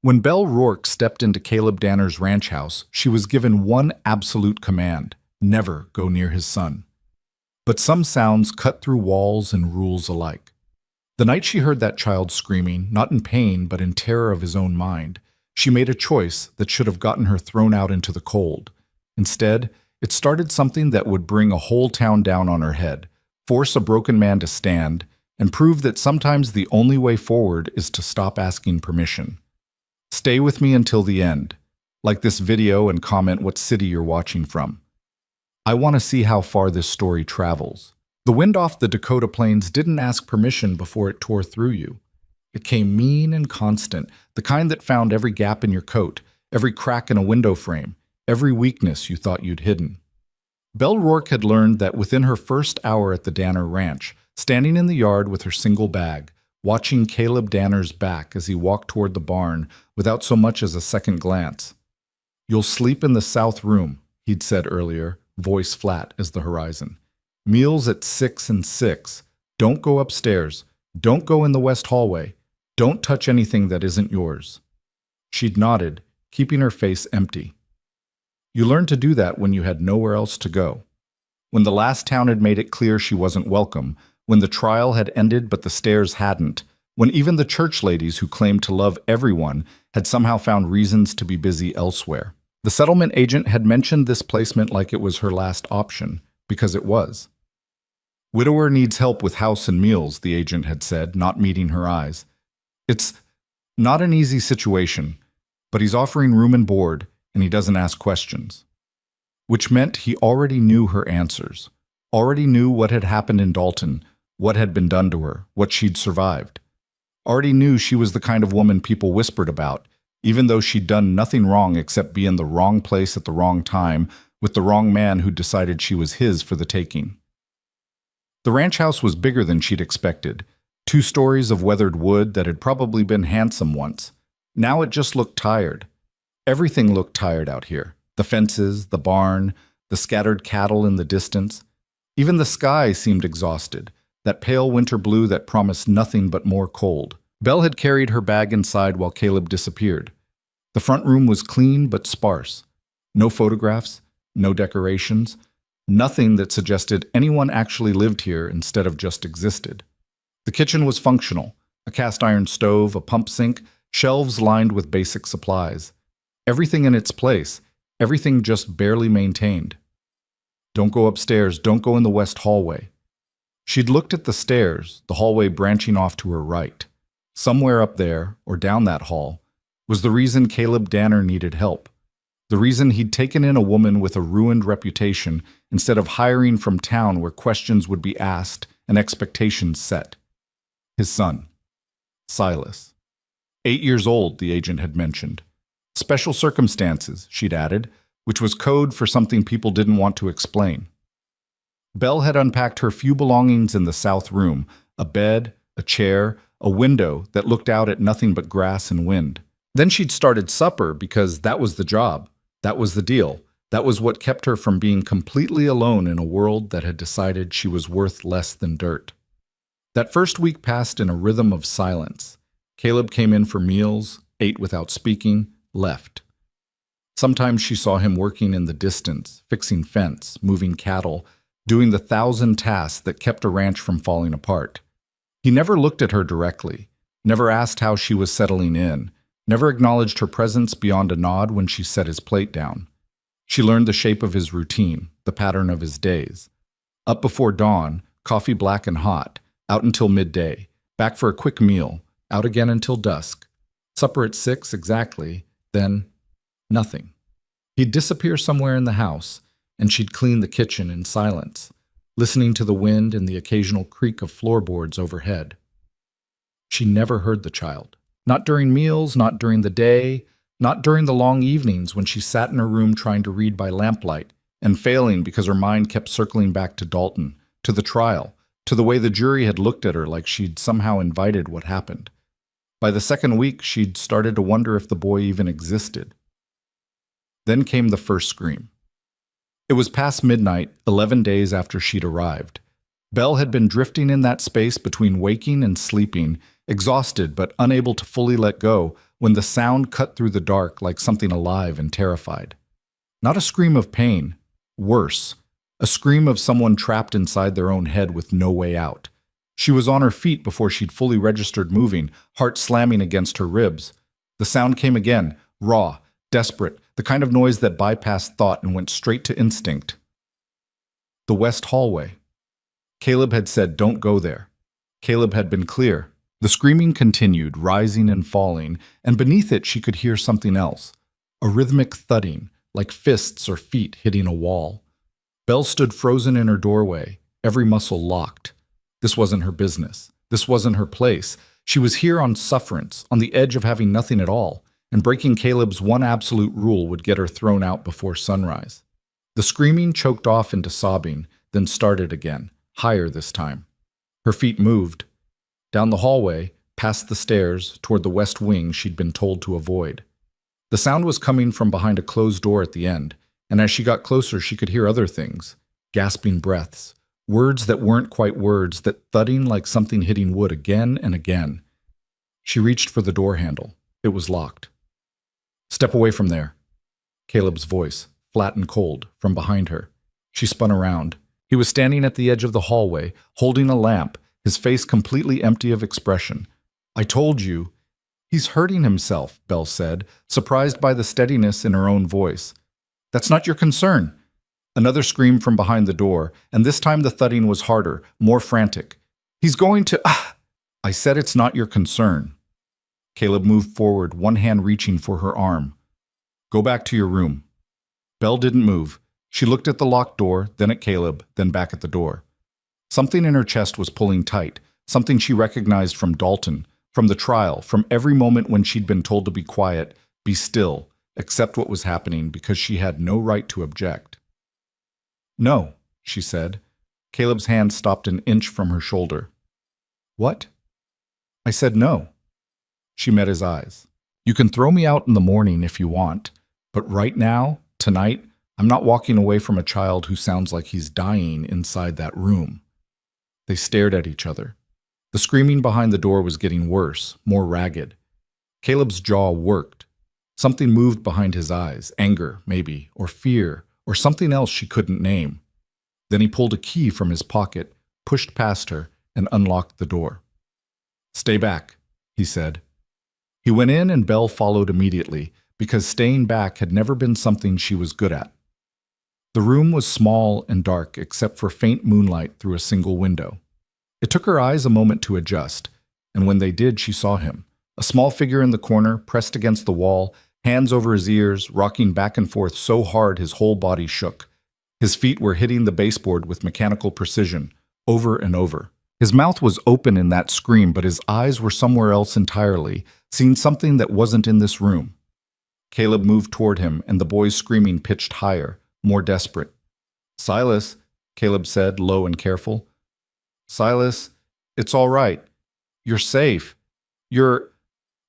When Belle Rourke stepped into Caleb Danner's ranch house, she was given one absolute command: never go near his son. But some sounds cut through walls and rules alike. The night she heard that child screaming, not in pain but in terror of his own mind, she made a choice that should have gotten her thrown out into the cold. Instead, it started something that would bring a whole town down on her head, force a broken man to stand, and prove that sometimes the only way forward is to stop asking permission. Stay with me until the end. Like this video and comment what city you're watching from. I want to see how far this story travels. The wind off the Dakota plains didn't ask permission before it tore through you. It came mean and constant, the kind that found every gap in your coat, every crack in a window frame, every weakness you thought you'd hidden. Belle Rourke had learned that within her first hour at the Danner Ranch, standing in the yard with her single bag, watching Caleb Danner's back as he walked toward the barn without so much as a second glance. "You'll sleep in the south room," he'd said earlier, voice flat as the horizon. "Meals at 6 and 6. Don't go upstairs. Don't go in the west hallway. Don't touch anything that isn't yours." She'd nodded, keeping her face empty. You learned to do that when you had nowhere else to go. When the last town had made it clear she wasn't welcome, when the trial had ended but the stairs hadn't, when even the church ladies who claimed to love everyone had somehow found reasons to be busy elsewhere. The settlement agent had mentioned this placement like it was her last option, because it was. "Widower needs help with house and meals," the agent had said, not meeting her eyes. "It's not an easy situation, but he's offering room and board, and he doesn't ask questions." Which meant he already knew her answers, already knew what had happened in Dalton, what had been done to her, what she'd survived. Already knew she was the kind of woman people whispered about, even though she'd done nothing wrong except be in the wrong place at the wrong time with the wrong man who decided she was his for the taking. The ranch house was bigger than she'd expected. 2 stories of weathered wood that had probably been handsome once. Now it just looked tired. Everything looked tired out here. The fences, the barn, the scattered cattle in the distance. Even the sky seemed exhausted, that pale winter blue that promised nothing but more cold. Belle had carried her bag inside while Caleb disappeared. The front room was clean but sparse. No photographs, no decorations, nothing that suggested anyone actually lived here instead of just existed. The kitchen was functional, a cast iron stove, a pump sink, shelves lined with basic supplies. Everything in its place, everything just barely maintained. "Don't go upstairs, don't go in the west hallway." She'd looked at the stairs, the hallway branching off to her right. Somewhere up there, or down that hall, was the reason Caleb Danner needed help. The reason he'd taken in a woman with a ruined reputation instead of hiring from town where questions would be asked and expectations set. His son, Silas. 8 years old, the agent had mentioned. Special circumstances, she'd added, which was code for something people didn't want to explain. Belle had unpacked her few belongings in the south room, a bed, a chair, a window that looked out at nothing but grass and wind. Then she'd started supper because that was the job, that was the deal, that was what kept her from being completely alone in a world that had decided she was worth less than dirt. That first week passed in a rhythm of silence. Caleb came in for meals, ate without speaking, left. Sometimes she saw him working in the distance, fixing fence, moving cattle, doing the 1,000 tasks that kept a ranch from falling apart. He never looked at her directly, never asked how she was settling in, never acknowledged her presence beyond a nod when she set his plate down. She learned the shape of his routine, the pattern of his days. Up before dawn, coffee black and hot, out until midday, back for a quick meal, out again until dusk. Supper at 6 exactly, then nothing. He'd disappear somewhere in the house, and she'd clean the kitchen in silence, listening to the wind and the occasional creak of floorboards overhead. She never heard the child. Not during meals, not during the day, not during the long evenings when she sat in her room trying to read by lamplight and failing because her mind kept circling back to Dalton, to the trial, to the way the jury had looked at her like she'd somehow invited what happened. By the second week, she'd started to wonder if the boy even existed. Then came the first scream. It was past midnight, 11 days after she'd arrived. Belle had been drifting in that space between waking and sleeping, exhausted but unable to fully let go, when the sound cut through the dark like something alive and terrified. Not a scream of pain, worse, a scream of someone trapped inside their own head with no way out. She was on her feet before she'd fully registered moving, heart slamming against her ribs. The sound came again, raw, desperate, the kind of noise that bypassed thought and went straight to instinct. The west hallway. Caleb had said, "Don't go there." Caleb had been clear. The screaming continued, rising and falling, and beneath it she could hear something else. A rhythmic thudding, like fists or feet hitting a wall. Belle stood frozen in her doorway, every muscle locked. This wasn't her business. This wasn't her place. She was here on sufferance, on the edge of having nothing at all, and breaking Caleb's one absolute rule would get her thrown out before sunrise. The screaming choked off into sobbing, then started again, higher this time. Her feet moved. Down the hallway, past the stairs, toward the west wing she'd been told to avoid. The sound was coming from behind a closed door at the end, and as she got closer she could hear other things, gasping breaths, words that weren't quite words, that thudding like something hitting wood again and again. She reached for the door handle. It was locked. "Step away from there." Caleb's voice, flat and cold, from behind her. She spun around. He was standing at the edge of the hallway, holding a lamp, his face completely empty of expression. "I told you." "He's hurting himself," Belle said, surprised by the steadiness in her own voice. "That's not your concern." Another scream from behind the door, and this time the thudding was harder, more frantic. "He's going to— ah!" "I said it's not your concern." Caleb moved forward, one hand reaching for her arm. "Go back to your room." Belle didn't move. She looked at the locked door, then at Caleb, then back at the door. Something in her chest was pulling tight, something she recognized from Dalton, from the trial, from every moment when she'd been told to be quiet, be still, accept what was happening because she had no right to object. "No," she said. Caleb's hand stopped an inch from her shoulder. "What?" "I said no." She met his eyes. "You can throw me out in the morning if you want, but right now, tonight, I'm not walking away from a child who sounds like he's dying inside that room." They stared at each other. The screaming behind the door was getting worse, more ragged. Caleb's jaw worked. Something moved behind his eyes, anger, maybe, or fear, or something else she couldn't name. Then he pulled a key from his pocket, pushed past her, and unlocked the door. "Stay back," he said. He went in and Belle followed immediately, because staying back had never been something she was good at. The room was small and dark except for faint moonlight through a single window. It took her eyes a moment to adjust, and when they did she saw him, a small figure in the corner, pressed against the wall, hands over his ears, rocking back and forth so hard his whole body shook. His feet were hitting the baseboard with mechanical precision, over and over. His mouth was open in that scream, but his eyes were somewhere else entirely, seeing something that wasn't in this room. Caleb moved toward him, and the boy's screaming pitched higher, more desperate. "Silas," Caleb said, low and careful. "Silas, it's all right. You're safe. You're—"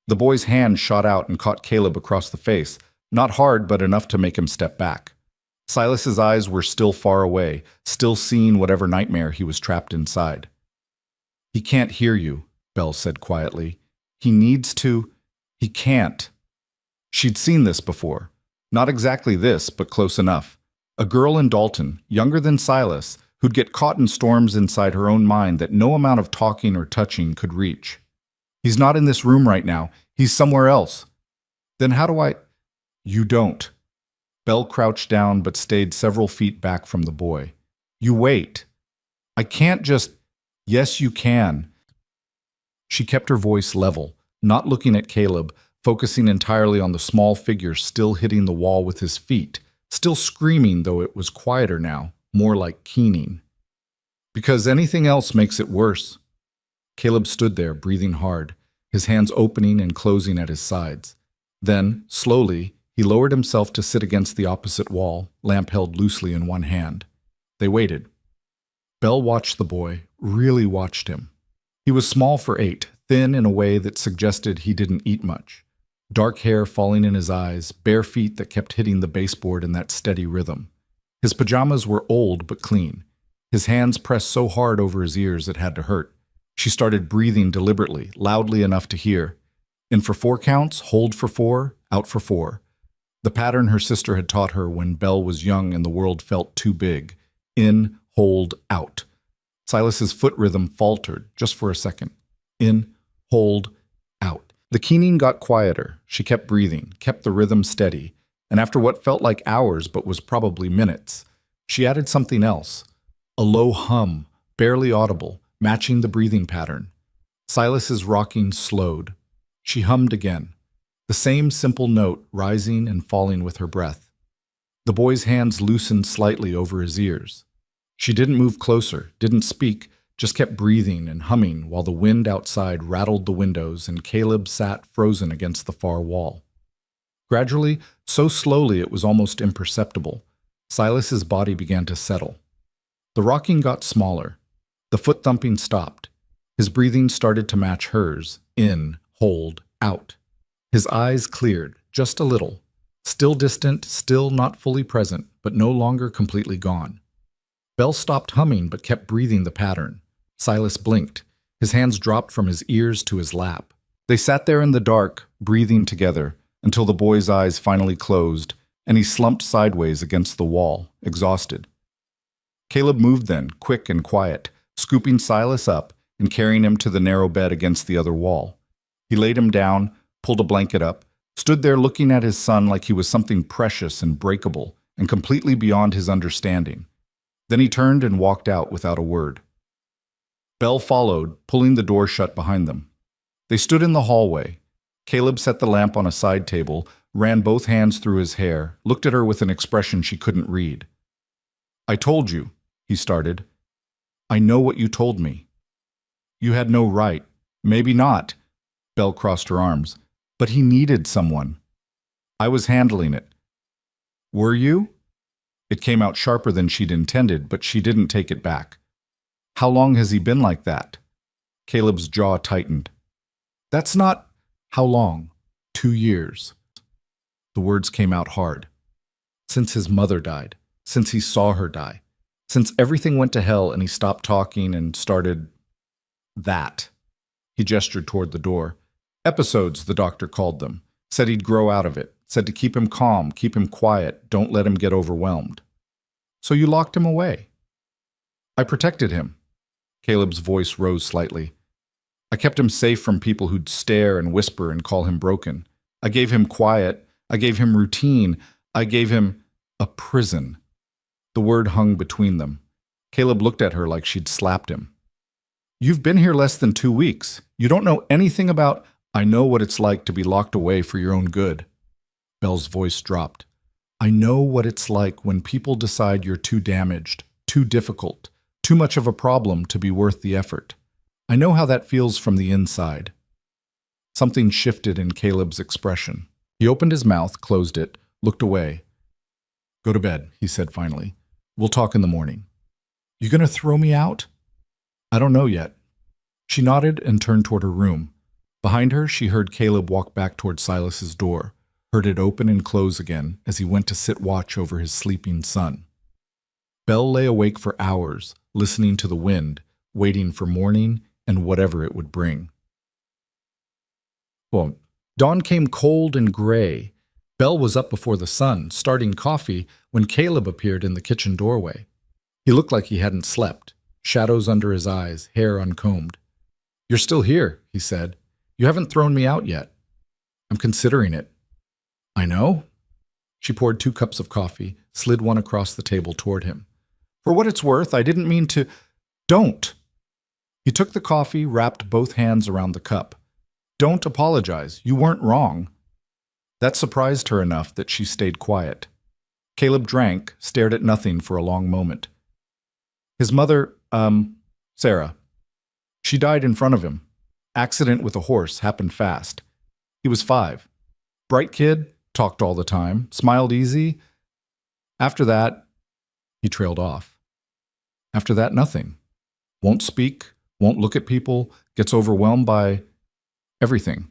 The boy's hand shot out and caught Caleb across the face, not hard but enough to make him step back. Silas's eyes were still far away, still seeing whatever nightmare he was trapped inside. "He can't hear you," Belle said quietly. "He needs to. He can't." She'd seen this before. Not exactly this, but close enough. A girl in Dalton, younger than Silas, who'd get caught in storms inside her own mind that no amount of talking or touching could reach. "He's not in this room right now. He's somewhere else." "Then how do I—" "You don't." Belle crouched down but stayed several feet back from the boy. "You wait. I can't just—" "Yes, you can." She kept her voice level, not looking at Caleb, focusing entirely on the small figure still hitting the wall with his feet, still screaming, though it was quieter now, more like keening. "Because anything else makes it worse." Caleb stood there, breathing hard, his hands opening and closing at his sides. Then, slowly, he lowered himself to sit against the opposite wall, lamp held loosely in one hand. They waited. Belle watched the boy, really watched him. He was small for 8, thin in a way that suggested he didn't eat much. Dark hair falling in his eyes, bare feet that kept hitting the baseboard in that steady rhythm. His pajamas were old but clean. His hands pressed so hard over his ears it had to hurt. She started breathing deliberately, loudly enough to hear. In for 4 counts, hold for 4, out for 4. The pattern her sister had taught her when Belle was young and the world felt too big. In, hold, out. Silas's foot rhythm faltered just for a second. In, hold, out. The keening got quieter. She kept breathing, kept the rhythm steady, and after what felt like hours but was probably minutes, she added something else. A low hum, barely audible, matching the breathing pattern. Silas's rocking slowed. She hummed again, the same simple note rising and falling with her breath. The boy's hands loosened slightly over his ears. She didn't move closer, didn't speak, just kept breathing and humming while the wind outside rattled the windows and Caleb sat frozen against the far wall. Gradually, so slowly it was almost imperceptible, Silas's body began to settle. The rocking got smaller. The foot thumping stopped. His breathing started to match hers, in, hold, out. His eyes cleared, just a little. Still distant, still not fully present, but no longer completely gone. Belle stopped humming but kept breathing the pattern. Silas blinked. His hands dropped from his ears to his lap. They sat there in the dark, breathing together, until the boy's eyes finally closed, and he slumped sideways against the wall, exhausted. Caleb moved then, quick and quiet, scooping Silas up and carrying him to the narrow bed against the other wall. He laid him down, pulled a blanket up, stood there looking at his son like he was something precious and breakable and completely beyond his understanding. Then he turned and walked out without a word. Belle followed, pulling the door shut behind them. They stood in the hallway. Caleb set the lamp on a side table, ran both hands through his hair, looked at her with an expression she couldn't read. "I told you," he started. "I know what you told me. You had no right. Maybe not." Belle crossed her arms. "But he needed someone. I was handling it." "Were you?" It came out sharper than she'd intended, but she didn't take it back. "How long has he been like that?" Caleb's jaw tightened. "That's not—" "How long?" 2 years. The words came out hard. Since his mother died. Since he saw her die. Since everything went to hell and he stopped talking and started... that. He gestured toward the door. Episodes, the doctor called them. Said he'd grow out of it. Said to keep him calm, keep him quiet, don't let him get overwhelmed. "So you locked him away?" "I protected him." Caleb's voice rose slightly. "I kept him safe from people who'd stare and whisper and call him broken. I gave him quiet. I gave him routine. I gave him a prison." The word hung between them. Caleb looked at her like she'd slapped him. "You've been here less than 2 weeks. You don't know anything about—" "I know what it's like to be locked away for your own good." Belle's voice dropped. "I know what it's like when people decide you're too damaged, too difficult, too much of a problem to be worth the effort. I know how that feels from the inside." Something shifted in Caleb's expression. He opened his mouth, closed it, looked away. "Go to bed," he said finally. "We'll talk in the morning." "You gonna throw me out?" "I don't know yet." She nodded and turned toward her room. Behind her, she heard Caleb walk back toward Silas's door, heard it open and close again as he went to sit watch over his sleeping son. Belle lay awake for hours, listening to the wind, waiting for morning and whatever it would bring. Well, dawn came cold and gray. Belle was up before the sun, starting coffee, when Caleb appeared in the kitchen doorway. He looked like he hadn't slept, shadows under his eyes, hair uncombed. "You're still here," he said. "You haven't thrown me out yet." "I'm considering it." "I know." She poured 2 cups of coffee, slid one across the table toward him. "For what it's worth, I didn't mean to—" "Don't!" He took the coffee, wrapped both hands around the cup. "Don't apologize. You weren't wrong." That surprised her enough that she stayed quiet. Caleb drank, stared at nothing for a long moment. "His mother, Sarah. She died in front of him. Accident with a horse, happened fast. He was 5. Bright kid, talked all the time, smiled easy. After that," he trailed off. "After that, nothing. Won't speak, won't look at people, gets overwhelmed by everything.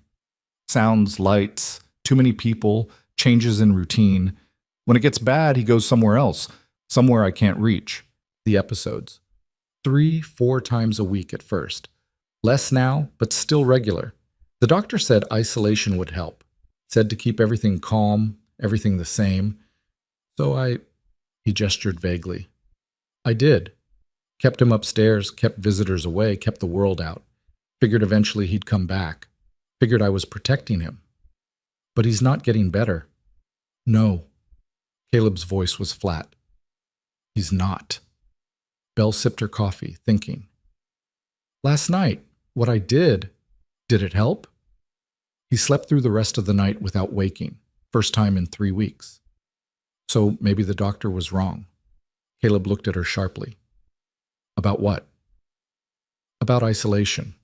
Sounds, lights, too many people, changes in routine. When it gets bad, he goes somewhere else, somewhere I can't reach." The episodes. 3, 4 times a week at first. Less now, but still regular. The doctor said isolation would help, said to keep everything calm, everything the same. So he gestured vaguely. I did. Kept him upstairs, kept visitors away, kept the world out. Figured eventually he'd come back. Figured I was protecting him. But he's not getting better. No. Caleb's voice was flat. He's not. Belle sipped her coffee, thinking. Last night, what I did it help? He slept through the rest of the night without waking, first time in 3 weeks. So maybe the doctor was wrong. Caleb looked at her sharply. About what? About isolation.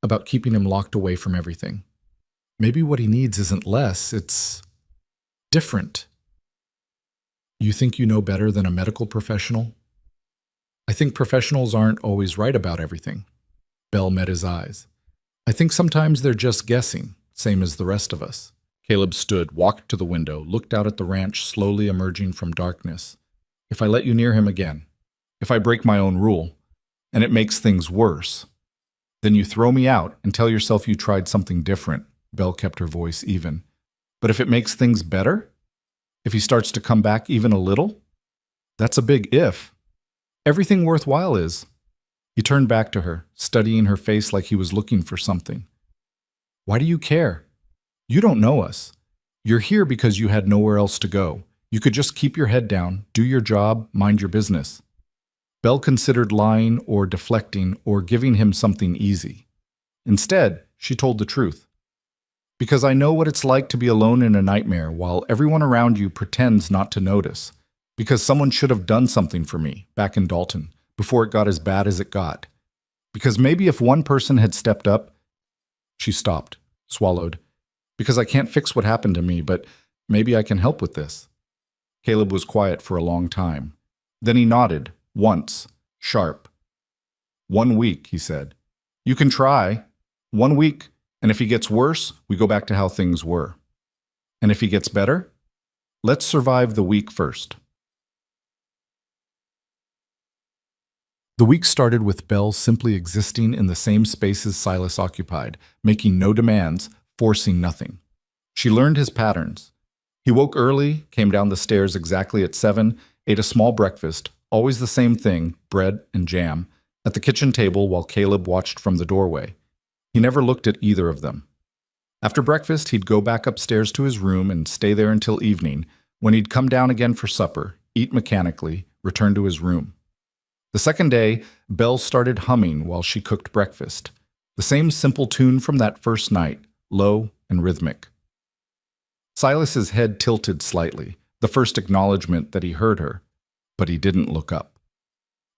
About keeping him locked away from everything. Maybe what he needs isn't less, it's different. You think you know better than a medical professional? I think professionals aren't always right about everything. Belle met his eyes. I think sometimes they're just guessing, same as the rest of us. Caleb stood, walked to the window, looked out at the ranch slowly emerging from darkness. If I let you near him again, if I break my own rule, and it makes things worse, then you throw me out and tell yourself you tried something different. Belle kept her voice even. But if it makes things better? If he starts to come back even a little? That's a big if. Everything worthwhile is. He turned back to her, studying her face like he was looking for something. Why do you care? You don't know us. You're here because you had nowhere else to go. You could just keep your head down, do your job, mind your business. Belle considered lying or deflecting or giving him something easy. Instead, she told the truth. Because I know what it's like to be alone in a nightmare while everyone around you pretends not to notice. Because someone should have done something for me back in Dalton before it got as bad as it got. Because maybe if one person had stepped up. She stopped, swallowed. Because I can't fix what happened to me, but maybe I can help with this. Caleb was quiet for a long time. Then he nodded, once, sharp. 1 week, he said. You can try. 1 week, and if he gets worse, we go back to how things were. And if he gets better, let's survive the week first. The week started with Belle simply existing in the same spaces Silas occupied, making no demands, forcing nothing. She learned his patterns. He woke early, came down the stairs exactly at 7, ate a small breakfast, always the same thing, bread and jam, at the kitchen table while Caleb watched from the doorway. He never looked at either of them. After breakfast, he'd go back upstairs to his room and stay there until evening, when he'd come down again for supper, eat mechanically, return to his room. The second day, Belle started humming while she cooked breakfast. The same simple tune from that first night, low and rhythmic. Silas's head tilted slightly, the first acknowledgement that he heard her, but he didn't look up.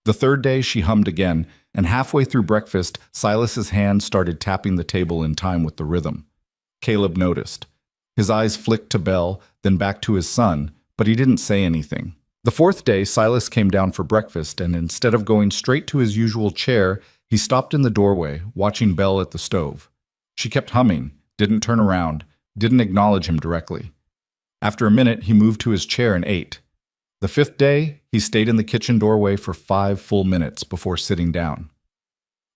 The third day she hummed again, and halfway through breakfast, Silas's hand started tapping the table in time with the rhythm. Caleb noticed. His eyes flicked to Belle, then back to his son, but he didn't say anything. The fourth day, Silas came down for breakfast, and instead of going straight to his usual chair, he stopped in the doorway, watching Belle at the stove. She kept humming, didn't turn around, didn't acknowledge him directly. After a minute, he moved to his chair and ate. The fifth day, he stayed in the kitchen doorway for 5 full minutes before sitting down.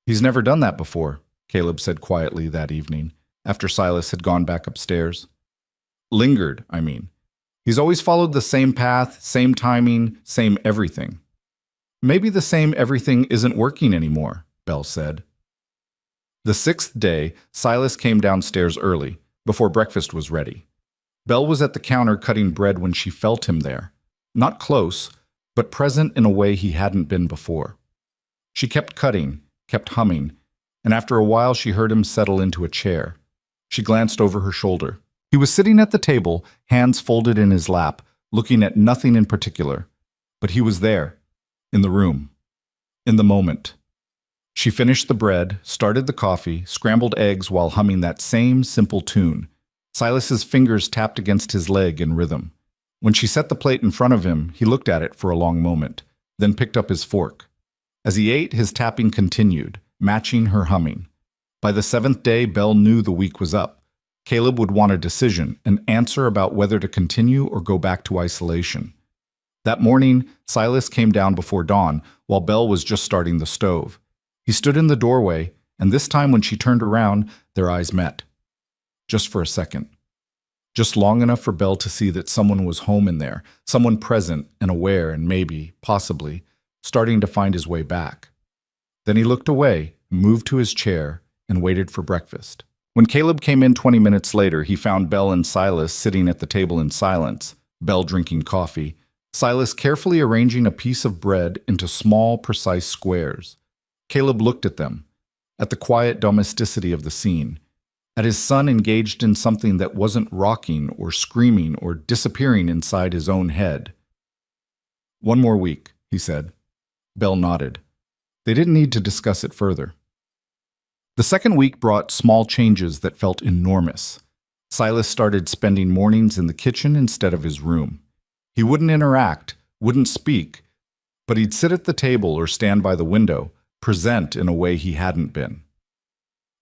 He's never done that before, Caleb said quietly that evening, after Silas had gone back upstairs. Lingered, I mean. He's always followed the same path, same timing, same everything. Maybe the same everything isn't working anymore, Belle said. The sixth day, Silas came downstairs early, before breakfast was ready. Belle was at the counter cutting bread when she felt him there. Not close, but present in a way he hadn't been before. She kept cutting, kept humming, and after a while she heard him settle into a chair. She glanced over her shoulder. He was sitting at the table, hands folded in his lap, looking at nothing in particular. But he was there, in the room, in the moment. She finished the bread, started the coffee, scrambled eggs while humming that same simple tune. Silas's fingers tapped against his leg in rhythm. When she set the plate in front of him, he looked at it for a long moment, then picked up his fork. As he ate, his tapping continued, matching her humming. By the 7th day, Belle knew the week was up. Caleb would want a decision, an answer about whether to continue or go back to isolation. That morning, Silas came down before dawn, while Belle was just starting the stove. He stood in the doorway, and this time when she turned around, their eyes met. just for a second. Just long enough for Belle to see that someone was home in there, someone present and aware and maybe, possibly, starting to find his way back. Then he looked away, moved to his chair, and waited for breakfast. When Caleb came in 20 minutes later, he found Belle and Silas sitting at the table in silence, Belle drinking coffee, Silas carefully arranging a piece of bread into small, precise squares. Caleb looked at them, at the quiet domesticity of the scene, at his son engaged in something that wasn't rocking or screaming or disappearing inside his own head. "One more week," he said. Belle nodded. They didn't need to discuss it further. The second week brought small changes that felt enormous. Silas started spending mornings in the kitchen instead of his room. He wouldn't interact, wouldn't speak, but he'd sit at the table or stand by the window, present in a way he hadn't been.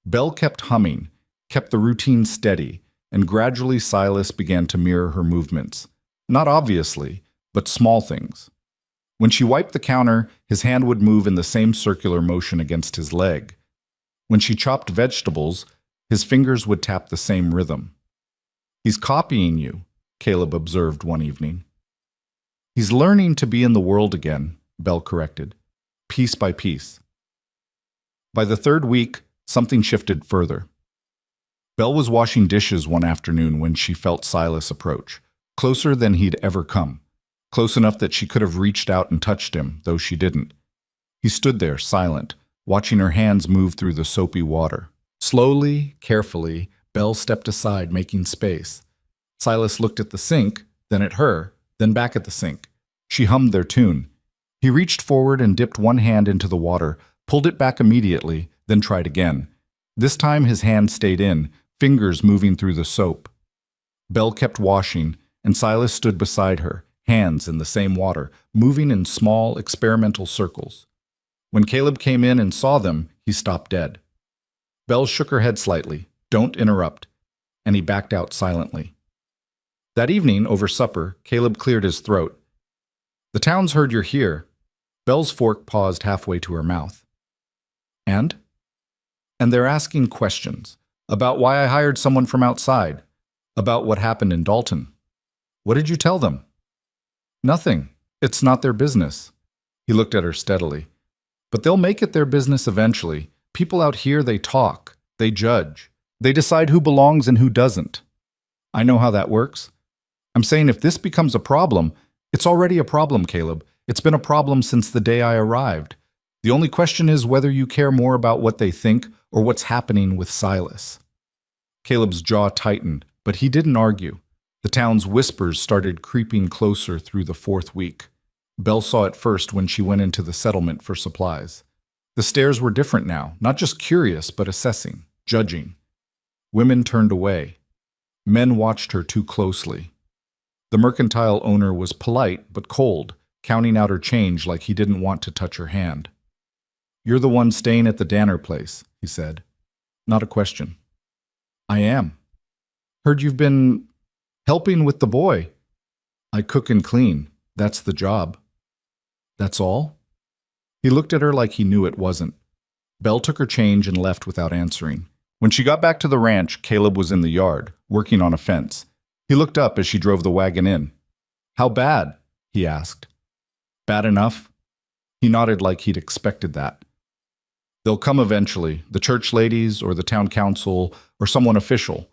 Belle kept humming, kept the routine steady, and gradually Silas began to mirror her movements. Not obviously, but small things. When she wiped the counter, his hand would move in the same circular motion against his leg. When she chopped vegetables, his fingers would tap the same rhythm. "He's copying you," Caleb observed one evening. "He's learning to be in the world again," Belle corrected, piece by piece. By the third week, something shifted further. Belle was washing dishes one afternoon when she felt Silas approach, closer than he'd ever come, close enough that she could have reached out and touched him, though she didn't. He stood there, silent, watching her hands move through the soapy water. Slowly, carefully, Belle stepped aside, making space. Silas looked at the sink, then at her, then back at the sink. She hummed their tune. He reached forward and dipped one hand into the water, pulled it back immediately, then tried again. This time his hand stayed in, fingers moving through the soap. Belle kept washing, and Silas stood beside her, hands in the same water, moving in small, experimental circles. When Caleb came in and saw them, he stopped dead. Belle shook her head slightly, "Don't interrupt," and he backed out silently. That evening, over supper, Caleb cleared his throat. "The town's heard you're here." Belle's fork paused halfway to her mouth. "And?" "And they're asking questions. About why I hired someone from outside. About what happened in Dalton." "What did you tell them?" "Nothing. It's not their business." He looked at her steadily. "But they'll make it their business eventually. People out here, they talk. They judge. They decide who belongs and who doesn't. I know how that works. I'm saying if this becomes a problem, it's already a problem, Caleb. It's been a problem since the day I arrived. The only question is whether you care more about what they think or what's happening with Silas." Caleb's jaw tightened, but he didn't argue. The town's whispers started creeping closer through the fourth week. Belle saw it first when she went into the settlement for supplies. The stares were different now, not just curious, but assessing, judging. Women turned away. Men watched her too closely. The mercantile owner was polite but cold, counting out her change like he didn't want to touch her hand. "You're the one staying at the Danner place," he said. Not a question. "I am. Heard you've been helping with the boy." "I cook and clean. That's the job." "That's all?" He looked at her like he knew it wasn't. Belle took her change and left without answering. When she got back to the ranch, Caleb was in the yard, working on a fence. He looked up as she drove the wagon in. "How bad?" he asked. "Bad enough?" He nodded like he'd expected that. "They'll come eventually, the church ladies or the town council or someone official.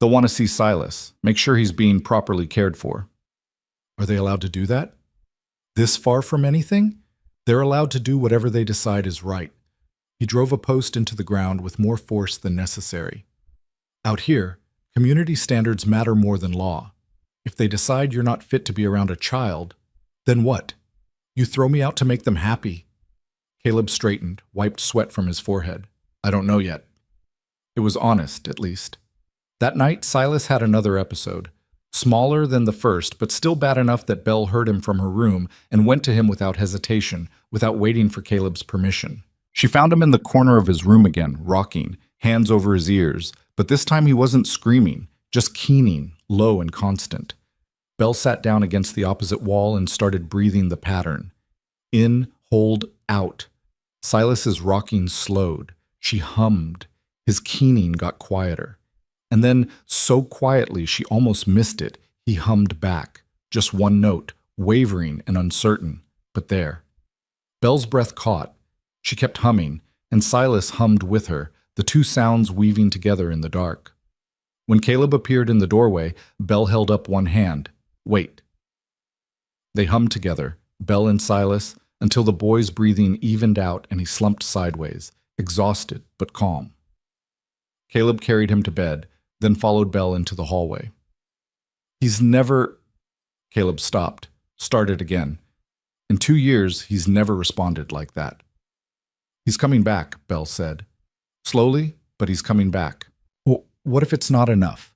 They'll want to see Silas, make sure he's being properly cared for." "Are they allowed to do that? This far from anything?" "They're allowed to do whatever they decide is right." He drove a post into the ground with more force than necessary. "Out here, community standards matter more than law. If they decide you're not fit to be around a child, then what? You throw me out to make them happy." Caleb straightened, wiped sweat from his forehead. "I don't know yet." It was honest, at least. That night, Silas had another episode. Smaller than the first, but still bad enough that Belle heard him from her room and went to him without hesitation, without waiting for Caleb's permission. She found him in the corner of his room again, rocking, hands over his ears, but this time he wasn't screaming, just keening, low and constant. Belle sat down against the opposite wall and started breathing the pattern. In, hold, out. Silas's rocking slowed. She hummed. His keening got quieter. And then, so quietly she almost missed it, he hummed back. Just one note, wavering and uncertain, but there. Belle's breath caught. She kept humming, and Silas hummed with her, the two sounds weaving together in the dark. When Caleb appeared in the doorway, Belle held up one hand. Wait. They hummed together, Belle and Silas, until the boy's breathing evened out and he slumped sideways, exhausted but calm. Caleb carried him to bed, then followed Belle into the hallway. He's never... Caleb stopped, started again. In 2 years, he's never responded like that. He's coming back, Belle said. Slowly, but he's coming back. Well, what if it's not enough?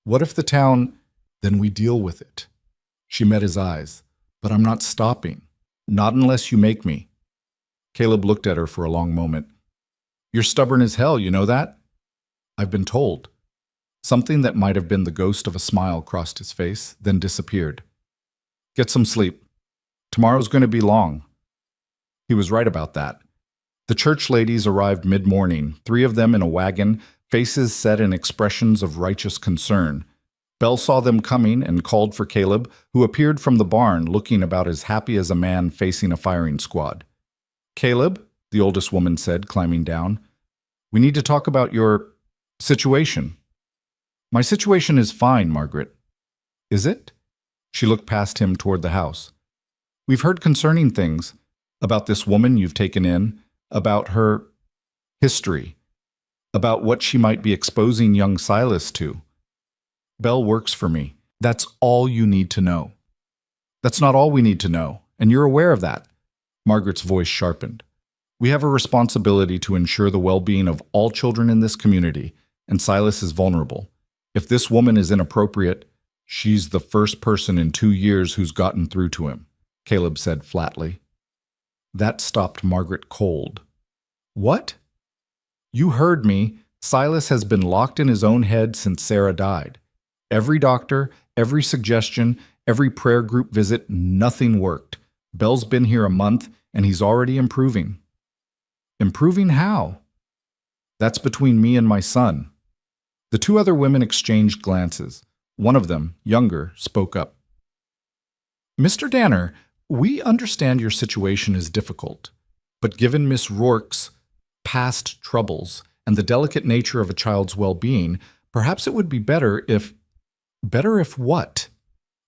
What if the town... Then we deal with it. She met his eyes. But I'm not stopping. Not unless you make me. Caleb looked at her for a long moment. You're stubborn as hell, you know that? I've been told. Something that might have been the ghost of a smile crossed his face, then disappeared. Get some sleep. Tomorrow's going to be long. He was right about that. The church ladies arrived mid-morning, 3 of them in a wagon, faces set in expressions of righteous concern. Belle saw them coming and called for Caleb, who appeared from the barn looking about as happy as a man facing a firing squad. Caleb, the oldest woman said, climbing down, we need to talk about your situation. My situation is fine, Margaret. Is it? She looked past him toward the house. We've heard concerning things, about this woman you've taken in, about her history, about what she might be exposing young Silas to. Belle works for me. That's all you need to know. That's not all we need to know, and you're aware of that. Margaret's voice sharpened. We have a responsibility to ensure the well-being of all children in this community, and Silas is vulnerable. If this woman is inappropriate, she's the first person in 2 years who's gotten through to him, Caleb said flatly. That stopped Margaret cold. What? You heard me. Silas has been locked in his own head since Sarah died. Every doctor, every suggestion, every prayer group visit, nothing worked. Belle's been here a month, and he's already improving. Improving how? That's between me and my son. The 2 other women exchanged glances. One of them, younger, spoke up. Mr. Danner, we understand your situation is difficult, but given Miss Rourke's past troubles and the delicate nature of a child's well-being, perhaps it would be better if... Better if what?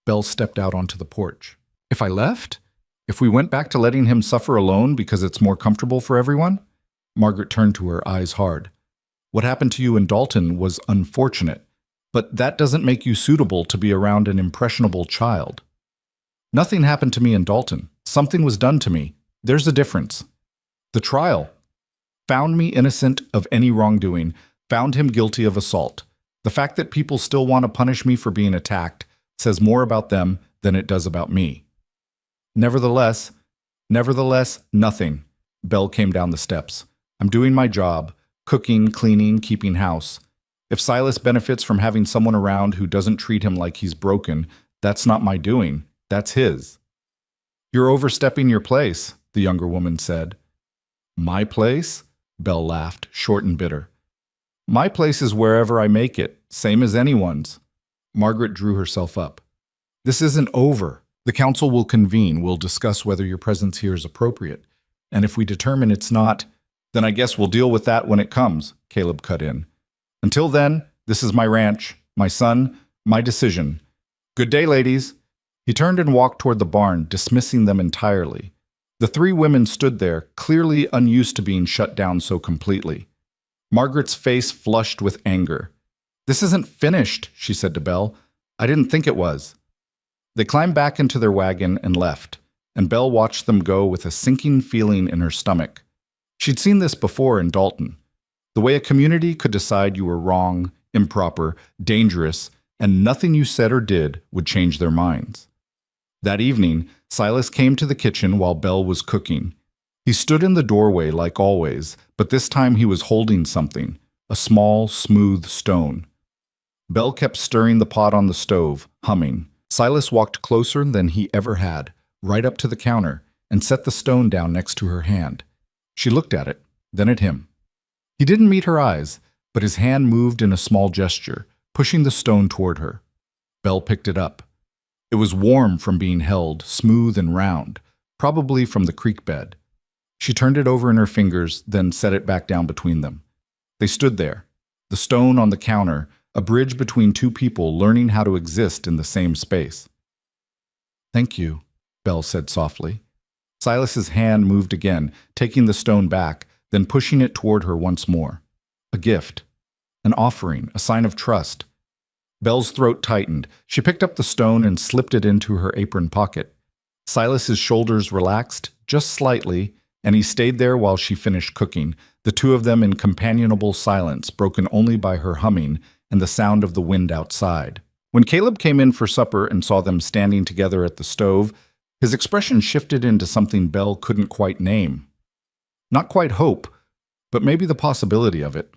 Belle stepped out onto the porch. If I left? If we went back to letting him suffer alone because it's more comfortable for everyone? Margaret turned to her, eyes hard. What happened to you in Dalton was unfortunate, but that doesn't make you suitable to be around an impressionable child. Nothing happened to me in Dalton. Something was done to me. There's a difference. The trial found me innocent of any wrongdoing, found him guilty of assault. The fact that people still want to punish me for being attacked says more about them than it does about me. Nevertheless, nothing. Belle came down the steps. I'm doing my job, cooking, cleaning, keeping house. If Silas benefits from having someone around who doesn't treat him like he's broken, that's not my doing. That's his. You're overstepping your place, the younger woman said. My place? Belle laughed, short and bitter. My place is wherever I make it, same as anyone's. Margaret drew herself up. This isn't over. The council will convene. We'll discuss whether your presence here is appropriate. And if we determine it's not, then I guess we'll deal with that when it comes, Caleb cut in. Until then, this is my ranch, my son, my decision. Good day, ladies. He turned and walked toward the barn, dismissing them entirely. The 3 women stood there, clearly unused to being shut down so completely. Margaret's face flushed with anger. This isn't finished, she said to Belle. I didn't think it was. They climbed back into their wagon and left, and Belle watched them go with a sinking feeling in her stomach. She'd seen this before in Dalton. The way a community could decide you were wrong, improper, dangerous, and nothing you said or did would change their minds. That evening, Silas came to the kitchen while Belle was cooking. He stood in the doorway like always, but this time he was holding something, a small, smooth stone. Belle kept stirring the pot on the stove, humming. Silas walked closer than he ever had, right up to the counter, and set the stone down next to her hand. She looked at it, then at him. He didn't meet her eyes, but his hand moved in a small gesture, pushing the stone toward her. Belle picked it up. It was warm from being held, smooth and round, probably from the creek bed. She turned it over in her fingers, then set it back down between them. They stood there, the stone on the counter, a bridge between two people learning how to exist in the same space. "Thank you," Belle said softly. Silas's hand moved again, taking the stone back, then pushing it toward her once more. A gift, an offering, a sign of trust. Belle's throat tightened. She picked up the stone and slipped it into her apron pocket. Silas's shoulders relaxed, just slightly, and he stayed there while she finished cooking, the two of them in companionable silence, broken only by her humming and the sound of the wind outside. When Caleb came in for supper and saw them standing together at the stove, his expression shifted into something Belle couldn't quite name. Not quite hope, but maybe the possibility of it.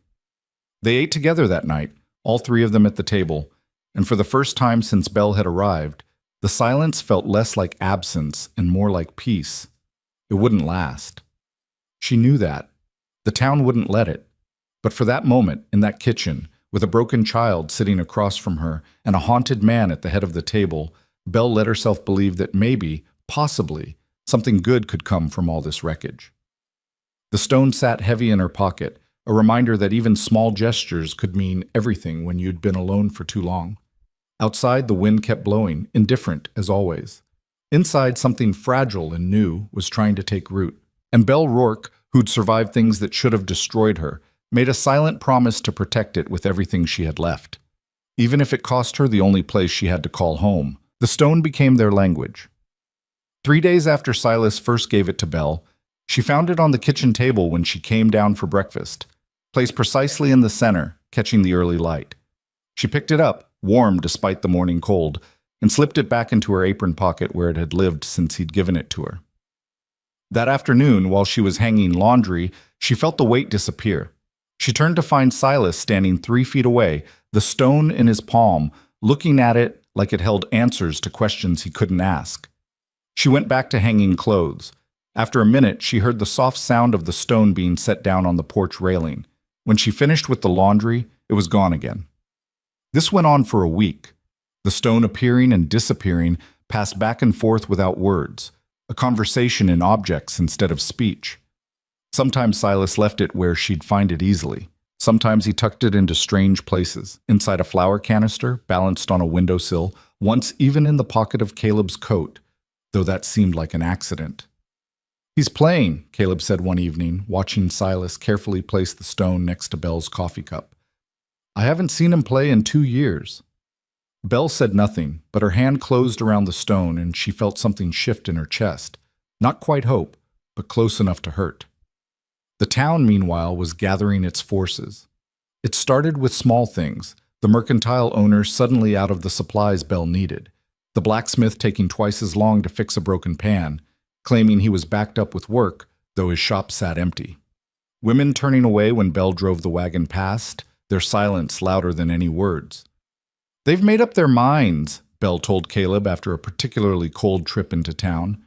They ate together that night, all three of them at the table, and for the first time since Belle had arrived, the silence felt less like absence and more like peace. It wouldn't last. She knew that. The town wouldn't let it. But for that moment, in that kitchen, with a broken child sitting across from her and a haunted man at the head of the table, Belle let herself believe that maybe, possibly, something good could come from all this wreckage. The stone sat heavy in her pocket, a reminder that even small gestures could mean everything when you'd been alone for too long. Outside, the wind kept blowing, indifferent as always. Inside, something fragile and new was trying to take root. And Belle Rourke, who'd survived things that should have destroyed her, made a silent promise to protect it with everything she had left. Even if it cost her the only place she had to call home, the stone became their language. 3 days after Silas first gave it to Belle, she found it on the kitchen table when she came down for breakfast, placed precisely in the center, catching the early light. She picked it up, warm despite the morning cold, and slipped it back into her apron pocket where it had lived since he'd given it to her. That afternoon, while she was hanging laundry, she felt the weight disappear. She turned to find Silas standing 3 feet away, the stone in his palm, looking at it like it held answers to questions he couldn't ask. She went back to hanging clothes. After a minute, she heard the soft sound of the stone being set down on the porch railing. When she finished with the laundry, it was gone again. This went on for a week. The stone appearing and disappearing, passed back and forth without words, a conversation in objects instead of speech. Sometimes Silas left it where she'd find it easily. Sometimes he tucked it into strange places, inside a flower canister, balanced on a windowsill, once even in the pocket of Caleb's coat, though that seemed like an accident. "He's playing," Caleb said one evening, watching Silas carefully place the stone next to Belle's coffee cup. "I haven't seen him play in 2 years." Belle said nothing, but her hand closed around the stone and she felt something shift in her chest. Not quite hope, but close enough to hurt. The town, meanwhile, was gathering its forces. It started with small things, the mercantile owner suddenly out of the supplies Belle needed, the blacksmith taking twice as long to fix a broken pan, claiming he was backed up with work, though his shop sat empty. Women turning away when Belle drove the wagon past, their silence louder than any words. "They've made up their minds," Belle told Caleb after a particularly cold trip into town.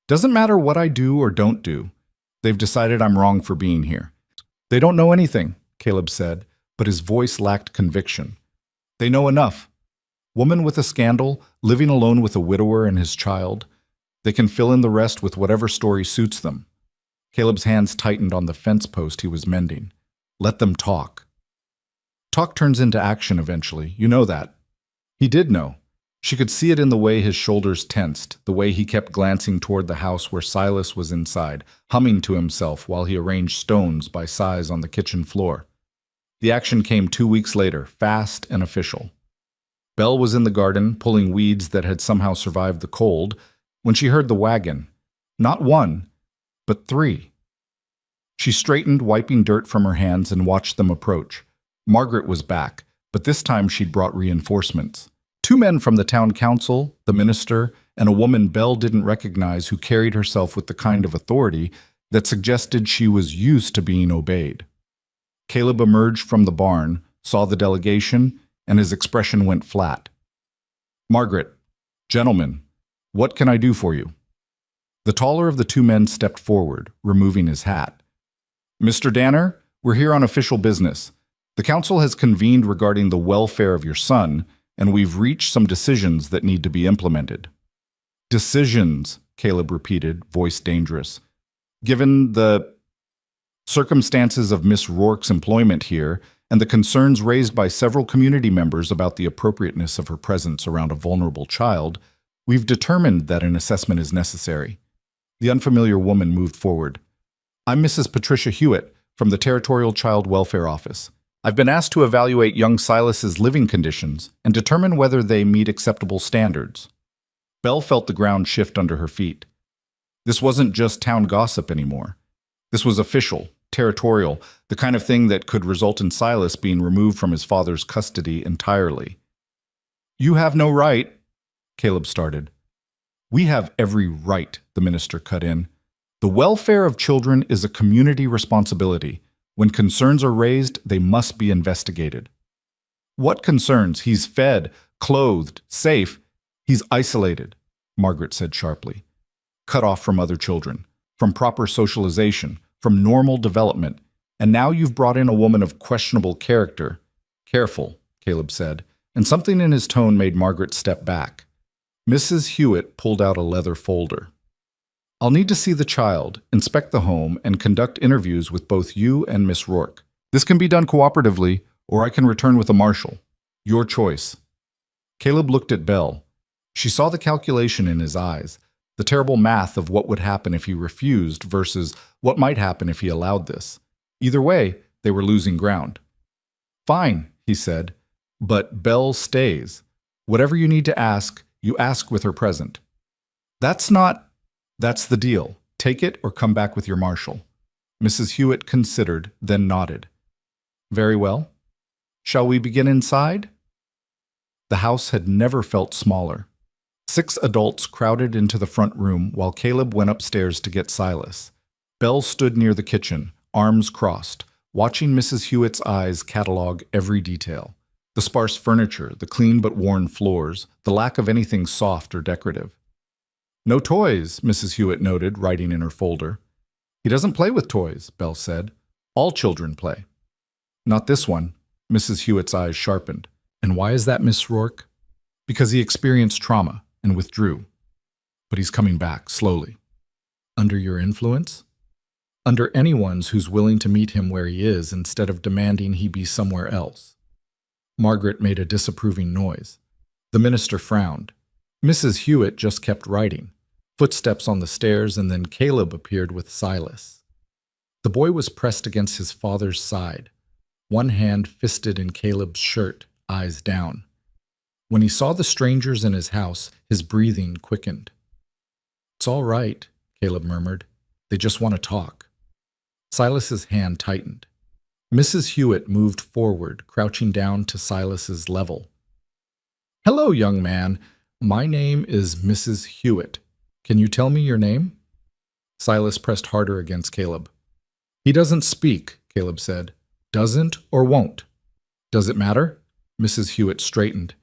"Doesn't matter what I do or don't do. They've decided I'm wrong for being here." "They don't know anything," Caleb said, but his voice lacked conviction. "They know enough. Woman with a scandal, living alone with a widower and his child. They can fill in the rest with whatever story suits them." Caleb's hands tightened on the fence post he was mending. "Let them talk." Talk turns into action eventually, you know that. He did know. She could see it in the way his shoulders tensed, the way he kept glancing toward the house where Silas was inside, humming to himself while he arranged stones by size on the kitchen floor. The action came 2 weeks later, fast and official. Belle was in the garden, pulling weeds that had somehow survived the cold, when she heard the wagon. Not one, but 3. She straightened, wiping dirt from her hands, and watched them approach. Margaret was back, but this time she'd brought reinforcements. 2 men from the town council, the minister, and a woman Belle didn't recognize who carried herself with the kind of authority that suggested she was used to being obeyed. Caleb emerged from the barn, saw the delegation, and his expression went flat. "Margaret, gentlemen, what can I do for you?" The taller of the 2 men stepped forward, removing his hat. "Mr. Danner, we're here on official business. The council has convened regarding the welfare of your son, and we've reached some decisions that need to be implemented. Decisions, Caleb repeated, voice dangerous. Given the circumstances of Miss Rourke's employment here, and the concerns raised by several community members about the appropriateness of her presence around a vulnerable child, we've determined that an assessment is necessary. The unfamiliar woman moved forward. I'm Mrs. Patricia Hewitt from the Territorial Child Welfare Office. I've been asked to evaluate young Silas's living conditions and determine whether they meet acceptable standards. Belle felt the ground shift under her feet. This wasn't just town gossip anymore. This was official, territorial, the kind of thing that could result in Silas being removed from his father's custody entirely. You have no right, Caleb started. We have every right, the minister cut in. The welfare of children is a community responsibility. When concerns are raised, they must be investigated. What concerns? He's fed, clothed, safe. He's isolated, Margaret said sharply. Cut off from other children, from proper socialization, from normal development. And now you've brought in a woman of questionable character. Careful, Caleb said, and something in his tone made Margaret step back. Mrs. Hewitt pulled out a leather folder. I'll need to see the child, inspect the home, and conduct interviews with both you and Miss Rourke. This can be done cooperatively, or I can return with a marshal. Your choice. Caleb looked at Belle. She saw the calculation in his eyes, the terrible math of what would happen if he refused versus what might happen if he allowed this. Either way, they were losing ground. Fine, he said, but Belle stays. Whatever you need to ask, you ask with her present. That's the deal. Take it or come back with your marshal. Mrs. Hewitt considered, then nodded. Very well. Shall we begin inside? The house had never felt smaller. 6 adults crowded into the front room while Caleb went upstairs to get Silas. Belle stood near the kitchen, arms crossed, watching Mrs. Hewitt's eyes catalog every detail. The sparse furniture, the clean but worn floors, the lack of anything soft or decorative. No toys, Mrs. Hewitt noted, writing in her folder. He doesn't play with toys, Belle said. All children play. Not this one. Mrs. Hewitt's eyes sharpened. And why is that, Miss Rourke? Because he experienced trauma and withdrew. But he's coming back, slowly. Under your influence? Under anyone's who's willing to meet him where he is instead of demanding he be somewhere else. Margaret made a disapproving noise. The minister frowned. Mrs. Hewitt just kept writing. Footsteps on the stairs, and then Caleb appeared with Silas. The boy was pressed against his father's side, one hand fisted in Caleb's shirt, eyes down. When he saw the strangers in his house, his breathing quickened. It's all right, Caleb murmured. They just want to talk. Silas's hand tightened. Mrs. Hewitt moved forward, crouching down to Silas's level. Hello, young man. My name is Mrs. Hewitt. Can you tell me your name? Silas pressed harder against Caleb. He doesn't speak, Caleb said. Doesn't or won't? Does it matter? Mrs. Hewitt straightened.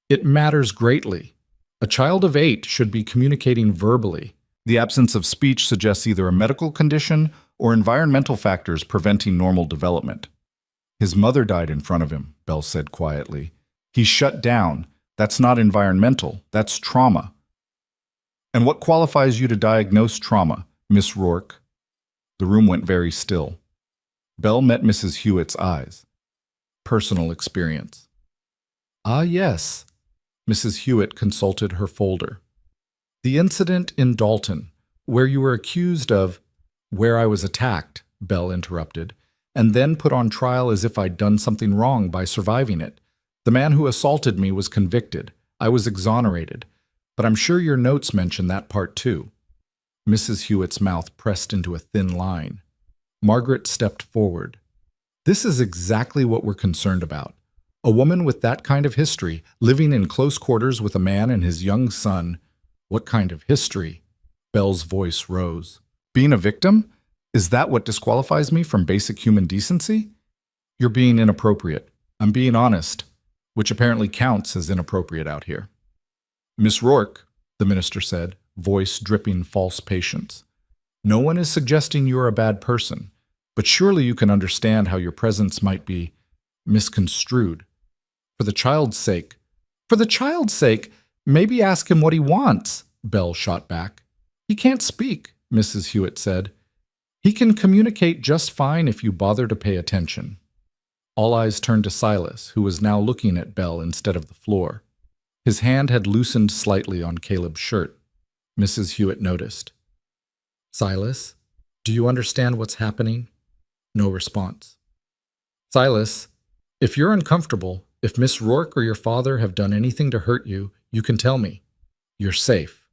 It matters greatly. A child of 8 should be communicating verbally. The absence of speech suggests either a medical condition or environmental factors preventing normal development. His mother died in front of him, Belle said quietly. He's shut down. That's not environmental. That's trauma. And what qualifies you to diagnose trauma, Miss Rourke? The room went very still. Belle met Mrs. Hewitt's eyes. Personal experience. Ah, yes. Mrs. Hewitt consulted her folder. The incident in Dalton, where you were accused of, where I was attacked, Belle interrupted, and then put on trial as if I'd done something wrong by surviving it. The man who assaulted me was convicted. I was exonerated. But I'm sure your notes mention that part too. Mrs. Hewitt's mouth pressed into a thin line. Margaret stepped forward. This is exactly what we're concerned about. A woman with that kind of history, living in close quarters with a man and his young son. What kind of history? Belle's voice rose. Being a victim? Is that what disqualifies me from basic human decency? You're being inappropriate. I'm being honest, which apparently counts as inappropriate out here. Miss Rourke, the minister said, voice dripping false patience. No one is suggesting you're a bad person, but surely you can understand how your presence might be misconstrued. For the child's sake. For the child's sake, maybe ask him what he wants, Belle shot back. He can't speak, Mrs. Hewitt said. He can communicate just fine if you bother to pay attention. All eyes turned to Silas, who was now looking at Belle instead of the floor. His hand had loosened slightly on Caleb's shirt. Mrs. Hewitt noticed. Silas, do you understand what's happening? No response. Silas, if you're uncomfortable, if Miss Rourke or your father have done anything to hurt you, you can tell me. You're safe.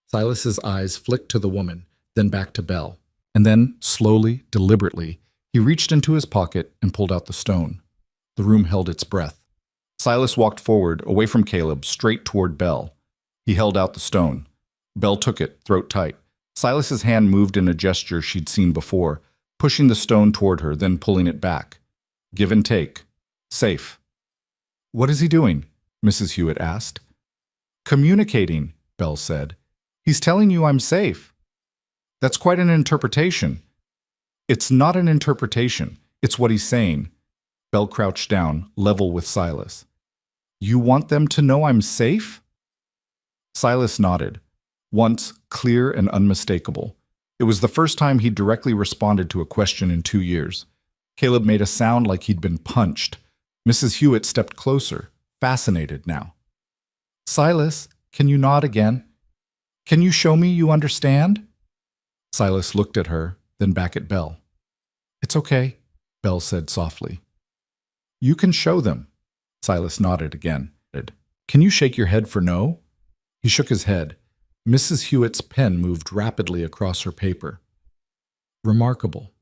Silas's eyes flicked to the woman, then back to Belle. And then, slowly, deliberately, he reached into his pocket and pulled out the stone. The room held its breath. Silas walked forward, away from Caleb, straight toward Belle. He held out the stone. Belle took it, throat tight. Silas's hand moved in a gesture she'd seen before, pushing the stone toward her, then pulling it back. Give and take. Safe. What is he doing? Mrs. Hewitt asked. Communicating, Belle said. He's telling you I'm safe. That's quite an interpretation. It's not an interpretation. It's what he's saying. Belle crouched down, level with Silas. You want them to know I'm safe? Silas nodded. Once, clear and unmistakable. It was the first time he'd directly responded to a question in 2 years. Caleb made a sound like he'd been punched. Mrs. Hewitt stepped closer, fascinated now. Silas, can you nod again? Can you show me you understand? Silas looked at her, then back at Belle. It's okay, Belle said softly. You can show them. Silas nodded again. Can you shake your head for no? He shook his head. Mrs. Hewitt's pen moved rapidly across her paper. Remarkable.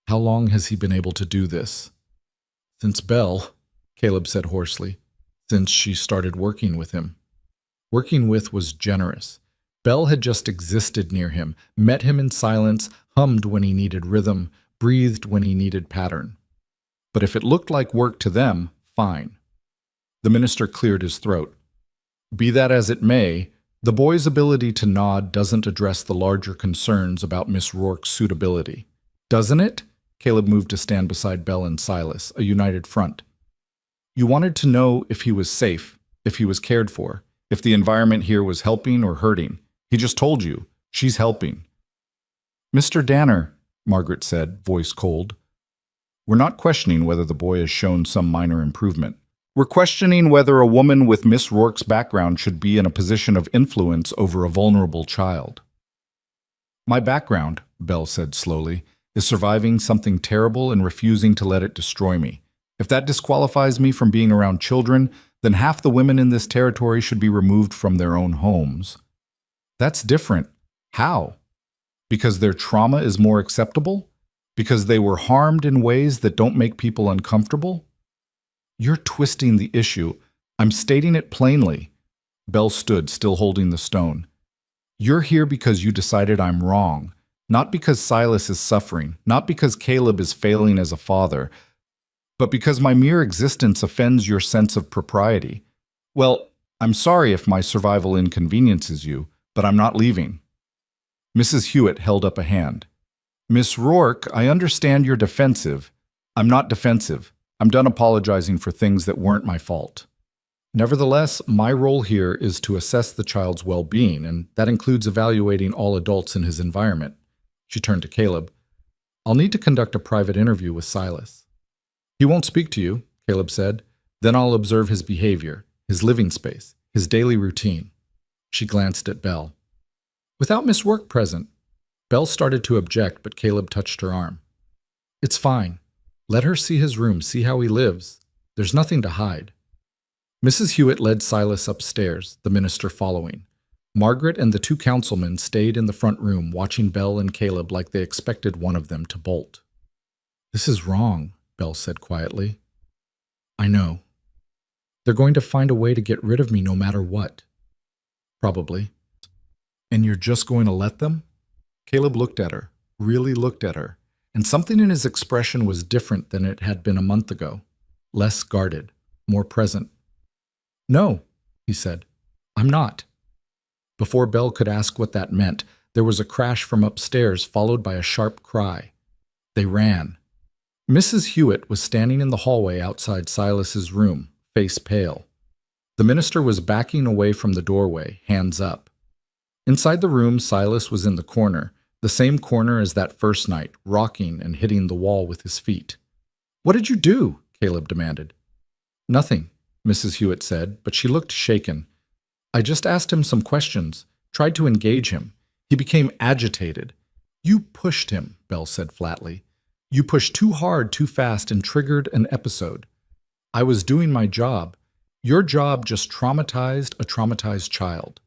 How long has he been able to do this? Since Belle, Caleb said hoarsely, since she started working with him. Working with was generous. Belle had just existed near him, met him in silence, hummed when he needed rhythm, breathed when he needed pattern. But if it looked like work to them, fine. The minister cleared his throat. Be that as it may, the boy's ability to nod doesn't address the larger concerns about Miss Rourke's suitability. Doesn't it? Caleb moved to stand beside Belle and Silas, a united front. You wanted to know if he was safe, if he was cared for, if the environment here was helping or hurting. He just told you. She's helping. Mr. Danner, Margaret said, voice cold. We're not questioning whether the boy has shown some minor improvement. We're questioning whether a woman with Miss Rourke's background should be in a position of influence over a vulnerable child. My background, Belle said slowly, is surviving something terrible and refusing to let it destroy me. If that disqualifies me from being around children, then half the women in this territory should be removed from their own homes. That's different. How? Because their trauma is more acceptable? Because they were harmed in ways that don't make people uncomfortable? You're twisting the issue. I'm stating it plainly. Belle stood, still holding the stone. You're here because you decided I'm wrong. Not because Silas is suffering, not because Caleb is failing as a father, but because my mere existence offends your sense of propriety. Well, I'm sorry if my survival inconveniences you, but I'm not leaving. Mrs. Hewitt held up a hand. Miss Rourke, I understand you're defensive. I'm not defensive. I'm done apologizing for things that weren't my fault. Nevertheless, my role here is to assess the child's well-being, and that includes evaluating all adults in his environment. She turned to Caleb. I'll need to conduct a private interview with Silas. He won't speak to you, Caleb said. Then I'll observe his behavior, his living space, his daily routine. She glanced at Belle. Without Miss Rourke present, Belle started to object, but Caleb touched her arm. It's fine. Let her see his room, see how he lives. There's nothing to hide. Mrs. Hewitt led Silas upstairs, the minister following. Margaret and the 2 councilmen stayed in the front room, watching Belle and Caleb like they expected one of them to bolt. This is wrong, Belle said quietly. I know. They're going to find a way to get rid of me no matter what. Probably. And you're just going to let them? Caleb looked at her, really looked at her, and something in his expression was different than it had been a month ago. Less guarded, more present. No, he said. I'm not. Before Belle could ask what that meant, there was a crash from upstairs followed by a sharp cry. They ran. Mrs. Hewitt was standing in the hallway outside Silas's room, face pale. The minister was backing away from the doorway, hands up. Inside the room, Silas was in the corner, the same corner as that first night, rocking and hitting the wall with his feet. "What did you do?" Caleb demanded. "Nothing," Mrs. Hewitt said, but she looked shaken. "I just asked him some questions, tried to engage him. He became agitated." "You pushed him," Belle said flatly. "You pushed too hard, too fast, and triggered an episode. I was doing my job. Your job just traumatized a traumatized child."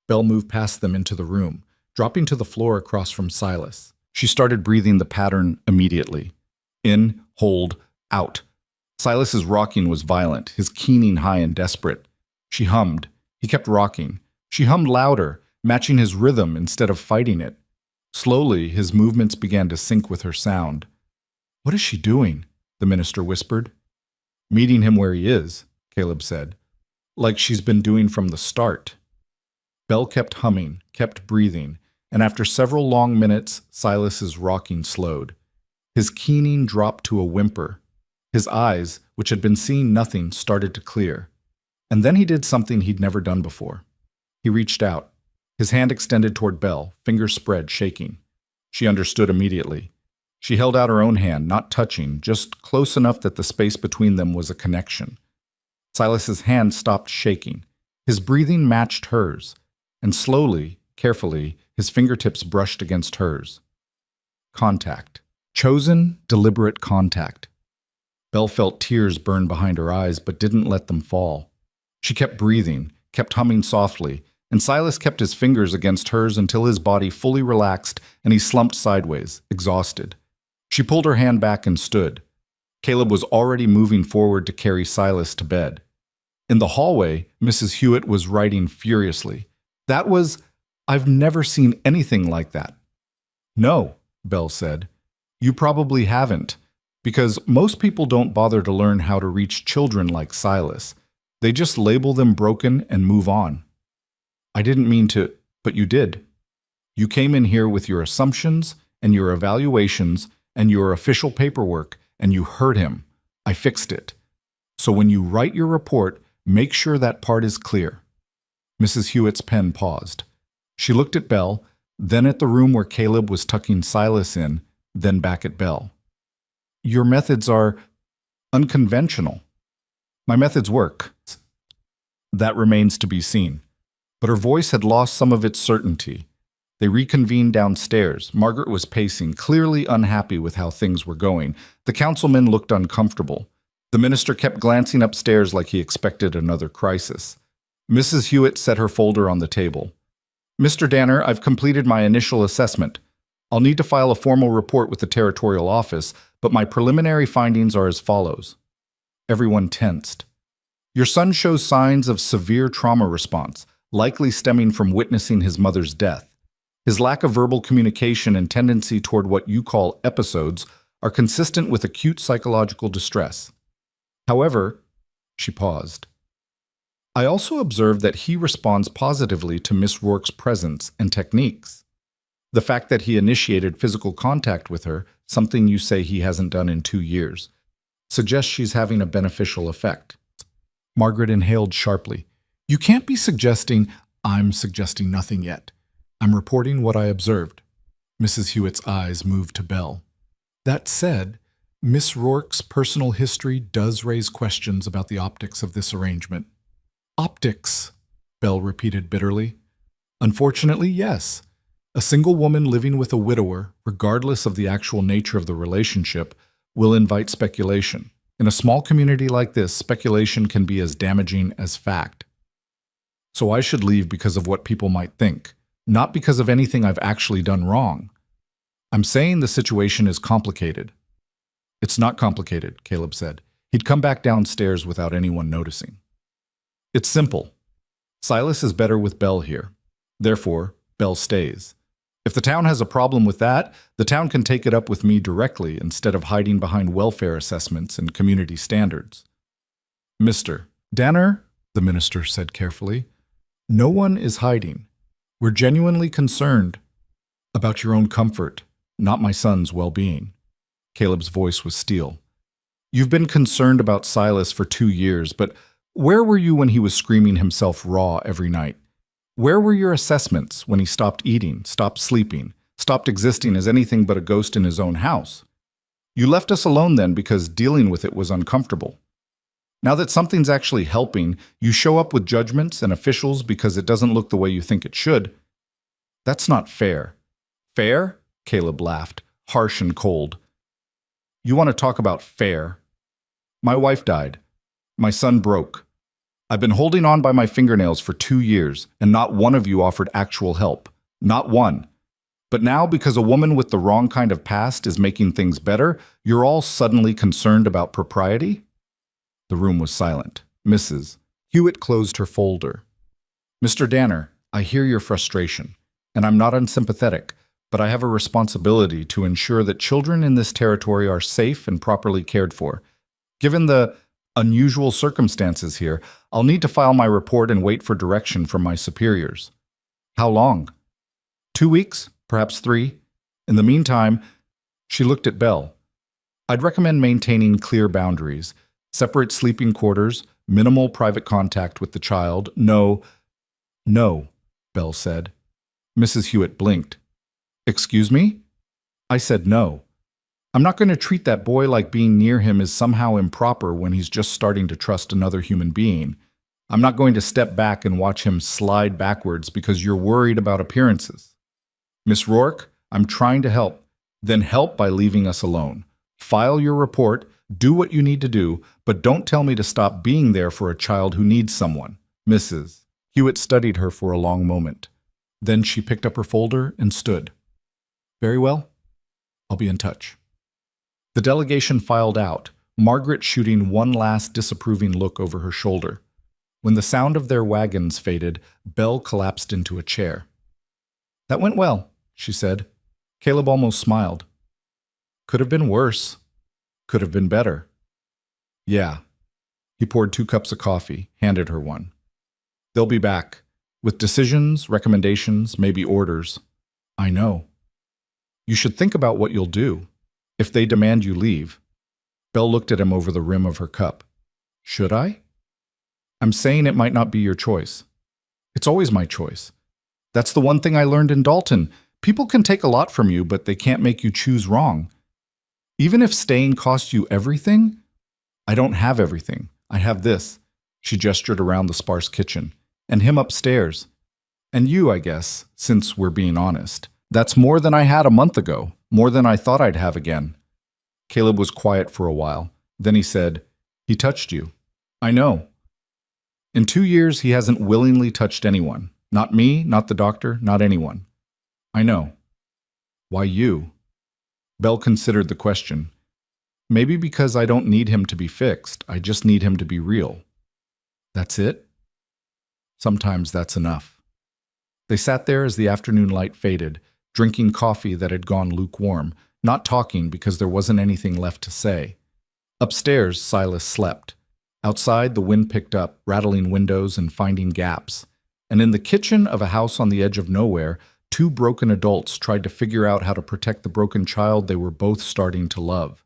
Belle moved past them into the room, dropping to the floor across from Silas. She started breathing the pattern immediately. In, hold, out. Silas's rocking was violent, his keening high and desperate. She hummed. He kept rocking. She hummed louder, matching his rhythm instead of fighting it. Slowly, his movements began to sync with her sound. "What is she doing?" the minister whispered. "Meeting him where he is," Caleb said. "Like she's been doing from the start." Belle kept humming, kept breathing, and after several long minutes, Silas's rocking slowed. His keening dropped to a whimper. His eyes, which had been seeing nothing, started to clear. And then he did something he'd never done before. He reached out, his hand extended toward Belle, fingers spread, shaking. She understood immediately. She held out her own hand, not touching, just close enough that the space between them was a connection. Silas's hand stopped shaking. His breathing matched hers, and slowly, carefully, his fingertips brushed against hers. Contact. Chosen, deliberate contact. Belle felt tears burn behind her eyes, but didn't let them fall. She kept breathing, kept humming softly, and Silas kept his fingers against hers until his body fully relaxed and he slumped sideways, exhausted. She pulled her hand back and stood. Caleb was already moving forward to carry Silas to bed. In the hallway, Mrs. Hewitt was writing furiously. "That was... I've never seen anything like that." "No," Belle said. "You probably haven't, because most people don't bother to learn how to reach children like Silas. They just label them broken and move on." "I didn't mean to, but you did. You came in here with your assumptions and your evaluations and your official paperwork, and you hurt him. I fixed it. So when you write your report, make sure that part is clear." Mrs. Hewitt's pen paused. She looked at Belle, then at the room where Caleb was tucking Silas in, then back at Belle. "Your methods are unconventional." "My methods work." "That remains to be seen." But her voice had lost some of its certainty. They reconvened downstairs. Margaret was pacing, clearly unhappy with how things were going. The councilman looked uncomfortable. The minister kept glancing upstairs like he expected another crisis. Mrs. Hewitt set her folder on the table. "Mr. Danner, I've completed my initial assessment. I'll need to file a formal report with the territorial office, but my preliminary findings are as follows." Everyone tensed. "Your son shows signs of severe trauma response, likely stemming from witnessing his mother's death. His lack of verbal communication and tendency toward what you call episodes are consistent with acute psychological distress. However," she paused, "I also observed that he responds positively to Miss Rourke's presence and techniques. The fact that he initiated physical contact with her, something you say he hasn't done in 2 years, suggests she's having a beneficial effect." Margaret inhaled sharply. "You can't be suggesting—" "I'm suggesting nothing yet. I'm reporting what I observed." Mrs. Hewitt's eyes moved to Belle. "That said, Miss Rourke's personal history does raise questions about the optics of this arrangement." "Optics," Belle repeated bitterly. "Unfortunately, yes. A single woman living with a widower, regardless of the actual nature of the relationship, will invite speculation. In a small community like this, speculation can be as damaging as fact. So I should leave because of what people might think, not because of anything I've actually done wrong. I'm saying the situation is complicated." "It's not complicated," Caleb said. He'd come back downstairs without anyone noticing. "It's simple. Silas is better with Belle here. Therefore, Belle stays. If the town has a problem with that, the town can take it up with me directly instead of hiding behind welfare assessments and community standards." "Mr. Danner," the minister said carefully, "no one is hiding. We're genuinely concerned about your own comfort, not my son's well-being." Caleb's voice was steel. You've been concerned about Silas for 2 years, but where were you when he was screaming himself raw every night? Where were your assessments when he stopped eating, stopped sleeping, stopped existing as anything but a ghost in his own house? You left us alone then because dealing with it was uncomfortable. Now that something's actually helping, you show up with judgments and officials because it doesn't look the way you think it should. That's not fair. Fair? Caleb laughed, harsh and cold. You want to talk about fair? My wife died. My son broke. I've been holding on by my fingernails for 2 years, and not one of you offered actual help. Not one. But now, because a woman with the wrong kind of past is making things better, you're all suddenly concerned about propriety? The room was silent. Mrs. Hewitt closed her folder. Mr. Danner, I hear your frustration, and I'm not unsympathetic, but I have a responsibility to ensure that children in this territory are safe and properly cared for. Given the unusual circumstances here, I'll need to file my report and wait for direction from my superiors. How long? 2 weeks? Perhaps 3? In the meantime, she looked at Belle. I'd recommend maintaining clear boundaries, separate sleeping quarters, minimal private contact with the child. No, Belle said. Mrs. Hewitt blinked. Excuse me? I said no. I'm not going to treat that boy like being near him is somehow improper when he's just starting to trust another human being. I'm not going to step back and watch him slide backwards because you're worried about appearances. Miss Rourke, I'm trying to help. Then help by leaving us alone. File your report, do what you need to do, but don't tell me to stop being there for a child who needs someone. Mrs. Hewitt studied her for a long moment. Then she picked up her folder and stood. Very well. I'll be in touch. The delegation filed out, Margaret shooting one last disapproving look over her shoulder. When the sound of their wagons faded, Belle collapsed into a chair. That went well, she said. Caleb almost smiled. Could have been worse. Could have been better. Yeah. He poured 2 cups of coffee, handed her one. They'll be back, with decisions, recommendations, maybe orders. I know. You should think about what you'll do. If they demand you leave. Belle looked at him over the rim of her cup. Should I? I'm saying it might not be your choice. It's always my choice. That's the one thing I learned in Dalton. People can take a lot from you, but they can't make you choose wrong. Even if staying costs you everything, I don't have everything. I have this. She gestured around the sparse kitchen. And him upstairs. And you, I guess, since we're being honest. That's more than I had a month ago. More than I thought I'd have again. Caleb was quiet for a while. Then he said, He touched you. I know. In 2 years, he hasn't willingly touched anyone. Not me, not the doctor, not anyone. I know. Why you? Belle considered the question. Maybe because I don't need him to be fixed. I just need him to be real. That's it? Sometimes that's enough. They sat there as the afternoon light faded, drinking coffee that had gone lukewarm, not talking because there wasn't anything left to say. Upstairs, Silas slept. Outside, the wind picked up, rattling windows and finding gaps. And in the kitchen of a house on the edge of nowhere, 2 broken adults tried to figure out how to protect the broken child they were both starting to love.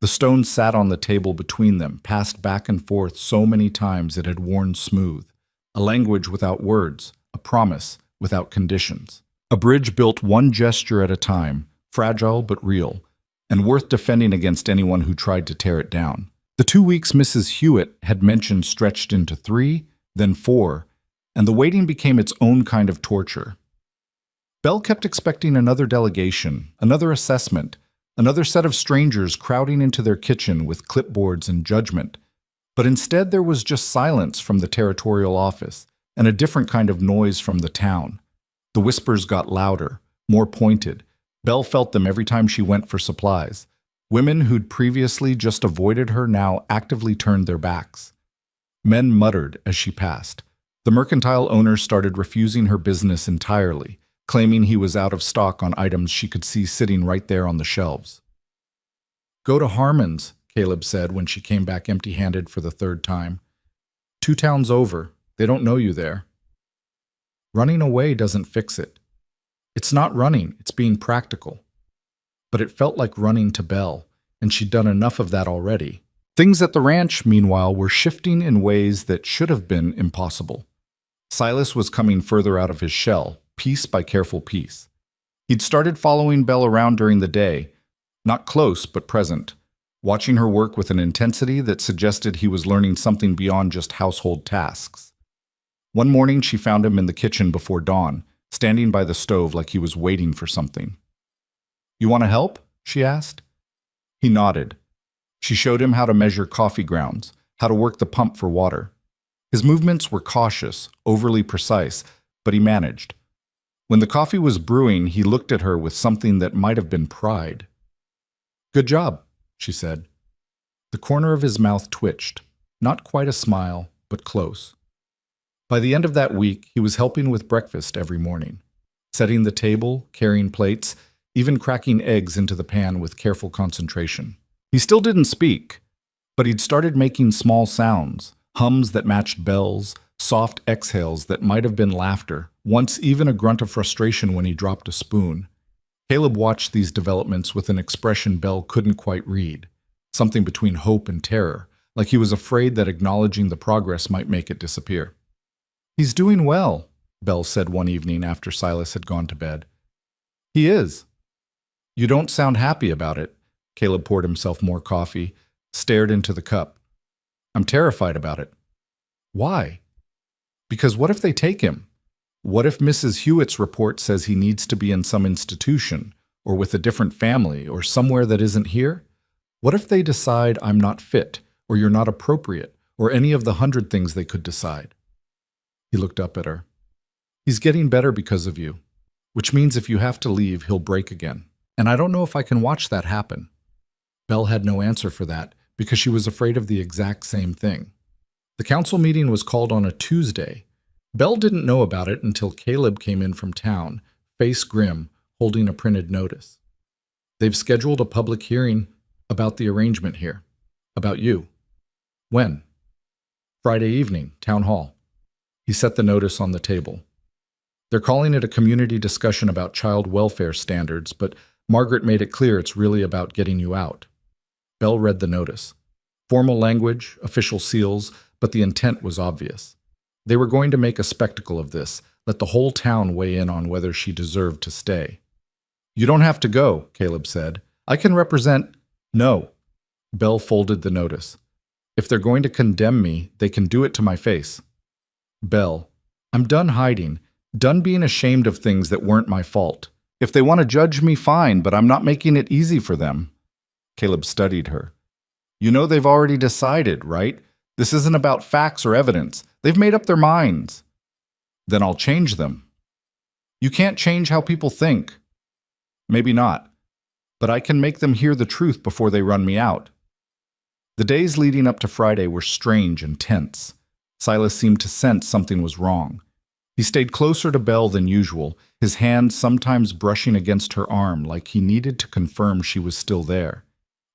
The stone sat on the table between them, passed back and forth so many times it had worn smooth. A language without words, a promise without conditions. A bridge built one gesture at a time, fragile but real, and worth defending against anyone who tried to tear it down. The 2 weeks Mrs. Hewitt had mentioned stretched into 3, then 4, and the waiting became its own kind of torture. Belle kept expecting another delegation, another assessment, another set of strangers crowding into their kitchen with clipboards and judgment. But instead there was just silence from the territorial office, and a different kind of noise from the town. The whispers got louder, more pointed. Belle felt them every time she went for supplies. Women who'd previously just avoided her now actively turned their backs. Men muttered as she passed. The mercantile owner started refusing her business entirely, claiming he was out of stock on items she could see sitting right there on the shelves. Go to Harmon's, Caleb said when she came back empty-handed for the 3rd time. 2 towns over. They don't know you there. Running away doesn't fix it. It's not running, it's being practical. But it felt like running to Belle. and she'd done enough of that already. Things at the ranch, meanwhile, were shifting in ways that should have been impossible. Silas was coming further out of his shell, piece by careful piece. He'd started following Belle around during the day, not close but present, watching her work with an intensity that suggested he was learning something beyond just household tasks. One morning she found him in the kitchen before dawn, standing by the stove like he was waiting for something. "You want to help?" she asked. He nodded. She showed him how to measure coffee grounds, how to work the pump for water. His movements were cautious, overly precise, but he managed. When the coffee was brewing, he looked at her with something that might have been pride. "Good job," she said. The corner of his mouth twitched, not quite a smile, but close. By the end of that week, he was helping with breakfast every morning, setting the table, carrying plates, even cracking eggs into the pan with careful concentration. He still didn't speak, but he'd started making small sounds, hums that matched bells, soft exhales that might have been laughter, once even a grunt of frustration when he dropped a spoon. Caleb watched these developments with an expression Belle couldn't quite read, something between hope and terror, like he was afraid that acknowledging the progress might make it disappear. "He's doing well," Belle said one evening after Silas had gone to bed. "He is." "You don't sound happy about it." Caleb poured himself more coffee, stared into the cup. "I'm terrified about it." "Why?" "Because what if they take him? What if Mrs. Hewitt's report says he needs to be in some institution, or with a different family, or somewhere that isn't here? What if they decide I'm not fit, or you're not appropriate, or any of the 100 things they could decide?" He looked up at her. "He's getting better because of you, which means if you have to leave, he'll break again. And I don't know if I can watch that happen." Belle had no answer for that, because she was afraid of the exact same thing. The council meeting was called on a Tuesday. Belle didn't know about it until Caleb came in from town, face grim, holding a printed notice. "They've scheduled a public hearing about the arrangement here. About you." "When?" "Friday evening, town hall." He set the notice on the table. "They're calling it a community discussion about child welfare standards, but Margaret made it clear it's really about getting you out." Belle read the notice. Formal language, official seals, but the intent was obvious. They were going to make a spectacle of this, let the whole town weigh in on whether she deserved to stay. "You don't have to go," Caleb said. "I can represent—" "No." Belle folded the notice. "If they're going to condemn me, they can do it to my face." "Belle, I'm done hiding, done being ashamed of things that weren't my fault. If they want to judge me, fine, but I'm not making it easy for them." Caleb studied her. "You know they've already decided, right? This isn't about facts or evidence. They've made up their minds." "Then I'll change them." "You can't change how people think." "Maybe not. But I can make them hear the truth before they run me out." The days leading up to Friday were strange and tense. Silas seemed to sense something was wrong. He stayed closer to Belle than usual, his hand sometimes brushing against her arm like he needed to confirm she was still there.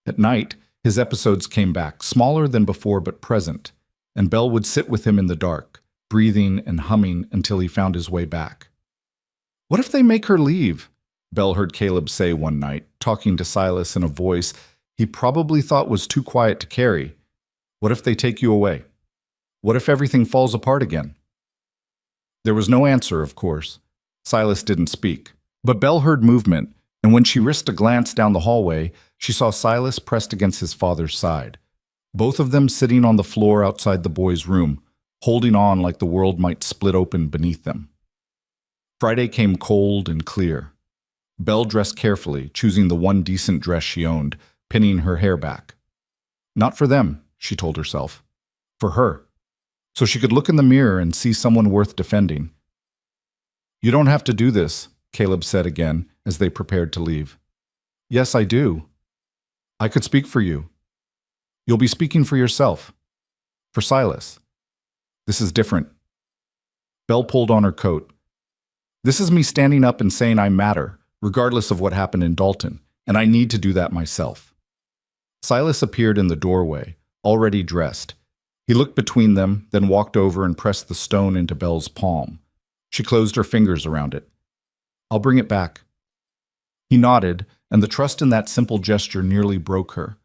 At night, his episodes came back, smaller than before but present, and Belle would sit with him in the dark, breathing and humming until he found his way back. "What if they make her leave?" Belle heard Caleb say one night, talking to Silas in a voice he probably thought was too quiet to carry. "What if they take you away? What if everything falls apart again?" There was no answer, of course. Silas didn't speak. But Belle heard movement, and when she risked a glance down the hallway, she saw Silas pressed against his father's side. Both of them sitting on the floor outside the boys' room, holding on like the world might split open beneath them. Friday came cold and clear. Belle dressed carefully, choosing the one decent dress she owned, pinning her hair back. Not for them, she told herself. For her. So she could look in the mirror and see someone worth defending. "You don't have to do this," Caleb said again as they prepared to leave. "Yes, I do. I could speak for you. You'll be speaking for yourself. For Silas. This is different." Belle pulled on her coat. "This is me standing up and saying I matter, regardless of what happened in Dalton, and I need to do that myself." Silas appeared in the doorway, already dressed. He looked between them, then walked over and pressed the stone into Belle's palm. She closed her fingers around it. "I'll bring it back." He nodded, and the trust in that simple gesture nearly broke her.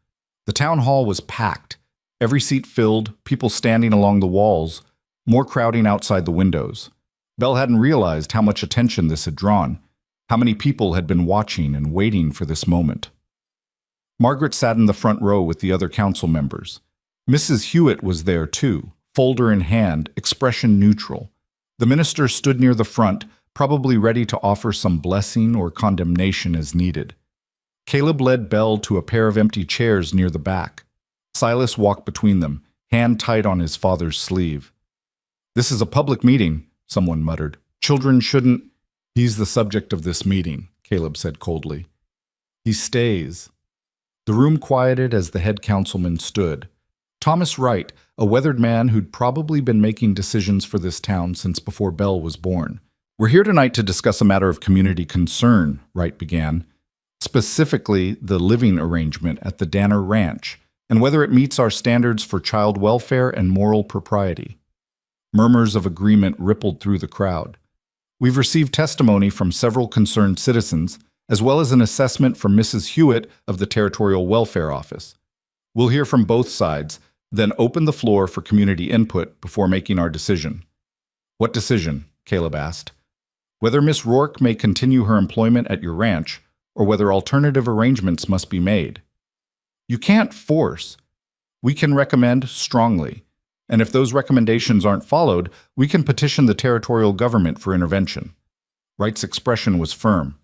The town hall was packed, every seat filled, people standing along the walls, more crowding outside the windows. Belle hadn't realized how much attention this had drawn, how many people had been watching and waiting for this moment. Margaret sat in the front row with the other council members. Mrs. Hewitt was there too, folder in hand, expression neutral. The minister stood near the front, probably ready to offer some blessing or condemnation as needed. Caleb led Belle to a pair of empty chairs near the back. Silas walked between them, hand tight on his father's sleeve. "This is a public meeting," someone muttered. "Children shouldn't—" "He's the subject of this meeting," Caleb said coldly. "He stays." The room quieted as the head councilman stood. Thomas Wright, a weathered man who'd probably been making decisions for this town since before Belle was born. "We're here tonight to discuss a matter of community concern," Wright began. "Specifically, the living arrangement at the Danner Ranch, and whether it meets our standards for child welfare and moral propriety." Murmurs of agreement rippled through the crowd. "We've received testimony from several concerned citizens, as well as an assessment from Mrs. Hewitt of the Territorial Welfare Office. We'll hear from both sides, then open the floor for community input before making our decision." "What decision?" Caleb asked. "Whether Miss Rourke may continue her employment at your ranch, or whether alternative arrangements must be made." "You can't force. We can recommend strongly, and if those recommendations aren't followed, we can petition the territorial government for intervention." Wright's expression was firm.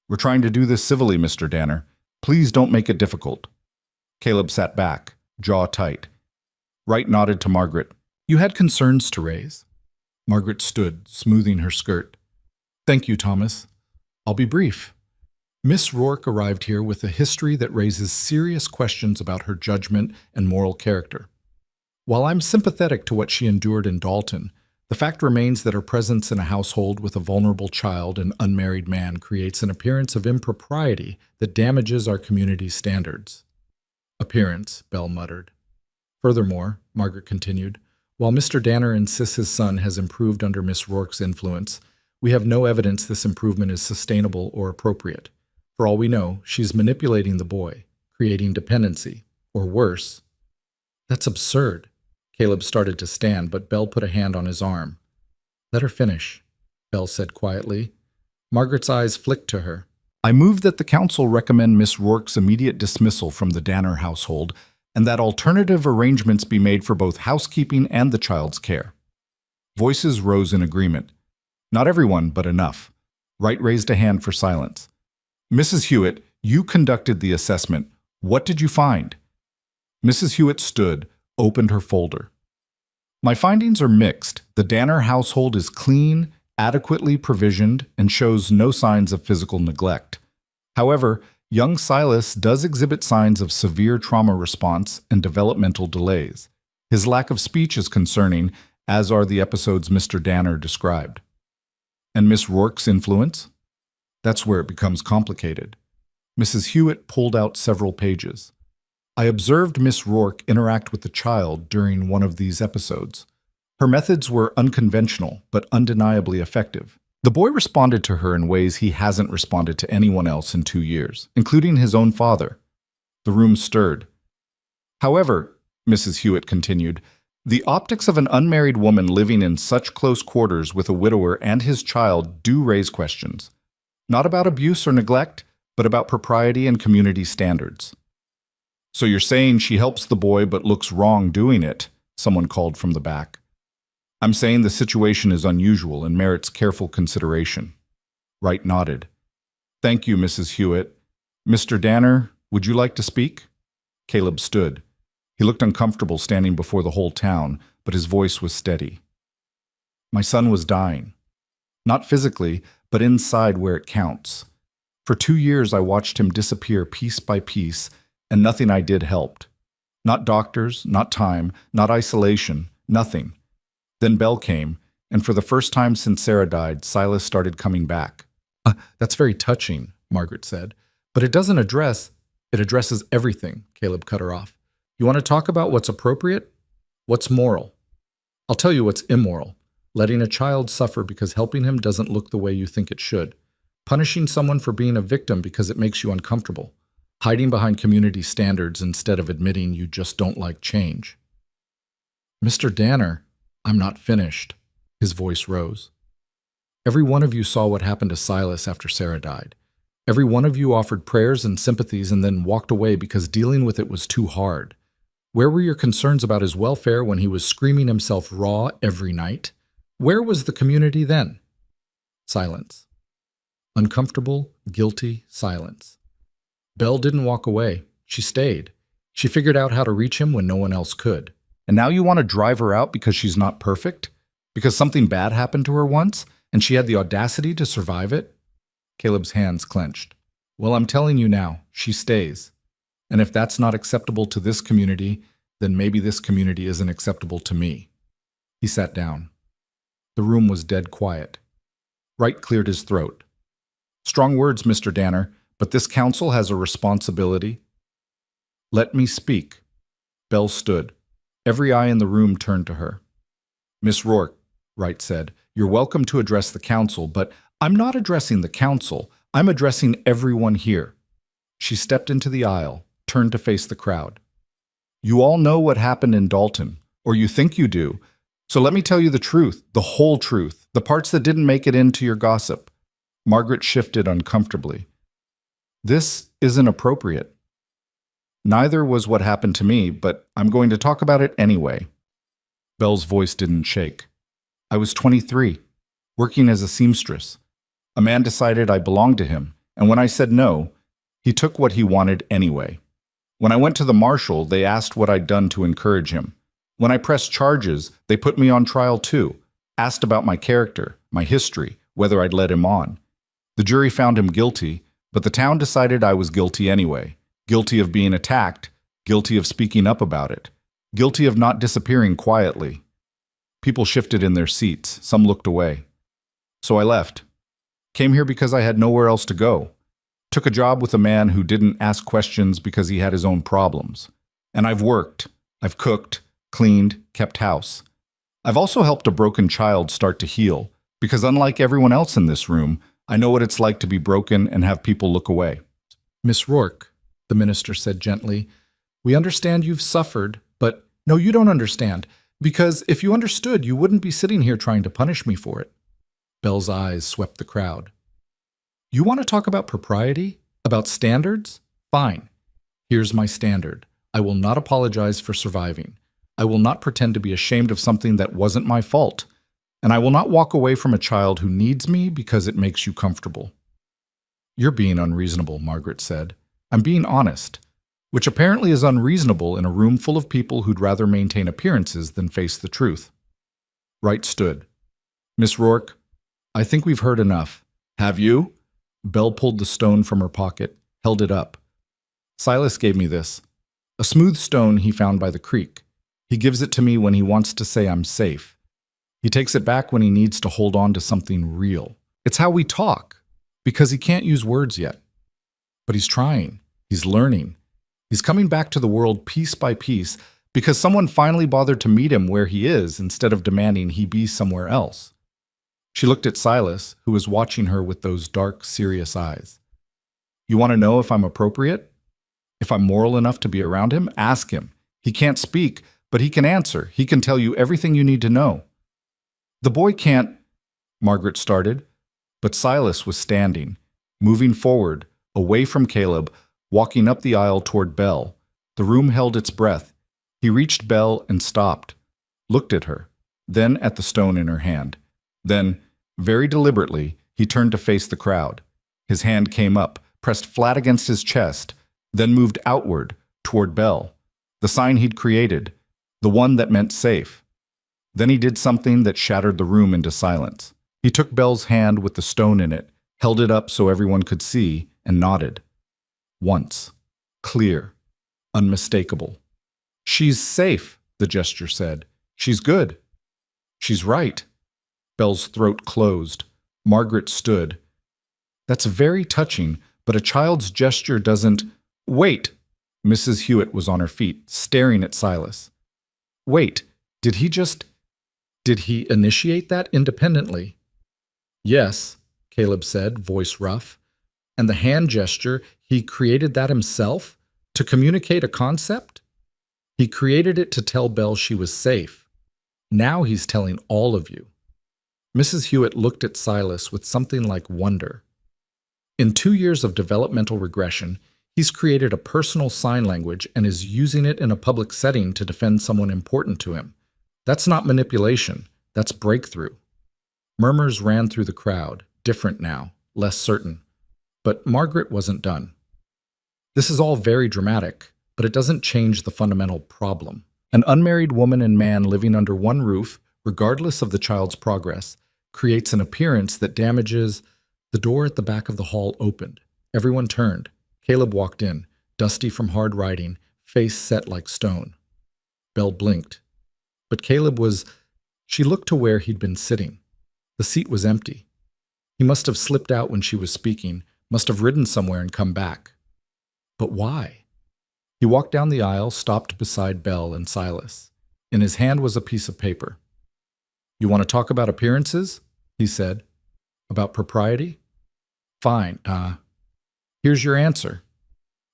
"We're trying to do this civilly, Mr. Danner. Please don't make it difficult." Caleb sat back, jaw tight. Wright nodded to Margaret. "You had concerns to raise." Margaret stood, smoothing her skirt. "Thank you, Thomas. I'll be brief. Miss Rourke arrived here with a history that raises serious questions about her judgment and moral character. While I'm sympathetic to what she endured in Dalton, the fact remains that her presence in a household with a vulnerable child and unmarried man creates an appearance of impropriety that damages our community's standards." "Appearance," Belle muttered. "Furthermore," Margaret continued, "while Mr. Danner insists his son has improved under Miss Rourke's influence, we have no evidence this improvement is sustainable or appropriate. For all we know, she's manipulating the boy, creating dependency, or worse." "That's absurd." Caleb started to stand, but Belle put a hand on his arm. "Let her finish," Belle said quietly. Margaret's eyes flicked to her. "I move that the council recommend Miss Rourke's immediate dismissal from the Danner household and that alternative arrangements be made for both housekeeping and the child's care." Voices rose in agreement. Not everyone, but enough. Wright raised a hand for silence. "Mrs. Hewitt, you conducted the assessment. What did you find?" Mrs. Hewitt stood, opened her folder. "My findings are mixed. The Danner household is clean, adequately provisioned, and shows no signs of physical neglect. However, young Silas does exhibit signs of severe trauma response and developmental delays. His lack of speech is concerning, as are the episodes Mr. Danner described." "And Miss Rourke's influence?" "That's where it becomes complicated." Mrs. Hewitt pulled out several pages. "I observed Miss Rourke interact with the child during one of these episodes. Her methods were unconventional, but undeniably effective. The boy responded to her in ways he hasn't responded to anyone else in 2 years, including his own father." The room stirred. "However," Mrs. Hewitt continued, "the optics of an unmarried woman living in such close quarters with a widower and his child do raise questions. Not about abuse or neglect, but about propriety and community standards." "So you're saying she helps the boy but looks wrong doing it?" someone called from the back. "I'm saying the situation is unusual and merits careful consideration." Wright nodded. "Thank you, Mrs. Hewitt. Mr. Danner, would you like to speak?" Caleb stood. He looked uncomfortable standing before the whole town, but his voice was steady. "My son was dying. Not physically, but inside where it counts. For 2 years I watched him disappear piece by piece, and nothing I did helped. Not doctors, not time, not isolation, nothing. Then Belle came, and for the first time since Sarah died, Silas started coming back." "That's very touching," Margaret said. "But it doesn't address—" "It addresses everything," Caleb cut her off. "You want to talk about what's appropriate? What's moral? I'll tell you what's immoral. Letting a child suffer because helping him doesn't look the way you think it should. Punishing someone for being a victim because it makes you uncomfortable. hiding behind community standards instead of admitting you just don't like change. Mr. Danner, I'm not finished. His voice rose. Every one of you saw what happened to Silas after Sarah died. Every one of you offered prayers and sympathies and then walked away because dealing with it was too hard. Where were your concerns about his welfare when he was screaming himself raw every night? Where was the community then? Silence. Uncomfortable, guilty silence. Belle didn't walk away. She stayed. She figured out how to reach him when no one else could. And now you want to drive her out because she's not perfect? Because something bad happened to her once, and she had the audacity to survive it? Caleb's hands clenched. Well, I'm telling you now, she stays. And if that's not acceptable to this community, then maybe this community isn't acceptable to me. He sat down. The room was dead quiet. Wright cleared his throat. Strong words, Mr. Danner, but this council has a responsibility. Let me speak. Belle stood. Every eye in the room turned to her. Miss Rourke, Wright said, you're welcome to address the council, but I'm not addressing the council. I'm addressing everyone here. She stepped into the aisle, turned to face the crowd. You all know what happened in Dalton, or you think you do. So let me tell you the truth, the whole truth, the parts that didn't make it into your gossip. Margaret shifted uncomfortably. This isn't appropriate. Neither was what happened to me, but I'm going to talk about it anyway. Belle's voice didn't shake. I was 23, working as a seamstress. A man decided I belonged to him, and when I said no, he took what he wanted anyway. When I went to the marshal, they asked what I'd done to encourage him. When I pressed charges, they put me on trial too, asked about my character, my history, whether I'd led him on. The jury found him guilty, but the town decided I was guilty anyway. Guilty of being attacked, guilty of speaking up about it, guilty of not disappearing quietly. People shifted in their seats, some looked away. So I left. Came here because I had nowhere else to go. Took a job with a man who didn't ask questions because he had his own problems. And I've worked. I've cooked, cleaned, kept house. I've also helped a broken child start to heal, because unlike everyone else in this room, I know what it's like to be broken and have people look away. Miss Rourke, the minister said gently, we understand you've suffered, but no, you don't understand, because if you understood, you wouldn't be sitting here trying to punish me for it. Belle's eyes swept the crowd. You want to talk about propriety? About standards? Fine. Here's my standard. I will not apologize for surviving. I will not pretend to be ashamed of something that wasn't my fault. And I will not walk away from a child who needs me because it makes you comfortable. You're being unreasonable, Margaret said. I'm being honest, which apparently is unreasonable in a room full of people who'd rather maintain appearances than face the truth. Wright stood. Miss Rourke, I think we've heard enough. Have you? Belle pulled the stone from her pocket, held it up. Silas gave me this. A smooth stone he found by the creek. He gives it to me when he wants to say I'm safe. He takes it back when he needs to hold on to something real. It's how we talk, because he can't use words yet. But he's trying. He's learning. He's coming back to the world piece by piece because someone finally bothered to meet him where he is instead of demanding he be somewhere else. She looked at Silas, who was watching her with those dark, serious eyes. You want to know if I'm appropriate? If I'm moral enough to be around him? Ask him. He can't speak, but he can answer. He can tell you everything you need to know. The boy can't, Margaret started, but Silas was standing, moving forward, away from Caleb, walking up the aisle toward Belle. The room held its breath. He reached Belle and stopped, looked at her, then at the stone in her hand. Then, very deliberately, he turned to face the crowd. His hand came up, pressed flat against his chest, then moved outward, toward Belle, the sign he'd created, the one that meant safe. Then he did something that shattered the room into silence. He took Belle's hand with the stone in it, held it up so everyone could see, and nodded. Once. Clear. Unmistakable. She's safe, the gesture said. She's good. She's right. Belle's throat closed. Margaret stood. That's very touching, but a child's gesture doesn't... Wait! Mrs. Hewitt was on her feet, staring at Silas. Wait, did he initiate that independently? Yes, Caleb said, voice rough. And the hand gesture, He created that himself? To communicate a concept? He created it to tell Belle she was safe. Now he's telling all of you. Mrs. Hewitt looked at Silas with something like wonder. In 2 years of developmental regression, he's created a personal sign language and is using it in a public setting to defend someone important to him. That's not manipulation, that's breakthrough. Murmurs ran through the crowd, different now, less certain. But Margaret wasn't done. This is all very dramatic, but it doesn't change the fundamental problem. An unmarried woman and man living under one roof, regardless of the child's progress, creates an appearance that damages. The door at the back of the hall opened. Everyone turned. Caleb walked in, dusty from hard riding, face set like stone. Belle blinked. But she looked to where he'd been sitting. The seat was empty. He must have slipped out when she was speaking, must have ridden somewhere and come back. But why? He walked down the aisle, stopped beside Belle and Silas. In his hand was a piece of paper. "You want to talk about appearances?" he said. "About propriety? Fine. Here's your answer."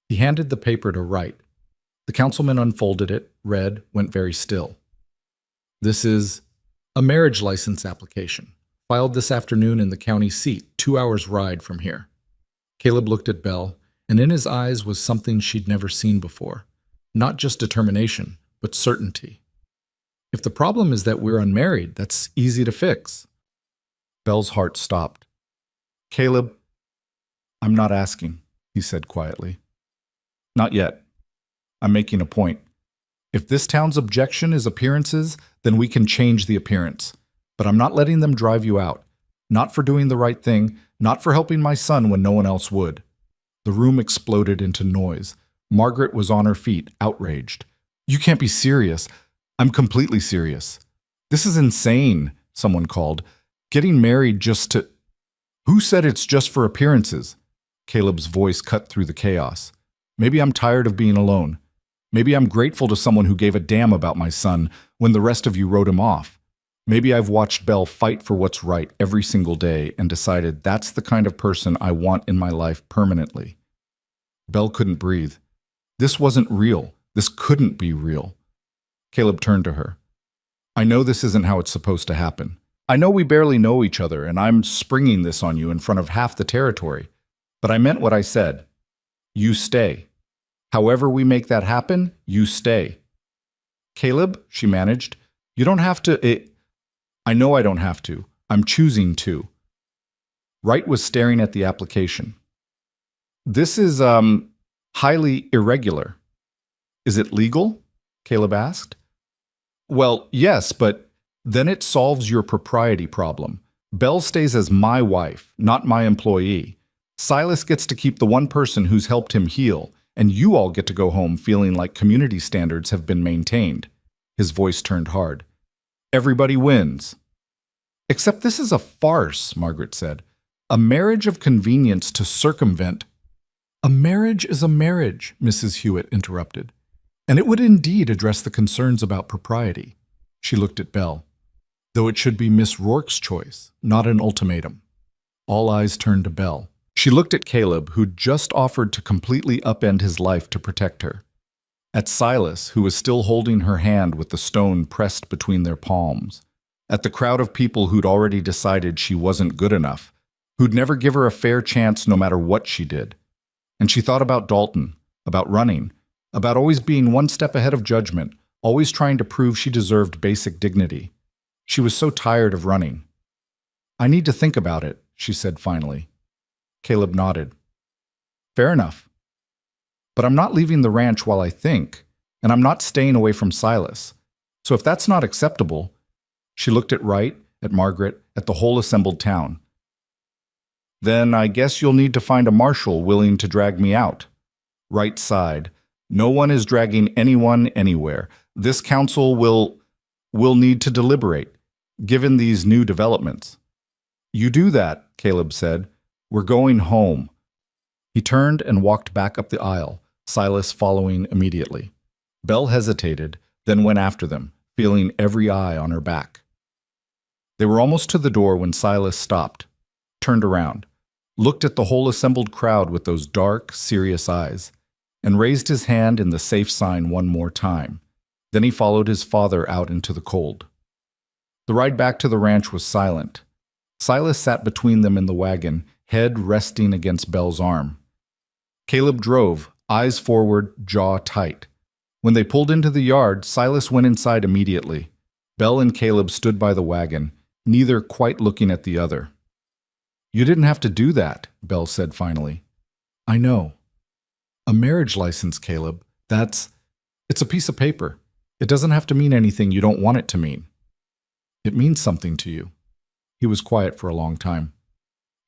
He handed the paper to Wright. The councilman unfolded it, read, went very still. "This is a marriage license application, filed this afternoon in the county seat, 2 hours' ride from here." Caleb looked at Belle, and in his eyes was something she'd never seen before. Not just determination, but certainty. "If the problem is that we're unmarried, that's easy to fix." Belle's heart stopped. "Caleb, I'm not asking," he said quietly. "Not yet. I'm making a point. If this town's objection is appearances, then we can change the appearance. But I'm not letting them drive you out. Not for doing the right thing, not for helping my son when no one else would." The room exploded into noise. Margaret was on her feet, outraged. "You can't be serious." "I'm completely serious." "This is insane," someone called. "Getting married just to—" "Who said it's just for appearances?" Caleb's voice cut through the chaos. "Maybe I'm tired of being alone. Maybe I'm grateful to someone who gave a damn about my son when the rest of you wrote him off. Maybe I've watched Belle fight for what's right every single day and decided that's the kind of person I want in my life permanently." Belle couldn't breathe. This wasn't real. This couldn't be real. Caleb turned to her. "I know this isn't how it's supposed to happen. I know we barely know each other, and I'm springing this on you in front of half the territory. But I meant what I said. You stay. However we make that happen, you stay." "Caleb," she managed, "you don't have to—" "I know I don't have to. I'm choosing to." Wright was staring at the application. "This is, highly irregular." "Is it legal?" Caleb asked. "Well, yes, but then it solves your propriety problem. Belle stays as my wife, not my employee. Silas gets to keep the one person who's helped him heal, and you all get to go home feeling like community standards have been maintained." His voice turned hard. "Everybody wins." "Except this is a farce," Margaret said. "A marriage of convenience to circumvent—" "A marriage is a marriage," Mrs. Hewitt interrupted. "And it would indeed address the concerns about propriety." She looked at Belle. "Though it should be Miss Rourke's choice, not an ultimatum." All eyes turned to Belle. She looked at Caleb, who'd just offered to completely upend his life to protect her. At Silas, who was still holding her hand with the stone pressed between their palms. At the crowd of people who'd already decided she wasn't good enough, who'd never give her a fair chance no matter what she did. And she thought about Dalton, about running, about always being one step ahead of judgment, always trying to prove she deserved basic dignity. She was so tired of running. "I need to think about it," she said finally. Caleb nodded. "Fair enough. But I'm not leaving the ranch while I think, and I'm not staying away from Silas. So if that's not acceptable—" She looked at Wright, at Margaret, at the whole assembled town. "Then I guess you'll need to find a marshal willing to drag me out." Wright sighed. "No one is dragging anyone anywhere. This council will need to deliberate, given these new developments." "You do that," Caleb said. "We're going home." He turned and walked back up the aisle, Silas following immediately. Belle hesitated, then went after them, feeling every eye on her back. They were almost to the door when Silas stopped, turned around. looked at the whole assembled crowd with those dark, serious eyes, and raised his hand in the safe sign one more time. Then he followed his father out into the cold. The ride back to the ranch was silent. Silas sat between them in the wagon, head resting against Belle's arm. Caleb drove, eyes forward, jaw tight. When they pulled into the yard, Silas went inside immediately. Belle and Caleb stood by the wagon, neither quite looking at the other. "You didn't have to do that," Belle said finally. "I know. A marriage license, Caleb, it's a piece of paper. It doesn't have to mean anything you don't want it to mean. It means something to you." He was quiet for a long time.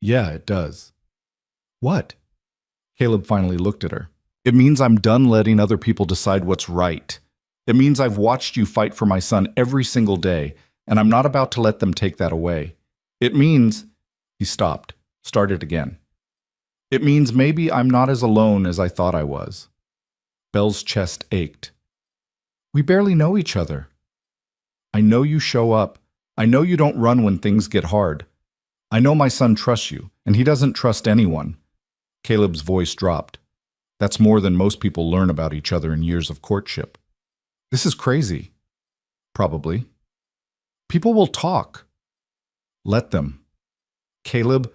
"Yeah, it does." "What?" Caleb finally looked at her. "It means I'm done letting other people decide what's right. It means I've watched you fight for my son every single day, and I'm not about to let them take that away. It means—" He stopped, started again. "It means maybe I'm not as alone as I thought I was." Belle's chest ached. "We barely know each other." "I know you show up. I know you don't run when things get hard. I know my son trusts you, and he doesn't trust anyone." Caleb's voice dropped. "That's more than most people learn about each other in years of courtship." "This is crazy." "Probably. People will talk." "Let them." "Caleb,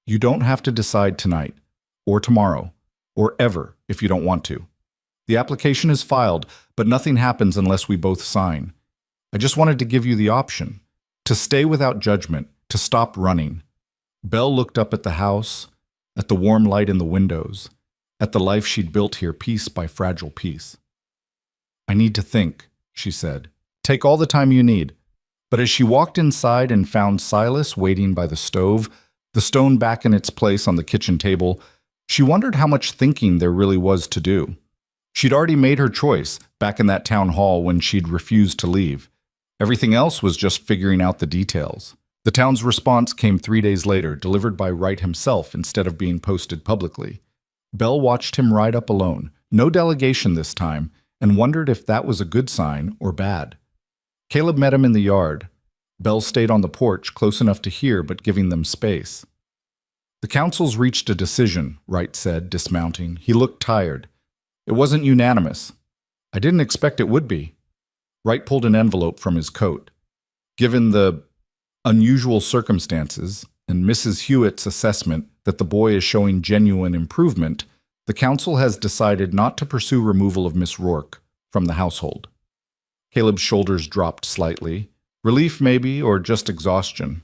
you don't have to decide tonight, or tomorrow, or ever if you don't want to. The application is filed, but nothing happens unless we both sign. I just wanted to give you the option, to stay without judgment, to stop running." Belle looked up at the house, at the warm light in the windows, at the life she'd built here piece by fragile piece. "I need to think," she said. "Take all the time you need." But as she walked inside and found Silas waiting by the stove, the stone back in its place on the kitchen table, she wondered how much thinking there really was to do. She'd already made her choice back in that town hall when she'd refused to leave. Everything else was just figuring out the details. The town's response came 3 days later, delivered by Wright himself instead of being posted publicly. Belle watched him ride up alone, no delegation this time, and wondered if that was a good sign or bad. Caleb met him in the yard. Belle stayed on the porch, close enough to hear but giving them space. "The council's reached a decision," Wright said, dismounting. He looked tired. "It wasn't unanimous. I didn't expect it would be." Wright pulled an envelope from his coat. "Given the unusual circumstances and Mrs. Hewitt's assessment that the boy is showing genuine improvement, the council has decided not to pursue removal of Miss Rourke from the household." Caleb's shoulders dropped slightly. Relief maybe, or just exhaustion.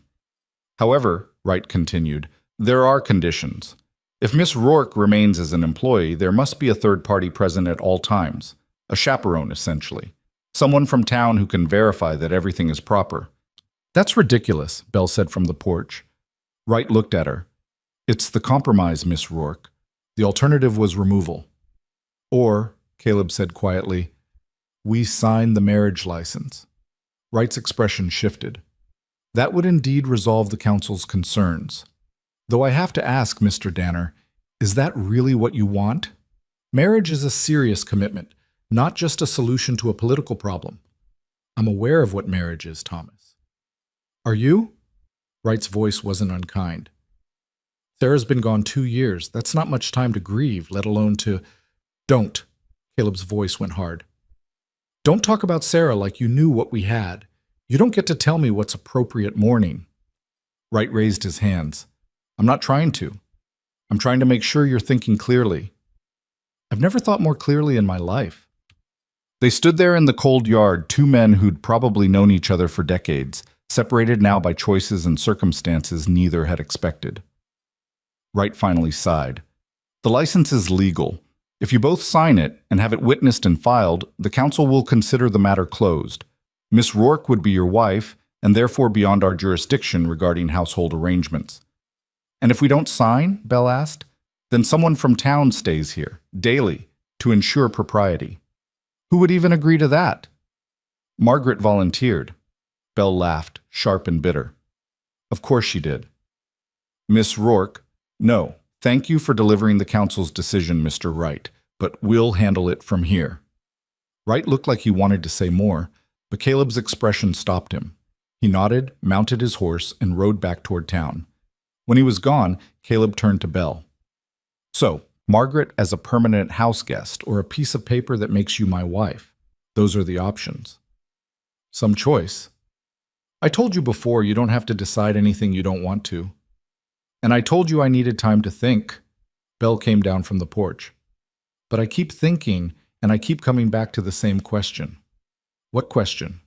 "However," Wright continued, "there are conditions. If Miss Rourke remains as an employee, there must be a third party present at all times. A chaperone, essentially. Someone from town who can verify that everything is proper." "That's ridiculous," Belle said from the porch. Wright looked at her. "It's the compromise, Miss Rourke. The alternative was removal." "Or," Caleb said quietly, "we sign the marriage license." Wright's expression shifted. "That would indeed resolve the council's concerns. Though I have to ask, Mr. Danner, is that really what you want? Marriage is a serious commitment, not just a solution to a political problem. I'm aware of what marriage is, Thomas." "Are you?" Wright's voice wasn't unkind. "Sarah's been gone 2 years. That's not much time to grieve, let alone to—" "Don't." Caleb's voice went hard. "Don't talk about Sarah like you knew what we had. You don't get to tell me what's appropriate mourning." Wright raised his hands. "I'm not trying to. I'm trying to make sure you're thinking clearly. I've never thought more clearly in my life." They stood there in the cold yard, two men who'd probably known each other for decades, separated now by choices and circumstances neither had expected. Wright finally sighed. "The license is legal. If you both sign it and have it witnessed and filed, the council will consider the matter closed. Miss Rourke would be your wife, and therefore beyond our jurisdiction regarding household arrangements." "And if we don't sign?" Belle asked. "Then someone from town stays here, daily, to ensure propriety." "Who would even agree to that?" "Margaret volunteered." Belle laughed, sharp and bitter. "Of course she did." "Miss Rourke, no. Thank you for delivering the council's decision, Mr. Wright, but we'll handle it from here." Wright looked like he wanted to say more, but Caleb's expression stopped him. He nodded, mounted his horse, and rode back toward town. When he was gone, Caleb turned to Belle. So, Margaret as a permanent house guest or a piece of paper that makes you my wife. Those are the options. Some choice. I told you before you don't have to decide anything you don't want to. And I told you I needed time to think. Belle came down from the porch. But I keep thinking, and I keep coming back to the same question. What question?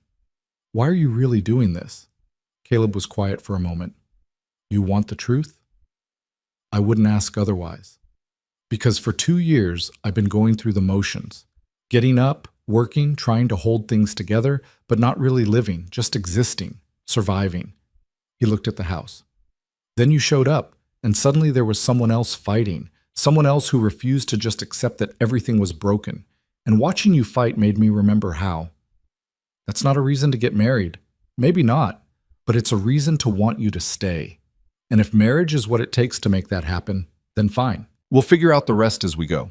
Why are you really doing this? Caleb was quiet for a moment. You want the truth? I wouldn't ask otherwise. Because for 2 years, I've been going through the motions. Getting up, working, trying to hold things together, but not really living, just existing, surviving. He looked at the house. Then you showed up, and suddenly there was someone else fighting, someone else who refused to just accept that everything was broken. And watching you fight made me remember how. That's not a reason to get married. Maybe not, but it's a reason to want you to stay. And if marriage is what it takes to make that happen, then fine. We'll figure out the rest as we go.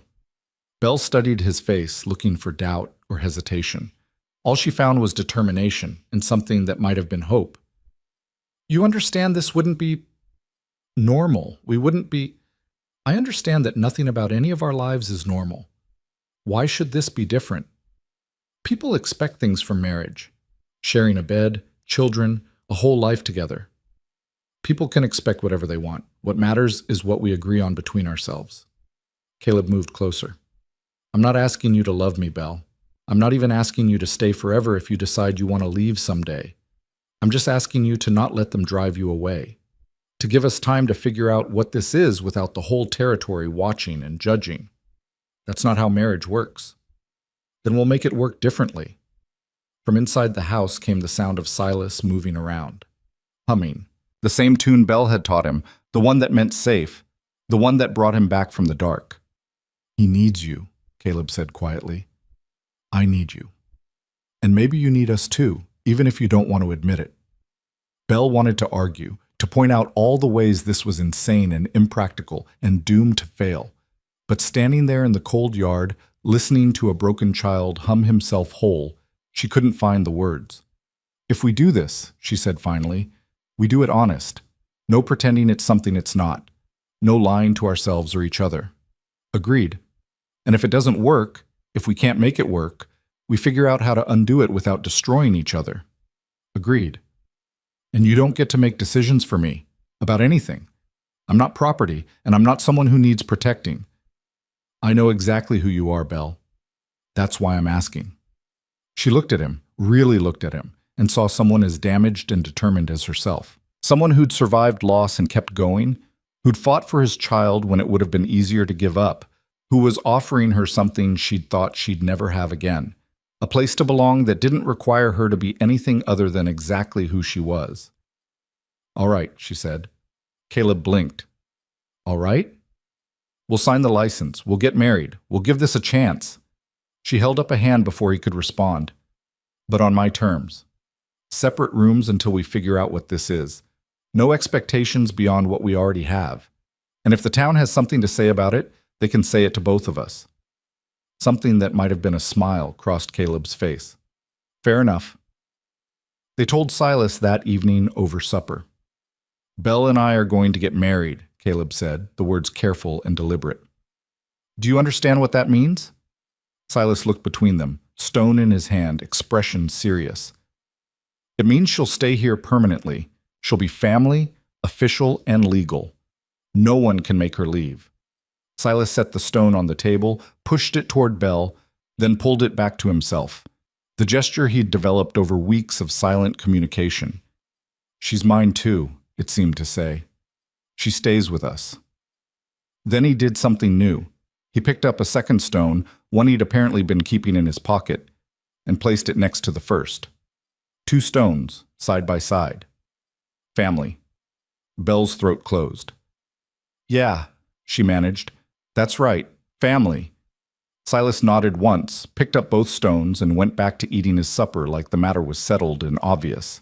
Belle studied his face, looking for doubt or hesitation. All she found was determination and something that might have been hope. You understand this wouldn't be normal. We wouldn't be... I understand that nothing about any of our lives is normal. Why should this be different? People expect things from marriage. Sharing a bed, children, a whole life together. People can expect whatever they want. What matters is what we agree on between ourselves. Caleb moved closer. I'm not asking you to love me, Belle. I'm not even asking you to stay forever if you decide you want to leave someday. I'm just asking you to not let them drive you away. To give us time to figure out what this is without the whole territory watching and judging. That's not how marriage works. Then we'll make it work differently. From inside the house came the sound of Silas moving around, humming. The same tune Belle had taught him, the one that meant safe, the one that brought him back from the dark. He needs you, Caleb said quietly. I need you. And maybe you need us too, even if you don't want to admit it. Belle wanted to argue, to point out all the ways this was insane and impractical and doomed to fail. But standing there in the cold yard, listening to a broken child hum himself whole, she couldn't find the words. If we do this, she said finally, we do it honest. No pretending it's something it's not. No lying to ourselves or each other. Agreed. And if it doesn't work, if we can't make it work, we figure out how to undo it without destroying each other. Agreed. And you don't get to make decisions for me about anything. I'm not property, and I'm not someone who needs protecting. I know exactly who you are, Belle. That's why I'm asking. She looked at him, really looked at him, and saw someone as damaged and determined as herself. Someone who'd survived loss and kept going, who'd fought for his child when it would have been easier to give up, who was offering her something she'd thought she'd never have again, a place to belong that didn't require her to be anything other than exactly who she was. All right, she said. Caleb blinked. All right? We'll sign the license. We'll get married. We'll give this a chance. She held up a hand before he could respond. But on my terms. Separate rooms until we figure out what this is. No expectations beyond what we already have. And if the town has something to say about it, they can say it to both of us. Something that might have been a smile crossed Caleb's face. Fair enough. They told Silas that evening over supper. Belle and I are going to get married, Caleb said, the words careful and deliberate. Do you understand what that means? Silas looked between them, stone in his hand, expression serious. It means she'll stay here permanently. She'll be family, official, and legal. No one can make her leave. Silas set the stone on the table, pushed it toward Belle, then pulled it back to himself. The gesture he'd developed over weeks of silent communication. She's mine too, it seemed to say. She stays with us. Then he did something new. He picked up a second stone, one he'd apparently been keeping in his pocket, and placed it next to the first. 2 stones, side by side. Family. Belle's throat closed. Yeah, she managed. That's right, family. Silas nodded once, picked up both stones, and went back to eating his supper like the matter was settled and obvious.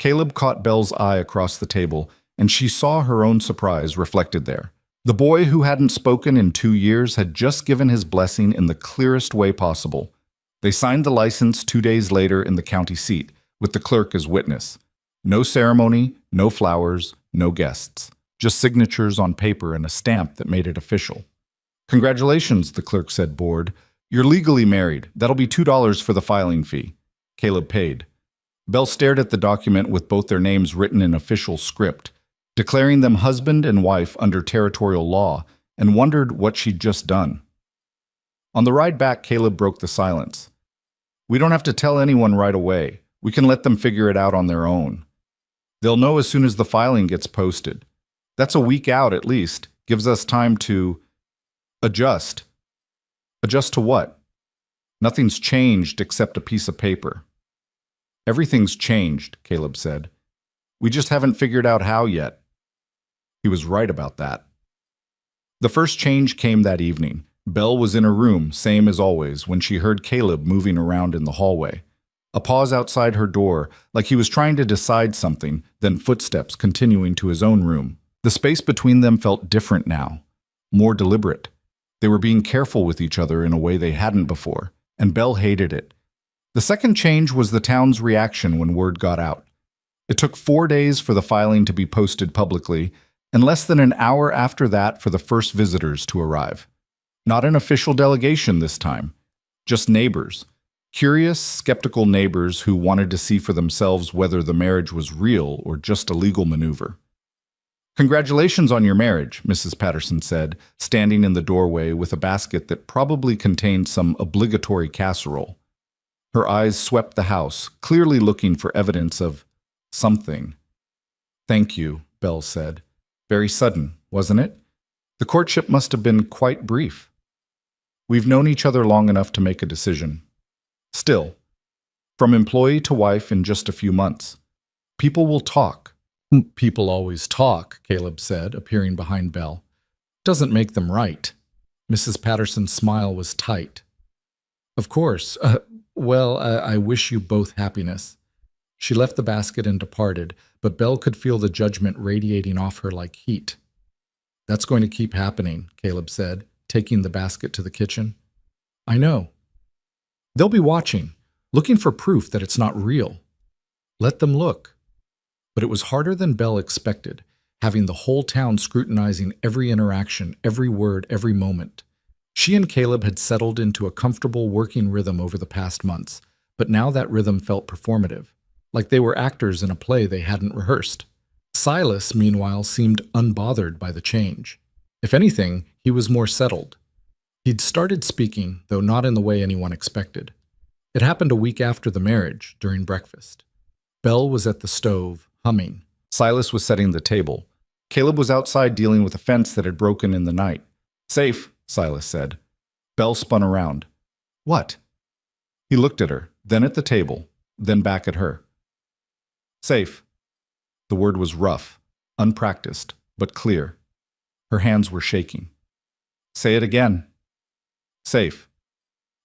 Caleb caught Belle's eye across the table, and she saw her own surprise reflected there. The boy who hadn't spoken in 2 years had just given his blessing in the clearest way possible. They signed the license 2 days later in the county seat, with the clerk as witness. No ceremony, no flowers, no guests. just signatures on paper and a stamp that made it official. "Congratulations," the clerk said, bored. "You're legally married. That'll be $2 for the filing fee." Caleb paid. Belle stared at the document with both their names written in official script, declaring them husband and wife under territorial law, and wondered what she'd just done. On the ride back, Caleb broke the silence. "We don't have to tell anyone right away. We can let them figure it out on their own. They'll know as soon as the filing gets posted. That's a week out at least. Gives us time to adjust." "Adjust to what?" "Nothing's changed except a piece of paper." "Everything's changed," Caleb said. "We just haven't figured out how yet." He was right about that. The first change came that evening. Belle was in her room, same as always, when she heard Caleb moving around in the hallway. A pause outside her door, like he was trying to decide something, then footsteps continuing to his own room. The space between them felt different now, more deliberate. They were being careful with each other in a way they hadn't before, and Belle hated it. The second change was the town's reaction when word got out. It took 4 days for the filing to be posted publicly, and less than an hour after that for the first visitors to arrive. Not an official delegation this time, just neighbors. Curious, skeptical neighbors who wanted to see for themselves whether the marriage was real or just a legal maneuver. "Congratulations on your marriage," Mrs. Patterson said, standing in the doorway with a basket that probably contained some obligatory casserole. Her eyes swept the house, clearly looking for evidence of something. "Thank you," Belle said. "Very sudden, wasn't it? The courtship must have been quite brief." "We've known each other long enough to make a decision." "Still, from employee to wife in just a few months. People will talk." "People always talk," Caleb said, appearing behind Belle. "Doesn't make them right." Mrs. Patterson's smile was tight. "Of course. I wish you both happiness." She left the basket and departed, but Belle could feel the judgment radiating off her like heat. "That's going to keep happening," Caleb said, taking the basket to the kitchen. "I know. They'll be watching, looking for proof that it's not real. Let them look." But it was harder than Belle expected, having the whole town scrutinizing every interaction, every word, every moment. She and Caleb had settled into a comfortable working rhythm over the past months, but now that rhythm felt performative, like they were actors in a play they hadn't rehearsed. Silas, meanwhile, seemed unbothered by the change. If anything, he was more settled. He'd started speaking, though not in the way anyone expected. It happened a week after the marriage, during breakfast. Belle was at the stove, humming. Silas was setting the table. Caleb was outside dealing with a fence that had broken in the night. "Safe," Silas said. Belle spun around. "What?" He looked at her, then at the table, then back at her. "Safe." The word was rough, unpracticed, but clear. Her hands were shaking. "Say it again." "Safe."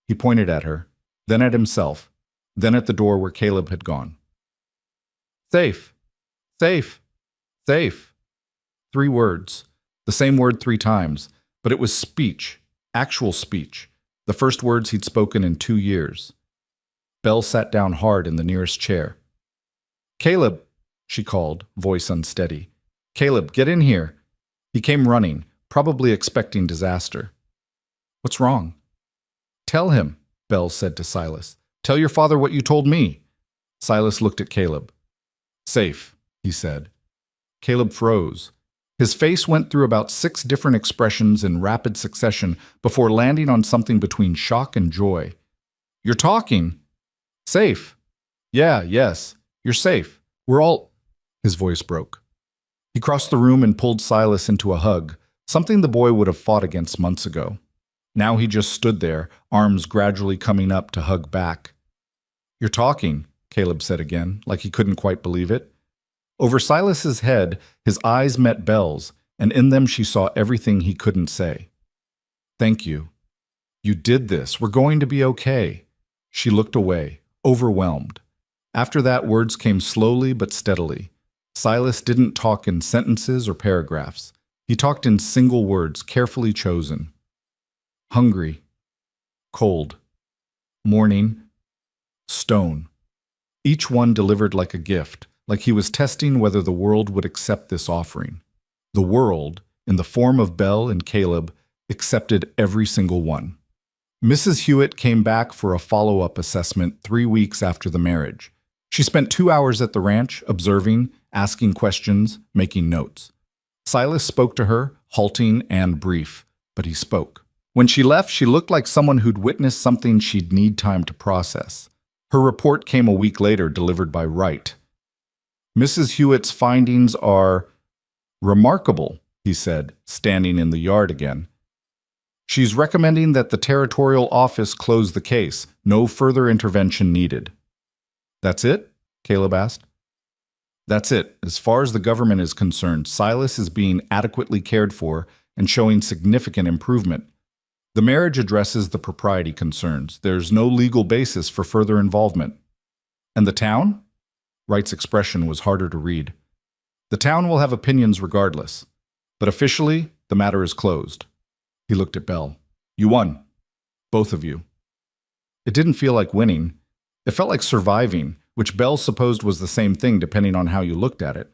He pointed at her, then at himself, then at the door where Caleb had gone. "Safe. Safe. Safe." 3 words. The same word 3 times, but it was speech, actual speech, the first words he'd spoken in 2 years. Belle sat down hard in the nearest chair. "Caleb," she called, voice unsteady. "Caleb, get in here." He came running, probably expecting disaster. "What's wrong?" "Tell him," Belle said to Silas. "Tell your father what you told me." Silas looked at Caleb. "Safe," he said. Caleb froze. His face went through about 6 different expressions in rapid succession before landing on something between shock and joy. "You're talking." "Safe." Yes. You're safe. We're all—" His voice broke. He crossed the room and pulled Silas into a hug, something the boy would have fought against months ago. Now he just stood there, arms gradually coming up to hug back. "You're talking," Caleb said again, like he couldn't quite believe it. Over Silas's head, his eyes met Belle's, and in them she saw everything he couldn't say. "Thank you. You did this. We're going to be okay." She looked away, overwhelmed. After that, words came slowly but steadily. Silas didn't talk in sentences or paragraphs. He talked in single words, carefully chosen. Hungry. Cold. Morning. Stone. Each one delivered like a gift, like he was testing whether the world would accept this offering. The world, in the form of Belle and Caleb, accepted every single one. Mrs. Hewitt came back for a follow-up assessment 3 weeks after the marriage. She spent 2 hours at the ranch, observing, asking questions, making notes. Silas spoke to her, halting and brief, but he spoke. When she left, she looked like someone who'd witnessed something she'd need time to process. Her report came a week later, delivered by Wright. Mrs. Hewitt's findings are remarkable, he said, standing in the yard again. She's recommending that the territorial office close the case. No further intervention needed. That's it? Caleb asked. That's it. As far as the government is concerned, Silas is being adequately cared for and showing significant improvement. The marriage addresses the propriety concerns. There's no legal basis for further involvement. And the town? Wright's expression was harder to read. The town will have opinions regardless. But officially, the matter is closed. He looked at Belle. You won. Both of you. It didn't feel like winning. It felt like surviving, which Belle supposed was the same thing depending on how you looked at it.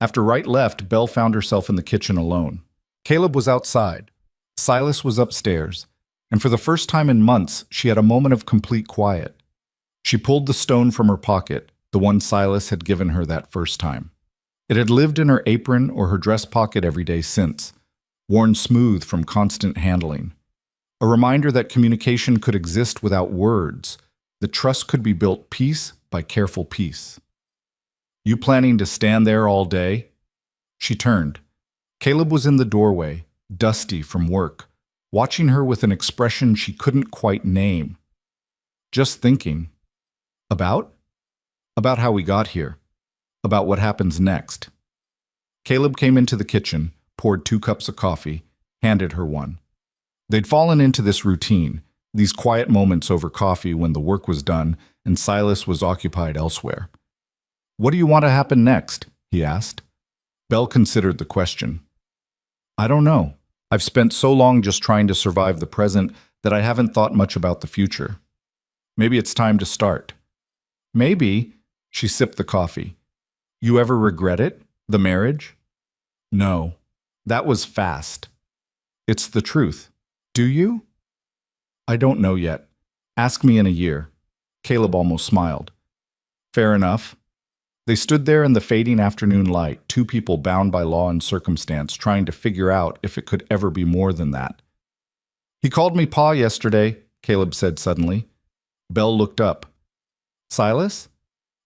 After Wright left, Belle found herself in the kitchen alone. Caleb was outside. Silas was upstairs. And for the first time in months, she had a moment of complete quiet. She pulled the stone from her pocket, the one Silas had given her that first time. It had lived in her apron or her dress pocket every day since, worn smooth from constant handling. A reminder that communication could exist without words, that trust could be built piece by careful piece. You planning to stand there all day? She turned. Caleb was in the doorway, dusty from work, watching her with an expression she couldn't quite name. Just thinking. About? About how we got here. About what happens next. Caleb came into the kitchen, poured 2 cups of coffee, handed her one. They'd fallen into this routine, these quiet moments over coffee when the work was done and Silas was occupied elsewhere. What do you want to happen next? He asked. Belle considered the question. I don't know. I've spent so long just trying to survive the present that I haven't thought much about the future. Maybe it's time to start. Maybe, she sipped the coffee. You ever regret it? The marriage? No. That was fast. It's the truth. Do you? I don't know yet. Ask me in a year. Caleb almost smiled. Fair enough. They stood there in the fading afternoon light, 2 people bound by law and circumstance, trying to figure out if it could ever be more than that. He called me Pa yesterday, Caleb said suddenly. Belle looked up. Silas?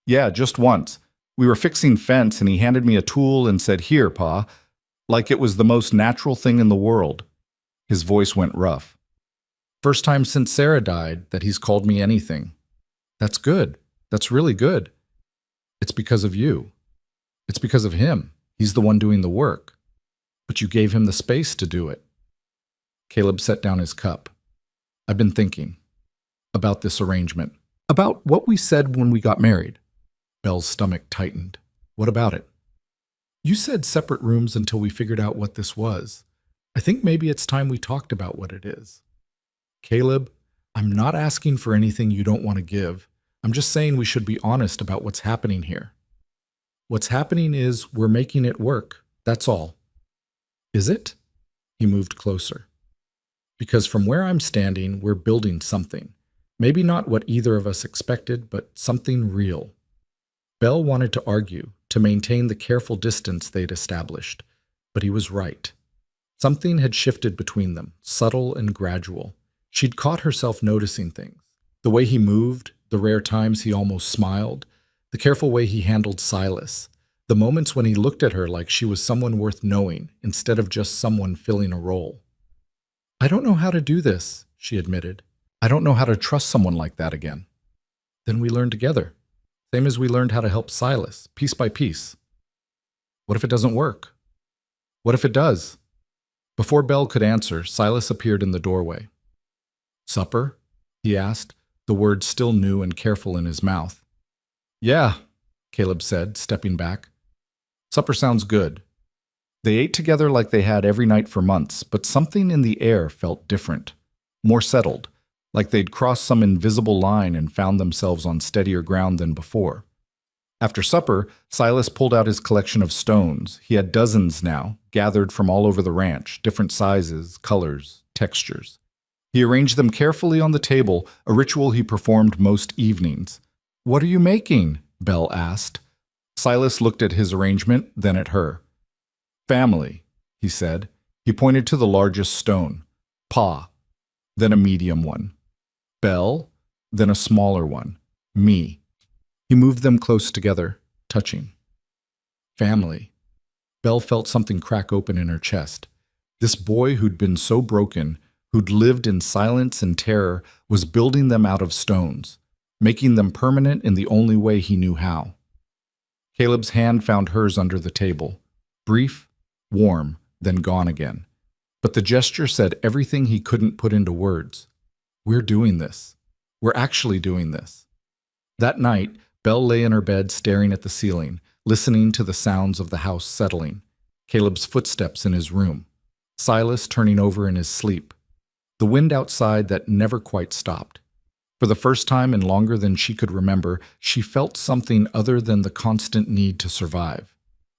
Yeah, just once. We were fixing fence and he handed me a tool and said, Here, Pa, like it was the most natural thing in the world. His voice went rough. First time since Sarah died that he's called me anything. That's good. That's really good. It's because of you. It's because of him. He's the one doing the work. But you gave him the space to do it. Caleb set down his cup. I've been thinking about this arrangement. About what we said when we got married. Belle's stomach tightened. What about it? You said separate rooms until we figured out what this was. I think maybe it's time we talked about what it is. Caleb, I'm not asking for anything you don't want to give. I'm just saying we should be honest about what's happening here. What's happening is we're making it work. That's all. Is it? He moved closer. Because from where I'm standing, we're building something. Maybe not what either of us expected, but something real. Belle wanted to argue, to maintain the careful distance they'd established, but he was right. Something had shifted between them, subtle and gradual. She'd caught herself noticing things. The way he moved, the rare times he almost smiled, the careful way he handled Silas, the moments when he looked at her like she was someone worth knowing instead of just someone filling a role. I don't know how to do this, she admitted. I don't know how to trust someone like that again. Then we learned together. Same as we learned how to help Silas, piece by piece. What if it doesn't work? What if it does? Before Belle could answer, Silas appeared in the doorway. Supper? He asked, the words still new and careful in his mouth. Yeah, Caleb said, stepping back. Supper sounds good. They ate together like they had every night for months, but something in the air felt different, more settled, like they'd crossed some invisible line and found themselves on steadier ground than before. After supper, Silas pulled out his collection of stones. He had dozens now, gathered from all over the ranch, different sizes, colors, textures. He arranged them carefully on the table, a ritual he performed most evenings. "What are you making?" Belle asked. Silas looked at his arrangement, then at her. "Family," he said. He pointed to the largest stone. "Pa," then a medium one. "Belle," then a smaller one. "Me." He moved them close together, touching. Family. Belle felt something crack open in her chest. This boy who'd been so broken, who'd lived in silence and terror, was building them out of stones, making them permanent in the only way he knew how. Caleb's hand found hers under the table. Brief, warm, then gone again. But the gesture said everything he couldn't put into words. "We're doing this. We're actually doing this." That night, Belle lay in her bed staring at the ceiling, listening to the sounds of the house settling. Caleb's footsteps in his room. Silas turning over in his sleep. The wind outside that never quite stopped. For the first time in longer than she could remember, she felt something other than the constant need to survive.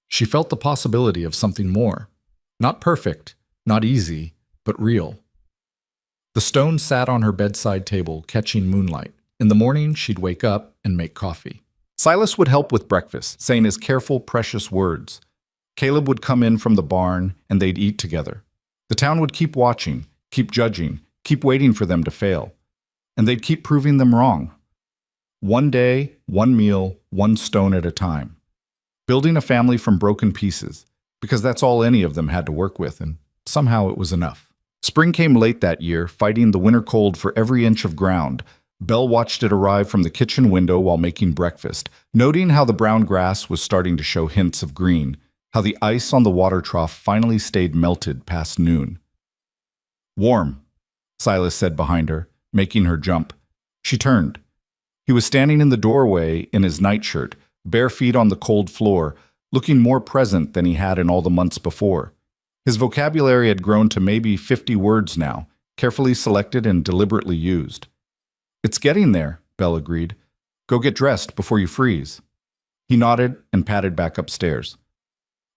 She felt the possibility of something more. Not perfect, not easy, but real. The stone sat on her bedside table, catching moonlight. In the morning, she'd wake up and make coffee. Silas would help with breakfast, saying his careful, precious words. Caleb would come in from the barn, and they'd eat together. The town would keep watching, keep judging, keep waiting for them to fail. And they'd keep proving them wrong. One day, one meal, one stone at a time. Building a family from broken pieces, because that's all any of them had to work with, and somehow it was enough. Spring came late that year, fighting the winter cold for every inch of ground. Belle watched it arrive from the kitchen window while making breakfast, noting how the brown grass was starting to show hints of green, how the ice on the water trough finally stayed melted past noon. "Warm," Silas said behind her, making her jump. She turned. He was standing in the doorway in his nightshirt, bare feet on the cold floor, looking more present than he had in all the months before. His vocabulary had grown to maybe 50 words now, carefully selected and deliberately used. "It's getting there," Belle agreed. "Go get dressed before you freeze." He nodded and padded back upstairs.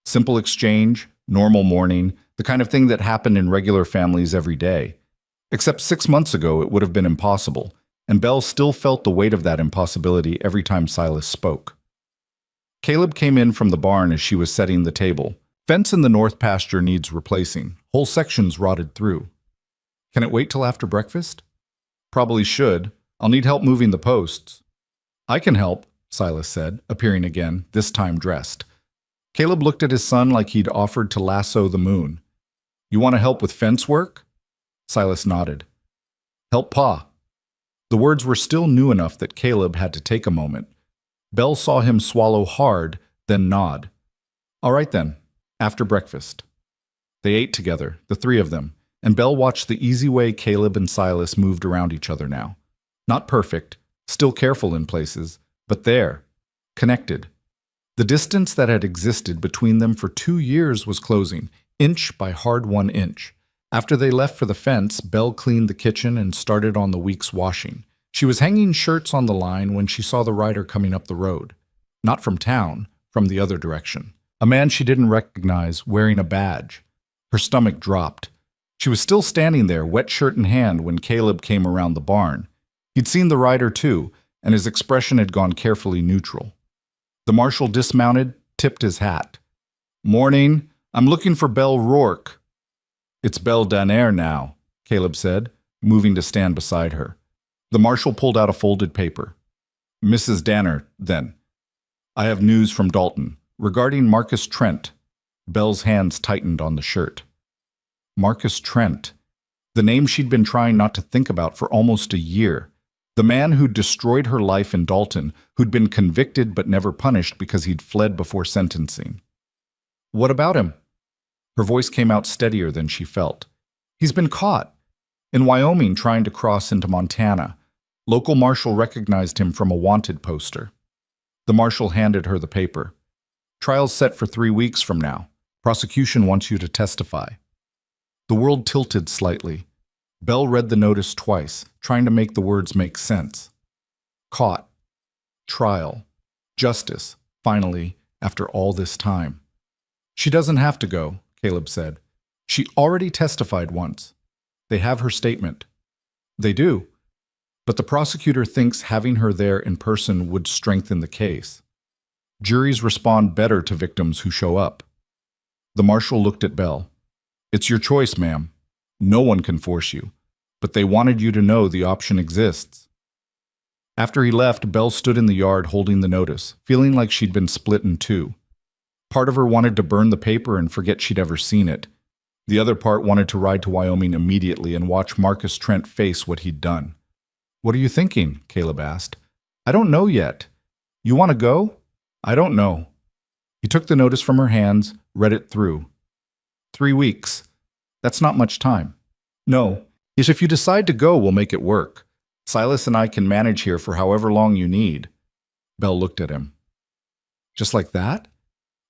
Simple exchange, normal morning, the kind of thing that happened in regular families every day. Except 6 months ago it would have been impossible, and Belle still felt the weight of that impossibility every time Silas spoke. Caleb came in from the barn as she was setting the table. Fence in the north pasture needs replacing. Whole sections rotted through. "Can it wait till after breakfast?" "Probably should. I'll need help moving the posts." "I can help," Silas said, appearing again, this time dressed. Caleb looked at his son like he'd offered to lasso the moon. "You want to help with fence work?" Silas nodded. "Help Pa." The words were still new enough that Caleb had to take a moment. Belle saw him swallow hard, then nod. "All right then, after breakfast." They ate together, the three of them, and Belle watched the easy way Caleb and Silas moved around each other now. Not perfect, still careful in places, but there, connected. The distance that had existed between them for 2 years was closing, inch by hard-won inch. After they left for the fence, Belle cleaned the kitchen and started on the week's washing. She was hanging shirts on the line when she saw the rider coming up the road. Not from town, from the other direction. A man she didn't recognize, wearing a badge. Her stomach dropped. She was still standing there, wet shirt in hand, when Caleb came around the barn. He'd seen the rider too, and his expression had gone carefully neutral. The marshal dismounted, tipped his hat. "Morning. I'm looking for Belle Rourke." "It's Belle Danner now," Caleb said, moving to stand beside her. The marshal pulled out a folded paper. "Mrs. Danner, then. I have news from Dalton, regarding Marcus Trent." Belle's hands tightened on the shirt. Marcus Trent. The name she'd been trying not to think about for almost a year. The man who'd destroyed her life in Dalton, who'd been convicted but never punished because he'd fled before sentencing. "What about him?" Her voice came out steadier than she felt. "He's been caught. In Wyoming trying to cross into Montana. Local marshal recognized him from a wanted poster." The marshal handed her the paper. "Trial's set for 3 weeks from now. Prosecution wants you to testify." The world tilted slightly. Belle read the notice twice, trying to make the words make sense. Caught. Trial. Justice, finally, after all this time. She doesn't have to go, Caleb said. She already testified once. They have her statement. They do. But the prosecutor thinks having her there in person would strengthen the case. Juries respond better to victims who show up. The marshal looked at Belle. It's your choice, ma'am. No one can force you. But they wanted you to know the option exists. After he left, Belle stood in the yard holding the notice, feeling like she'd been split in two. Part of her wanted to burn the paper and forget she'd ever seen it. The other part wanted to ride to Wyoming immediately and watch Marcus Trent face what he'd done. What are you thinking? Caleb asked. I don't know yet. You want to go? I don't know. He took the notice from her hands, read it through. 3 weeks. That's not much time. No, if you decide to go, we'll make it work. Silas and I can manage here for however long you need. Belle looked at him. Just like that?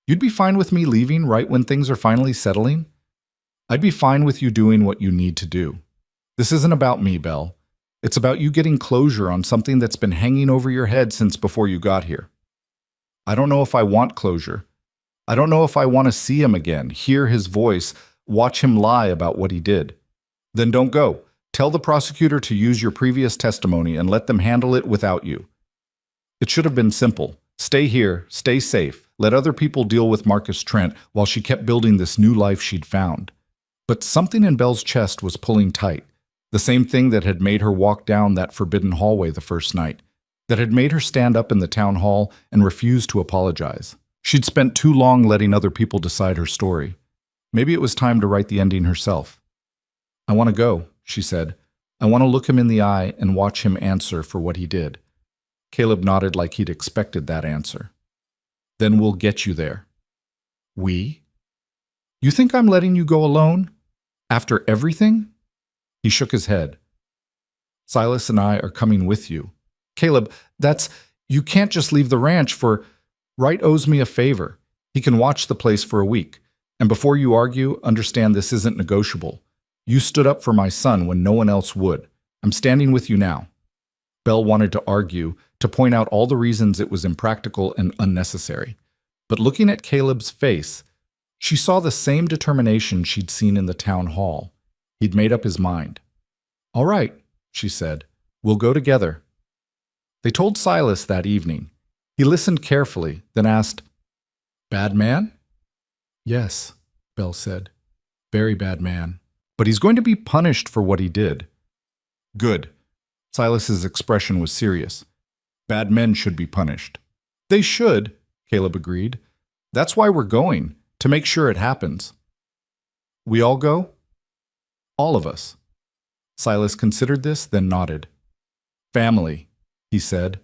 You'd be fine with me leaving right when things are finally settling? I'd be fine with you doing what you need to do. This isn't about me, Belle. It's about you getting closure on something that's been hanging over your head since before you got here. I don't know if I want closure. I don't know if I want to see him again, hear his voice, watch him lie about what he did. Then don't go. Tell the prosecutor to use your previous testimony and let them handle it without you. It should have been simple. Stay here, stay safe, let other people deal with Marcus Trent while she kept building this new life she'd found. But something in Belle's chest was pulling tight, the same thing that had made her walk down that forbidden hallway the first night, that had made her stand up in the town hall and refuse to apologize. She'd spent too long letting other people decide her story. Maybe it was time to write the ending herself. I want to go, she said. I want to look him in the eye and watch him answer for what he did. Caleb nodded like he'd expected that answer. Then we'll get you there. We? You think I'm letting you go alone? After everything? He shook his head. Silas and I are coming with you. Caleb, you can't just leave the ranch for... Wright owes me a favor. He can watch the place for a week. And before you argue, understand this isn't negotiable. You stood up for my son when no one else would. I'm standing with you now. Belle wanted to argue, to point out all the reasons it was impractical and unnecessary. But looking at Caleb's face, she saw the same determination she'd seen in the town hall. He'd made up his mind. All right, she said. We'll go together. They told Silas that evening. He listened carefully, then asked, Bad man? Yes, Belle said. Very bad man. But he's going to be punished for what he did. Good. Silas's expression was serious. Bad men should be punished. They should, Caleb agreed. That's why we're going, to make sure it happens. We all go? All of us. Silas considered this, then nodded. Family, he said.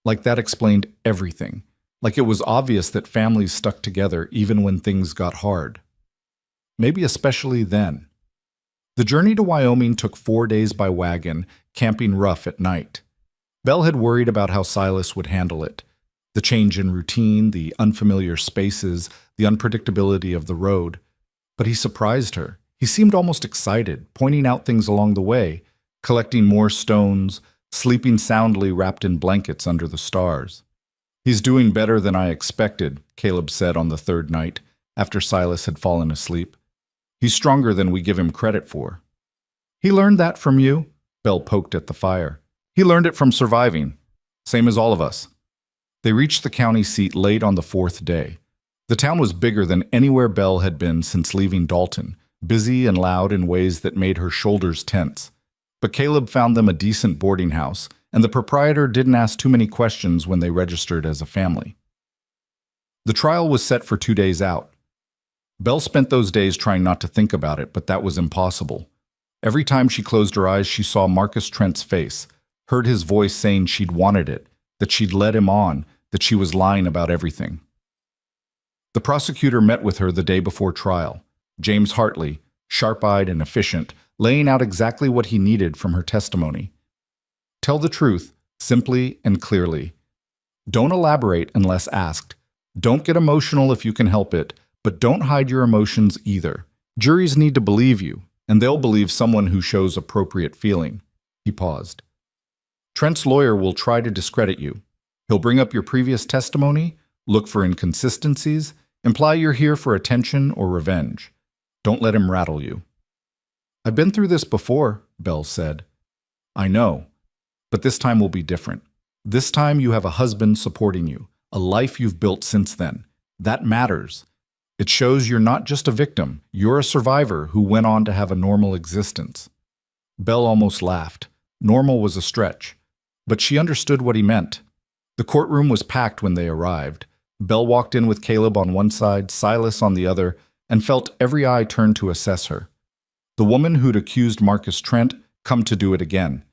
Like that explained everything. Like it was obvious that families stuck together even when things got hard. Maybe especially then. The journey to Wyoming took 4 days by wagon, camping rough at night. Belle had worried about how Silas would handle it. The change in routine, the unfamiliar spaces, the unpredictability of the road. But he surprised her. He seemed almost excited, pointing out things along the way, collecting more stones, sleeping soundly wrapped in blankets under the stars. He's doing better than I expected, Caleb said on the third night, after Silas had fallen asleep. He's stronger than we give him credit for. He learned that from you? Belle poked at the fire. He learned it from surviving, same as all of us. They reached the county seat late on the 4th day. The town was bigger than anywhere Belle had been since leaving Dalton, busy and loud in ways that made her shoulders tense. But Caleb found them a decent boarding house, and the proprietor didn't ask too many questions when they registered as a family. The trial was set for 2 days out. Belle spent those days trying not to think about it, but that was impossible. Every time she closed her eyes, she saw Marcus Trent's face, heard his voice saying she'd wanted it, that she'd led him on, that she was lying about everything. The prosecutor met with her the day before trial, James Hartley, sharp-eyed and efficient, laying out exactly what he needed from her testimony. Tell the truth, simply and clearly. Don't elaborate unless asked. Don't get emotional if you can help it, but don't hide your emotions either. Juries need to believe you, and they'll believe someone who shows appropriate feeling. He paused. Trent's lawyer will try to discredit you. He'll bring up your previous testimony, look for inconsistencies, imply you're here for attention or revenge. Don't let him rattle you. I've been through this before, Belle said. I know, but this time will be different. This time you have a husband supporting you, a life you've built since then. That matters. It shows you're not just a victim, you're a survivor who went on to have a normal existence. Belle almost laughed. Normal was a stretch, but she understood what he meant. The courtroom was packed when they arrived. Belle walked in with Caleb on one side, Silas on the other, and felt every eye turn to assess her. The woman who'd accused Marcus Trent come to do it again.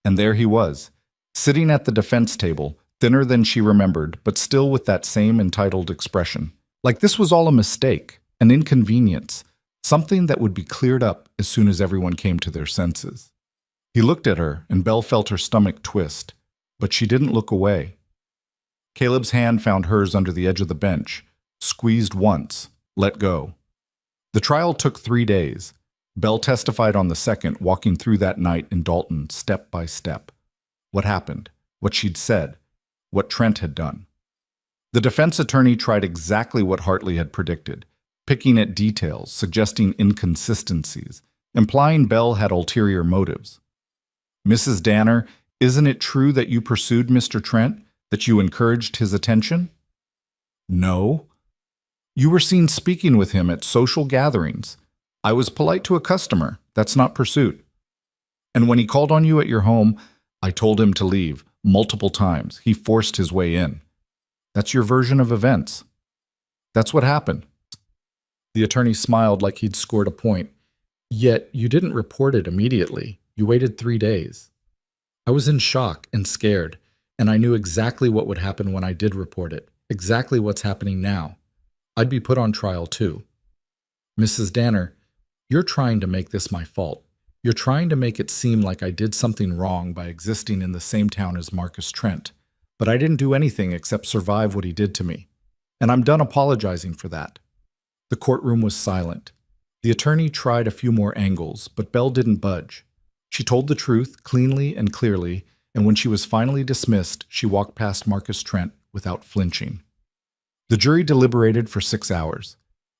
And there he was, sitting at the defense table, thinner than she remembered, but still with that same entitled expression. Like this was all a mistake, an inconvenience, something that would be cleared up as soon as everyone came to their senses. He looked at her, and Belle felt her stomach twist, but she didn't look away. Caleb's hand found hers under the edge of the bench, squeezed once, let go. The trial took 3 days. Belle testified on the second, walking through that night in Dalton step by step. What happened, what she'd said, what Trent had done. The defense attorney tried exactly what Hartley had predicted, picking at details, suggesting inconsistencies, implying Belle had ulterior motives. Mrs. Danner, isn't it true that you pursued Mr. Trent, that you encouraged his attention? No. You were seen speaking with him at social gatherings. I was polite to a customer. That's not pursuit. And when he called on you at your home, I told him to leave multiple times. He forced his way in. That's your version of events. That's what happened. The attorney smiled like he'd scored a point. Yet you didn't report it immediately. You waited 3 days. I was in shock and scared, and I knew exactly what would happen when I did report it, exactly what's happening now. I'd be put on trial too. Mrs. Danner, you're trying to make this my fault. You're trying to make it seem like I did something wrong by existing in the same town as Marcus Trent. But I didn't do anything except survive what he did to me. And I'm done apologizing for that. The courtroom was silent. The attorney tried a few more angles, but Belle didn't budge. She told the truth cleanly and clearly, and when she was finally dismissed, she walked past Marcus Trent without flinching. The jury deliberated for 6 hours.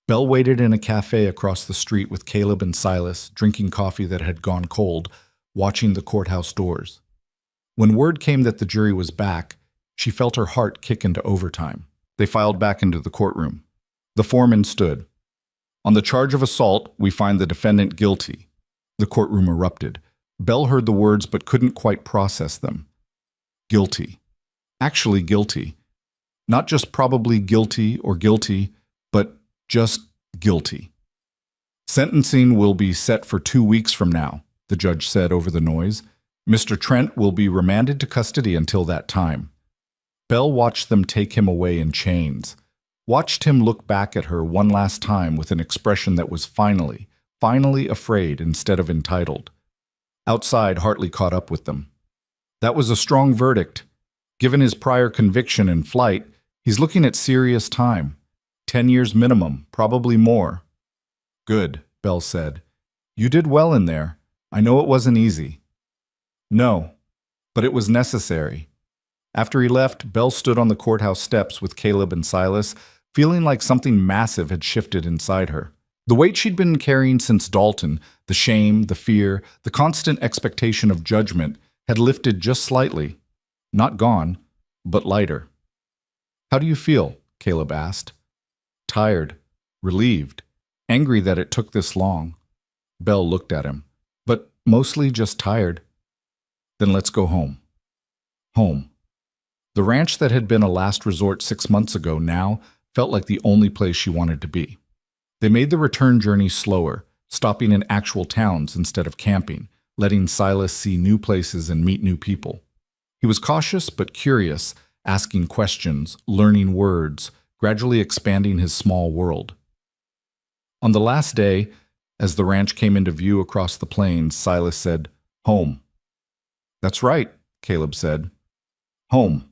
Belle waited in a cafe across the street with Caleb and Silas, drinking coffee that had gone cold, watching the courthouse doors. When word came that the jury was back, she felt her heart kick into overtime. They filed back into the courtroom. The foreman stood. On the charge of assault, we find the defendant guilty. The courtroom erupted. Belle heard the words but couldn't quite process them. Guilty. Actually guilty. Not just probably guilty or guilty, but just guilty. Sentencing will be set for 2 weeks from now, the judge said over the noise. Mr. Trent will be remanded to custody until that time. Belle watched them take him away in chains, watched him look back at her one last time with an expression that was finally afraid instead of entitled. Outside, Hartley caught up with them. That was a strong verdict. Given his prior conviction in flight, he's looking at serious time. 10 years minimum, probably more. Good, Belle said. You did well in there. I know it wasn't easy. No, but it was necessary. After he left, Belle stood on the courthouse steps with Caleb and Silas, feeling like something massive had shifted inside her. The weight she'd been carrying since Dalton, the shame, the fear, the constant expectation of judgment, had lifted just slightly. Not gone, but lighter. How do you feel? Caleb asked. Tired, relieved, angry that it took this long. Belle looked at him, but mostly just tired. Then let's go home. Home. The ranch that had been a last resort 6 months ago now felt like the only place she wanted to be. They made the return journey slower, stopping in actual towns instead of camping, letting Silas see new places and meet new people. He was cautious but curious, asking questions, learning words, gradually expanding his small world. On the last day, as the ranch came into view across the plains, Silas said, "Home." "That's right," Caleb said. "Home."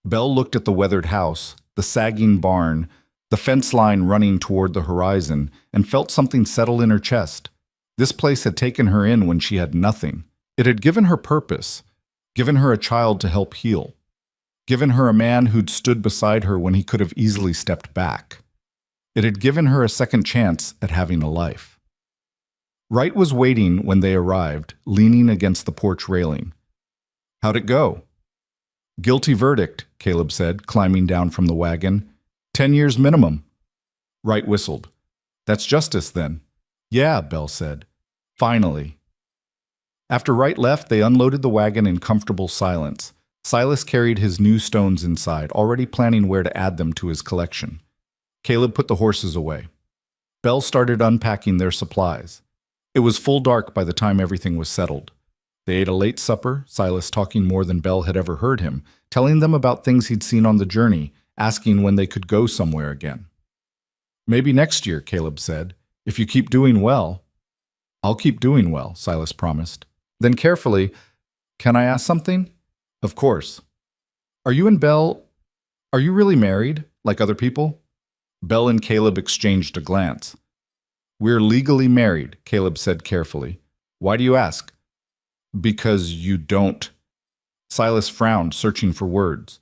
Belle looked at the weathered house, the sagging barn, the fence line running toward the horizon, and felt something settle in her chest. This place had taken her in when she had nothing. It had given her purpose, given her a child to help heal. given her a man who'd stood beside her when he could have easily stepped back. It had given her a second chance at having a life. Wright was waiting when they arrived, leaning against the porch railing. "How'd it go?" "Guilty verdict," Caleb said, climbing down from the wagon. 10 years minimum." Wright whistled. "That's justice, then." "Yeah," Belle said. "Finally." After Wright left, they unloaded the wagon in comfortable silence. Silas carried his new stones inside, already planning where to add them to his collection. Caleb put the horses away. Belle started unpacking their supplies. It was full dark by the time everything was settled. They ate a late supper, Silas talking more than Belle had ever heard him, telling them about things he'd seen on the journey, asking when they could go somewhere again. "Maybe next year," Caleb said, "if you keep doing well." "I'll keep doing well," Silas promised. Then carefully, "Can I ask something?" "Of course." Are you really married, like other people?" Belle and Caleb exchanged a glance. "We're legally married," Caleb said carefully. "Why do you ask?" "Because you don't." Silas frowned, searching for words.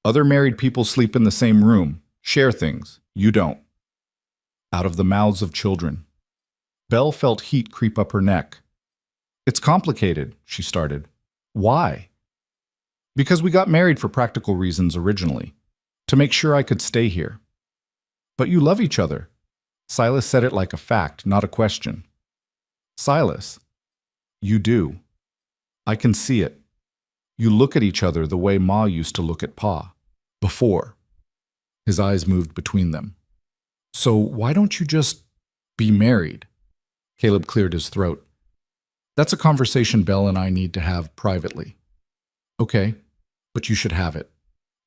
"Other married people sleep in the same room, share things. You don't." Out of the mouths of children. Belle felt heat creep up her neck. "It's complicated," she started. "Why?" "Because we got married for practical reasons originally, to make sure I could stay here." "But you love each other." Silas said it like a fact, not a question. "Silas, you do. I can see it. You look at each other the way Ma used to look at Pa. Before." His eyes moved between them. "So why don't you just be married?" Caleb cleared his throat. "That's a conversation Belle and I need to have privately." "Okay, but you should have it."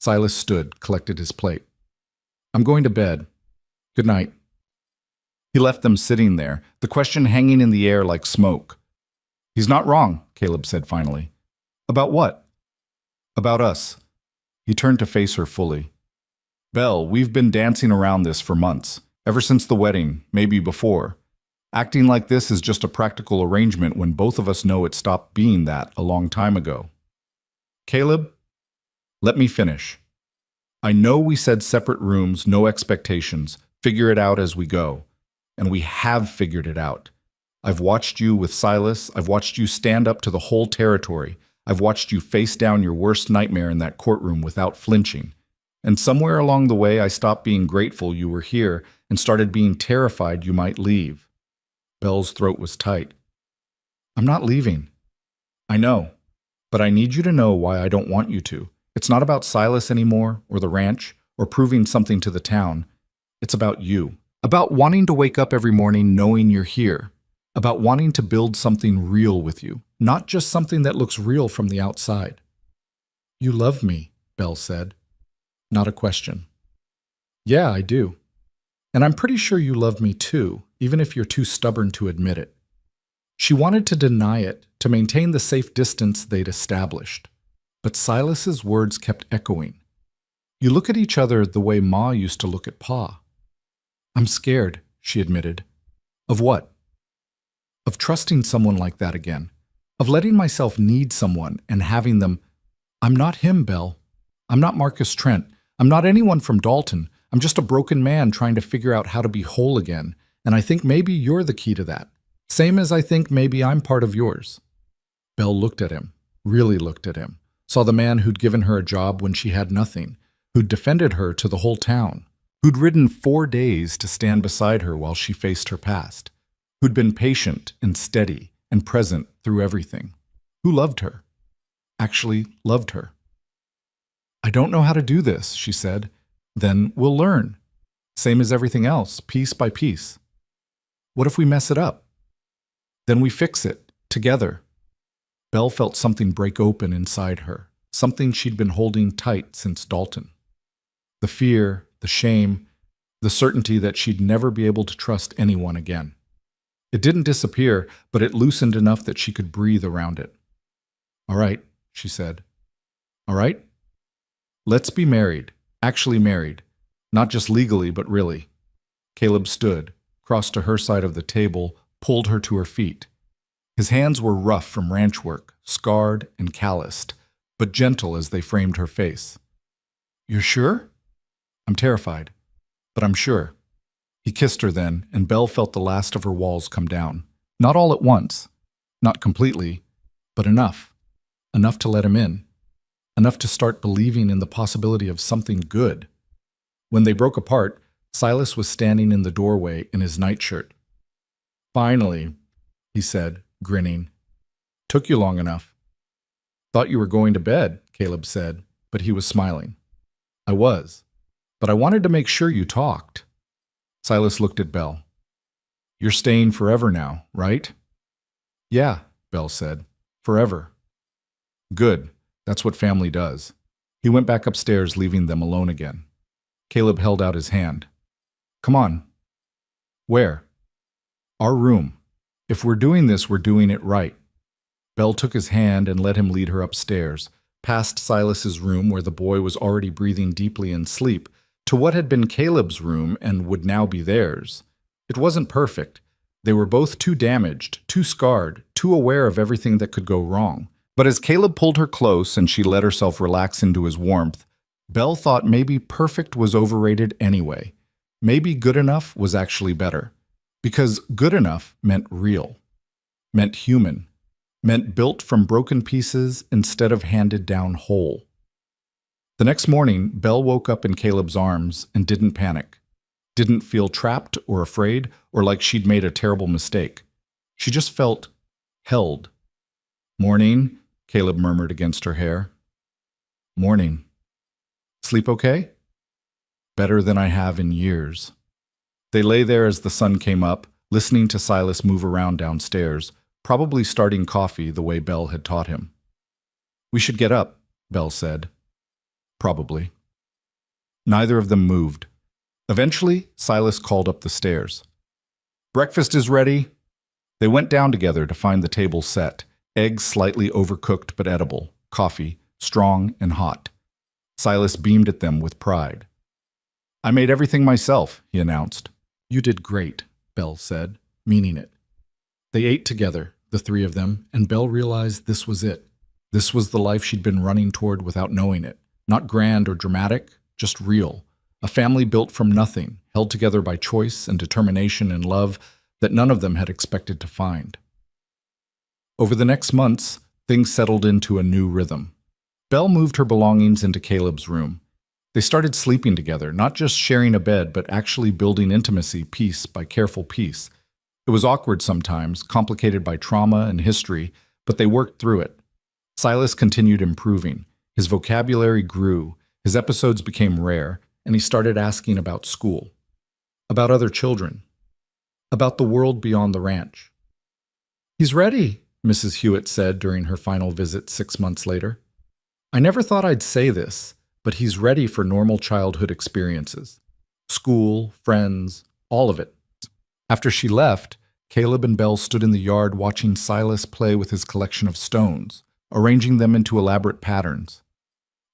Silas stood, collected his plate. "I'm going to bed. Good night." He left them sitting there, the question hanging in the air like smoke. "He's not wrong," Caleb said finally. "About what?" "About us." He turned to face her fully. "Belle, we've been dancing around this for months, ever since the wedding, maybe before. Acting like this is just a practical arrangement when both of us know it stopped being that a long time ago." "Caleb, let me finish. I know we said separate rooms, no expectations, figure it out as we go. And we have figured it out. I've watched you with Silas. I've watched you stand up to the whole territory. I've watched you face down your worst nightmare in that courtroom without flinching. And somewhere along the way, I stopped being grateful you were here and started being terrified you might leave." Belle's throat was tight. "I'm not leaving." "I know, but I need you to know why I don't want you to. It's not about Silas anymore, or the ranch, or proving something to the town. It's about you. About wanting to wake up every morning knowing you're here. About wanting to build something real with you, not just something that looks real from the outside." "You love me," Belle said. Not a question. "Yeah, I do. And I'm pretty sure you love me too, even if you're too stubborn to admit it." She wanted to deny it, to maintain the safe distance they'd established. But Silas's words kept echoing. "You look at each other the way Ma used to look at Pa." "I'm scared," she admitted. "Of what?" "Of trusting someone like that again. Of letting myself need someone and having them. I'm not him, Belle. I'm not Marcus Trent. I'm not anyone from Dalton. I'm just a broken man trying to figure out how to be whole again. And I think maybe you're the key to that. Same as I think maybe I'm part of yours." Belle looked at him, really looked at him, saw the man who'd given her a job when she had nothing, who'd defended her to the whole town, who'd ridden 4 days to stand beside her while she faced her past, who'd been patient and steady and present through everything, who loved her, actually loved her. "I don't know how to do this," she said. "Then we'll learn. Same as everything else, piece by piece." "What if we mess it up?" "Then we fix it, together." Belle felt something break open inside her, something she'd been holding tight since Dalton. The fear, the shame, the certainty that she'd never be able to trust anyone again. It didn't disappear, but it loosened enough that she could breathe around it. "All right," she said. "All right? Let's be married, actually married, not just legally, but really." Caleb stood, crossed to her side of the table, pulled her to her feet. His hands were rough from ranch work, scarred and calloused, but gentle as they framed her face. You're sure? I'm terrified, but I'm sure. He kissed her then, and Belle felt the last of her walls come down. Not all at once, not completely, but enough. Enough to let him in. Enough to start believing in the possibility of something good. When they broke apart, Silas was standing in the doorway in his nightshirt. Finally, he said, grinning. Took you long enough. Thought you were going to bed, Caleb said, but he was smiling. I was, but I wanted to make sure you talked. Silas looked at Belle. You're staying forever now, right? Yeah, Belle said. Forever. Good. That's what family does. He went back upstairs, leaving them alone again. Caleb held out his hand. Come on. Where? Our room. If we're doing this, we're doing it right. Belle took his hand and let him lead her upstairs, past Silas's room where the boy was already breathing deeply in sleep, to what had been Caleb's room and would now be theirs. It wasn't perfect. They were both too damaged, too scarred, too aware of everything that could go wrong. But as Caleb pulled her close and she let herself relax into his warmth, Belle thought maybe perfect was overrated anyway. Maybe good enough was actually better. Because good enough meant real, meant human, meant built from broken pieces instead of handed down whole. The next morning, Belle woke up in Caleb's arms and didn't panic. Didn't feel trapped or afraid or like she'd made a terrible mistake. She just felt held. Morning, Caleb murmured against her hair. Morning. Sleep okay? Better than I have in years. They lay there as the sun came up, listening to Silas move around downstairs, probably starting coffee the way Belle had taught him. We should get up, Belle said. Probably. Neither of them moved. Eventually, Silas called up the stairs. Breakfast is ready. They went down together to find the table set, eggs slightly overcooked but edible, coffee, strong and hot. Silas beamed at them with pride. I made everything myself, he announced. You did great, Belle said, meaning it. They ate together, the three of them, and Belle realized this was it. This was the life she'd been running toward without knowing it. Not grand or dramatic, just real. A family built from nothing, held together by choice and determination and love that none of them had expected to find. Over the next months, things settled into a new rhythm. Belle moved her belongings into Caleb's room. They started sleeping together, not just sharing a bed, but actually building intimacy piece by careful piece. It was awkward sometimes, complicated by trauma and history, but they worked through it. Silas continued improving. His vocabulary grew, his episodes became rare, and he started asking about school, about other children, about the world beyond the ranch. He's ready, Mrs. Hewitt said during her final visit 6 months later. I never thought I'd say this, but he's ready for normal childhood experiences. School, friends, all of it. After she left, Caleb and Belle stood in the yard watching Silas play with his collection of stones, arranging them into elaborate patterns.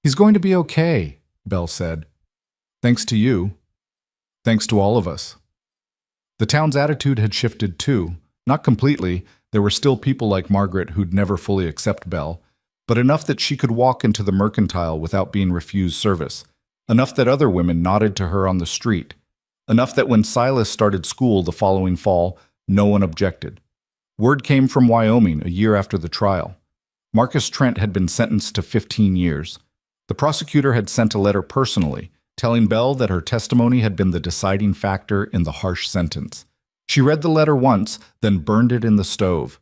He's going to be okay, Belle said. Thanks to you. Thanks to all of us. The town's attitude had shifted too. Not completely. There were still people like Margaret who'd never fully accept Belle, but enough that she could walk into the mercantile without being refused service. Enough that other women nodded to her on the street. Enough that when Silas started school the following fall, no one objected. Word came from Wyoming a year after the trial. Marcus Trent had been sentenced to 15 years. The prosecutor had sent a letter personally, telling Belle that her testimony had been the deciding factor in the harsh sentence. She read the letter once, then burned it in the stove.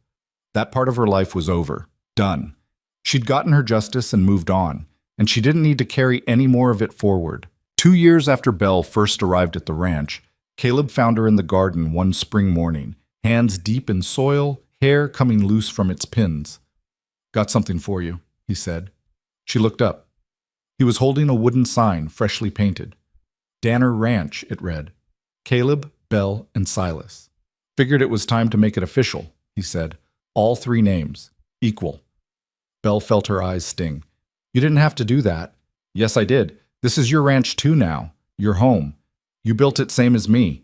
That part of her life was over. Done. She'd gotten her justice and moved on, and she didn't need to carry any more of it forward. 2 years after Belle first arrived at the ranch, Caleb found her in the garden one spring morning, hands deep in soil, hair coming loose from its pins. Got something for you, he said. She looked up. He was holding a wooden sign, freshly painted. Danner Ranch, it read. Caleb, Belle, and Silas. Figured it was time to make it official, he said. All 3 names. Equal. Belle felt her eyes sting. You didn't have to do that. Yes, I did. This is your ranch too now. Your home. You built it same as me.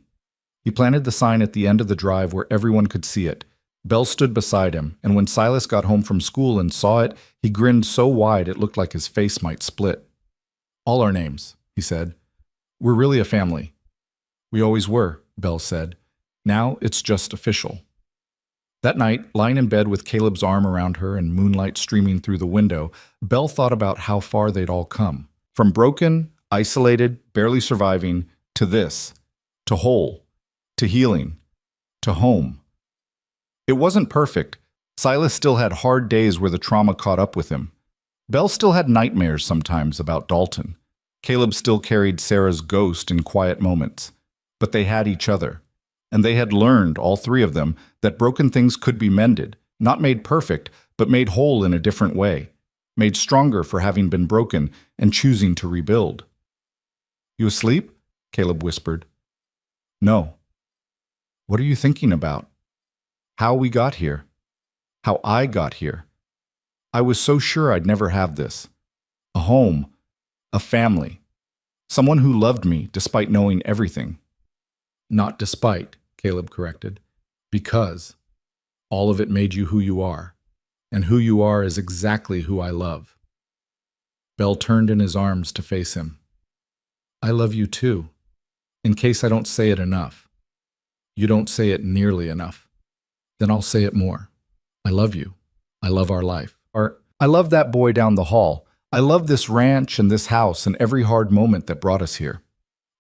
He planted the sign at the end of the drive where everyone could see it. Belle stood beside him, and when Silas got home from school and saw it, he grinned so wide it looked like his face might split. All our names, he said. We're really a family. We always were, Belle said. Now it's just official. That night, lying in bed with Caleb's arm around her and moonlight streaming through the window, Belle thought about how far they'd all come. From broken, isolated, barely surviving, to this, to whole, to healing, to home. It wasn't perfect. Silas still had hard days where the trauma caught up with him. Belle still had nightmares sometimes about Dalton. Caleb still carried Sarah's ghost in quiet moments. But they had each other. And they had learned, all three of them, that broken things could be mended, not made perfect, but made whole in a different way, made stronger for having been broken and choosing to rebuild. You asleep? Caleb whispered. No. What are you thinking about? How we got here. How I got here. I was so sure I'd never have this. A home. A family. Someone who loved me despite knowing everything. Not despite, Caleb corrected. Because. All of it made you who you are. And who you are is exactly who I love. Belle turned in his arms to face him. I love you too. In case I don't say it enough. You don't say it nearly enough. Then I'll say it more. I love you. I love our life. I love that boy down the hall. I love this ranch and this house and every hard moment that brought us here.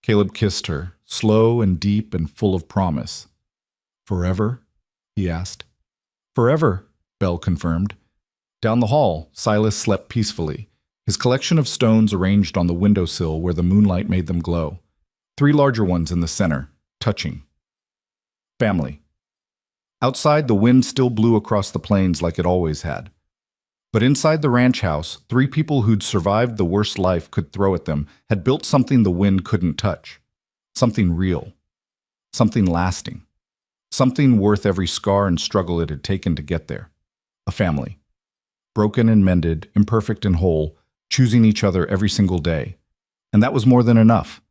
Caleb kissed her, slow and deep and full of promise. Forever? He asked. Forever, Belle confirmed. Down the hall, Silas slept peacefully, his collection of stones arranged on the windowsill where the moonlight made them glow. 3 larger ones in the center, touching. Family. Outside, the wind still blew across the plains like it always had. But inside the ranch house, 3 people who'd survived the worst life could throw at them had built something the wind couldn't touch. Something real. Something lasting. Something worth every scar and struggle it had taken to get there. A family. Broken and mended, imperfect and whole, choosing each other every single day. And that was more than enough.